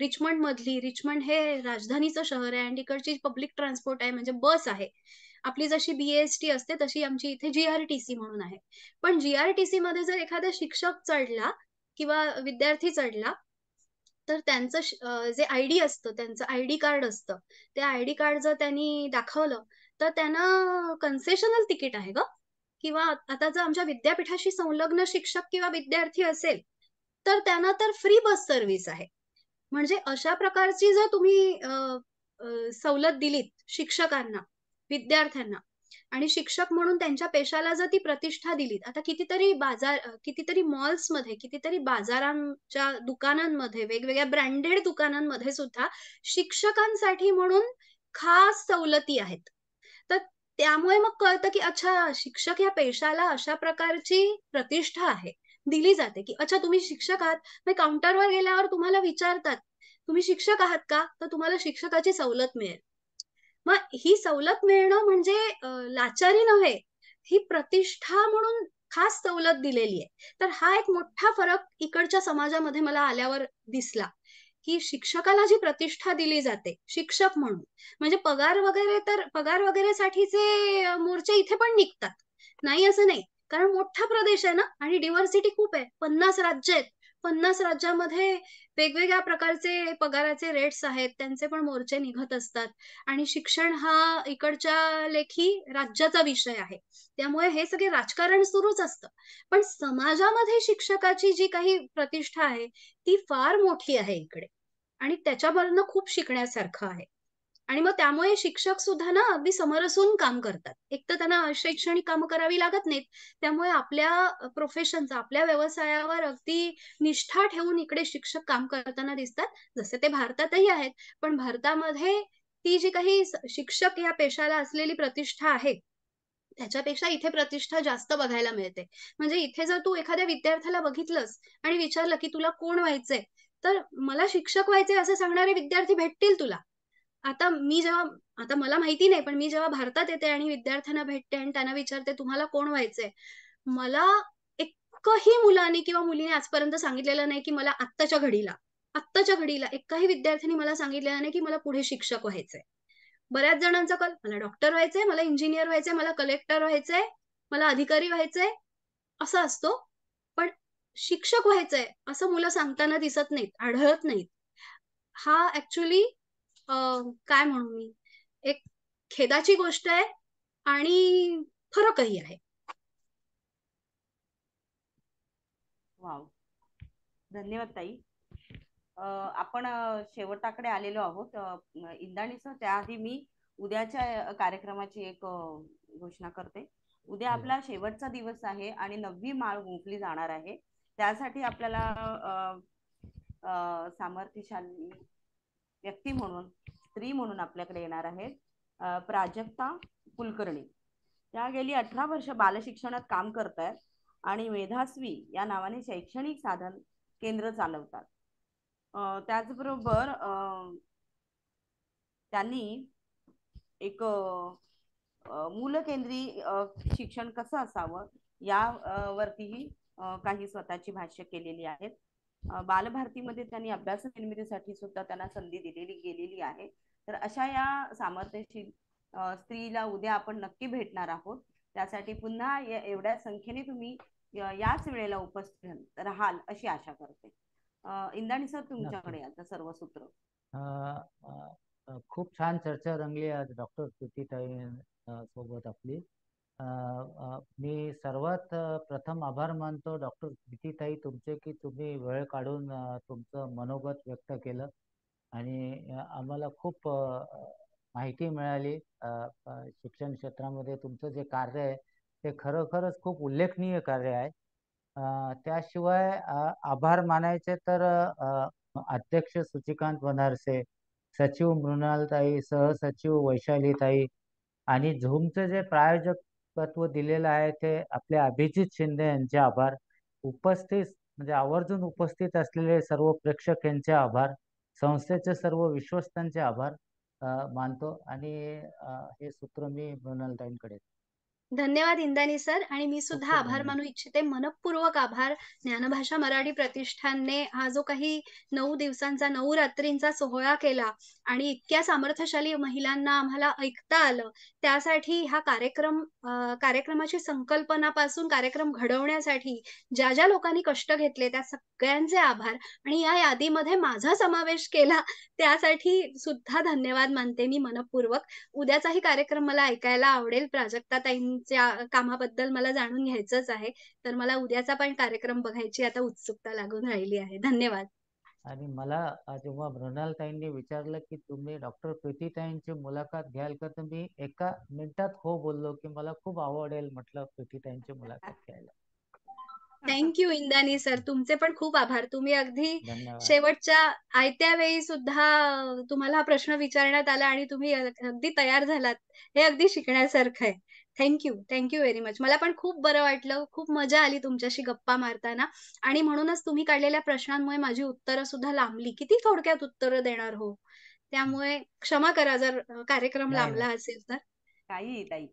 रिचमंडमधली रिचमंड हे राजधानीचं शहर आहे आणि तिकडची पब्लिक ट्रान्सपोर्ट आहे म्हणजे बस आहे. आपली जशी BST असते तशी आमची इथे GRTC म्हणून आहे. पण GRTCमध्ये जर एखादा शिक्षक चढला किंवा विद्यार्थी चढला, तर त्यांचं जे आयडी असतं, त्यांचं आयडी कार्ड असतं. ते आयडी कार्ड जर त्यांनी दाखवलं, तर त्यांना कन्सेशनल तिकीट आहे गं. किंवा आता जर आमच्या विद्यापीठाशी संलग्न शिक्षक किंवा विद्यार्थी असेल, तर त्यांना तर फ्री बस सर्व्हिस आहे. म्हणजे अशा प्रकारची जर तुम्ही अ, अ, सवलत दिलीत शिक्षकांना, विद्यार्थ्यांना आणि शिक्षक म्हणून त्यांच्या पेशाला जर ती प्रतिष्ठा दिलीत. आता कितीतरी मॉल्समध्ये, कितीतरी बाजारांच्या दुकानांमध्ये, वेगवेगळ्या ब्रँडेड दुकानांमध्ये सुद्धा शिक्षकांसाठी म्हणून खास सवलती आहेत. तर त्यामुळे मग कळतं, की अच्छा शिक्षक या पेशाला अशा प्रकारची प्रतिष्ठा आहे, दिली जाते, की अच्छा तुम्ही शिक्षक आहात. मग काउंटरवर गेल्यावर तुम्हाला विचारतात, "तुम्ही शिक्षक आहात का?" तर तुम्हाला शिक्षकाची सवलत मिळेल. मग ही सवलत मिळणं म्हणजे लाचारी नव्हे, ही प्रतिष्ठा म्हणून खास सवलत दिलेली आहे. तर हा एक मोठा फरक इकडच्या समाजामध्ये मला आल्यावर दिसला, की शिक्षकाला जी प्रतिष्ठा दिली जाते, शिक्षक म्हणून. म्हणजे पगार वगैरेसाठीचे मोर्चे इथे पण निघतात. नाही असं नाही. कारण मोठा प्रदेश आहे ना आणि डायव्हर्सिटी खूप आहे. 50 राज्य आहेत. 50 राज्यामध्ये वेगवेगळ्या प्रकारचे पगाराचे रेट्स आहेत. त्यांचे पण मोर्चे निघत असतात. आणि शिक्षण हा इकडच्या लेखी राज्याचा विषय आहे. त्यामुळे हे सगळे राजकारण सुरूच असतं. पण समाजामध्ये शिक्षकाची जी काही प्रतिष्ठा आहे, ती फार मोठी आहे इकडे आणि त्याच्यावरनं खूप शिकण्यासारखं आहे. आणि मग त्यामुळे शिक्षक सुद्धा ना अगदी समरसून काम करतात. एक तर त्यांना अशैक्षणिक कामं करावी लागत नाहीत. त्यामुळे आपल्या प्रोफेशनचा, आपल्या व्यवसायावर अगदी निष्ठा ठेवून इकडे शिक्षक काम करताना दिसतात. जसे ते भारतातही आहेत. पण भारतामध्ये ती जी काही शिक्षक या पेशाला असलेली प्रतिष्ठा आहे, त्याच्यापेक्षा इथे प्रतिष्ठा जास्त बघायला मिळते. म्हणजे इथे जर तू एखाद्या विद्यार्थ्याला बघितलंस आणि विचारलं, की "तुला कोण व्हायचंय?" तर "मला शिक्षक व्हायचंय" असं सांगणारे विद्यार्थी भेटतील तुला. आता मी जेव्हा आता मला माहिती नाही, पण मी जेव्हा भारतात येते आणि विद्यार्थ्यांना भेटते आणि त्यांना विचारते, "तुम्हाला कोण व्हायचंय?" मला एकही मुलाने किंवा मुलीने आजपर्यंत सांगितलेलं नाही, की मला आत्ताच्या घडीला एकाही विद्यार्थ्याने मला सांगितलेलं नाही, की मला पुढे शिक्षक व्हायचंय. बऱ्याच जणांचा कल, मला डॉक्टर व्हायचंय, मला इंजिनिअर व्हायचंय, मला कलेक्टर व्हायचंय, मला अधिकारी व्हायचंय, असा असतो. पण शिक्षक व्हायचंय, असं मुलं सांगताना दिसत नाहीत, आढळत नाहीत. हा ॲक्चुअली काय म्हणू मी, एक खेदाची गोष्ट आहे आणि फरकही आहे. वाव, धन्यवाद ताई. आपण शेवटाकडे आलेलो आहोत. इंदाणी सर, त्याआधी मी उद्याच्या कार्यक्रमाची एक घोषणा करते. उद्या आपला शेवटचा दिवस आहे आणि 9वी माळ गुंफली जाणार आहे. त्यासाठी आपल्याला सामर्थ्यशाली व्यक्ती म्हणून, स्त्री म्हणून आपल्याकडे येणार आहेत प्राजक्ता कुलकर्णी. त्या गेली 18 वर्ष बालशिक्षणात काम करतायत आणि मेधास्वी या नावाने शैक्षणिक साधन केंद्र चालवतात. त्याचबरोबर त्यांनी एक मूलकेंद्री शिक्षण कसं असावं या वरतीही काही स्वतःची भाष्य केलेली आहेत. बालभारतीमध्ये त्यांनी अभ्यास निर्मितीसाठी सुद्धा त्यांना संधी दिलेली गेलेली आहे. तर अशा या सामर्थ्यशील स्त्रीला उद्या आपण नक्की भेटणार आहोत. त्यासाठी पुन्हा एवढ्या संख्येने तुम्ही याच वेळेला उपस्थित राहाल अशी आशा करते. इंदाणी सर, तुमच्याकडे आता सर्व सूत्र. खूप छान चर्चा रंगली आज डॉक्टर प्रीतीताई सोबत आपली. मी सर्वात प्रथम आभार मानतो डॉक्टर प्रीतीताई तुमचे, की तुम्ही वेळ काढून तुमचं मनोगत व्यक्त केलं आणि आम्हाला खूप माहिती मिळाली. शिक्षण क्षेत्रामध्ये तुमचं जे कार्य आहे ते खरोखरच खूप उल्लेखनीय कार्य आहे. त्याशिवाय आभार मानायचे तर अध्यक्ष सुचिकांत वनारसे, सचिव मृणालताई, सहसचिव वैशालीताई आणि झूमचं जे प्रायोजकत्व दिलेलं आहे ते आपले अभिजित शिंदे यांचे आभार. उपस्थित म्हणजे आवर्जून उपस्थित असलेले सर्व प्रेक्षक यांचे आभार. संस्थेचे सर्व विश्वस्तांचे आभार मानतो आणि हे सूत्र मी मृणालताईंकडे. धन्यवाद इंदानी सर. आणि मी सुद्धा खूप आभार धन्यवाद. मानू इच्छिते, मनपूर्वक आभार. ज्ञानभाषा मराठी प्रतिष्ठानने हा जो काही 9 दिवसांचा 9 रात्रींचा सोहळा केला आणि इतक्या सामर्थ्यशाली महिलांना आम्हाला ऐकता आलं, त्यासाठी हा कार्यक्रमाची संकल्पनापासून कार्यक्रम घडवण्यासाठी ज्या ज्या लोकांनी कष्ट घेतले त्या सगळ्यांचे आभार. आणि या यादीमध्ये माझा समावेश केला त्यासाठी सुद्धा धन्यवाद मानते मी मनपूर्वक. उद्याचाही कार्यक्रम मला ऐकायला आवडेल. प्राजक्ताताईंच्या कामाबद्दल मला जाणून घ्यायचंच आहे. तर मला उद्याचा पण कार्यक्रम बघायची आता उत्सुकता लागून राहिली आहे. धन्यवाद. आणि मला जेव्हा मृणालताईंनी विचारलं की तुम्ही डॉक्टर प्रीतीताईंची मुलाखत घ्याल का, तर मी एका मिनिटात हो बोललो की मला खूप आवडेल म्हटलं प्रीतीताईंची मुलाखत घ्यायला. Thank you Indani sir. तुमचे पण खूप आभार. तुम्ही अगदी धन्यवाद. शेवटच्या आयत्या वेळी सुद्धा तुम्हाला हा प्रश्न विचारण्यात आला आणि तुम्ही अगदी तयार झालात. हे अगदी शिकण्यासारखं आहे. Thank you. Thank you very much. मला पण खूप बरं वाटलं. खूप मजा आली तुमच्याशी गप्पा मारताना आणि म्हणूनच तुम्ही काढलेल्या प्रश्नांमुळे माझी उत्तरं सुद्धा लांबली. किती थोडक्यात उत्तरं देणार हो. त्यामुळे क्षमा करा जर कार्यक्रम नाही, लांबला असेल तर. काही ताई,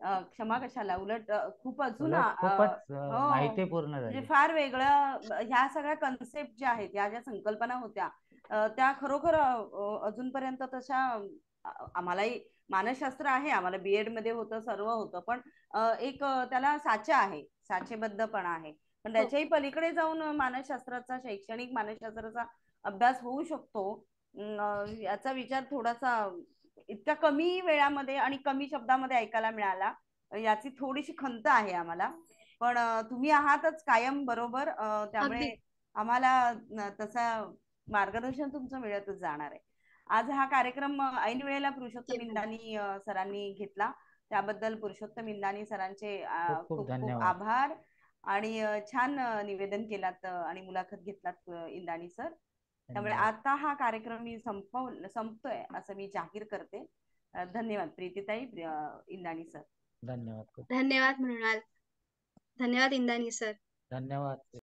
क्षमा कशाला, उलट खूप अजून उलट खूपच हो, माहितीपूर्ण म्हणजे झाली. फार वेगळं. ह्या सगळ्या कन्सेप्ट ज्या आहेत, ह्या ज्या संकल्पना होत्या त्या खरोखर अजूनपर्यंत तशा आम्हालाही मानसशास्त्र आहे, आम्हाला बीएड मध्ये होतं, सर्व होतं, पण एक त्याला साचा आहे, साचेबद्धपणा आहे. पण त्याच्याही पलीकडे जाऊन मानसशास्त्राचा, शैक्षणिक मानसशास्त्राचा अभ्यास होऊ शकतो याचा विचार थोडासा इतक्या कमी वेळामध्ये आणि कमी शब्दामध्ये ऐकायला मिळाला, याची थोडीशी खंत आहे आम्हाला. पण तुम्ही आहातच कायम बरोबर, त्यामुळे आम्हाला तसा मार्गदर्शन तुमचं मिळतच जाणार आहे. आज हा कार्यक्रम ऐन वेळेला पुरुषोत्तम इंदानी सरांनी घेतला, त्याबद्दल पुरुषोत्तम इंदानी सरांचे खूप खूप खूप खूप धन्यवाद. आभार. आणि छान निवेदन केलात आणि मुलाखत घेतलात इंदानी सर. त्यामुळे धन्यवाद. आता हा कार्यक्रम मी संपतोय असं मी जाहीर करते. धन्यवाद प्रीतीताई, इंदाणी सर. धन्यवाद. धन्यवाद मृणाल. धन्यवाद इंदानी सर. धन्यवाद.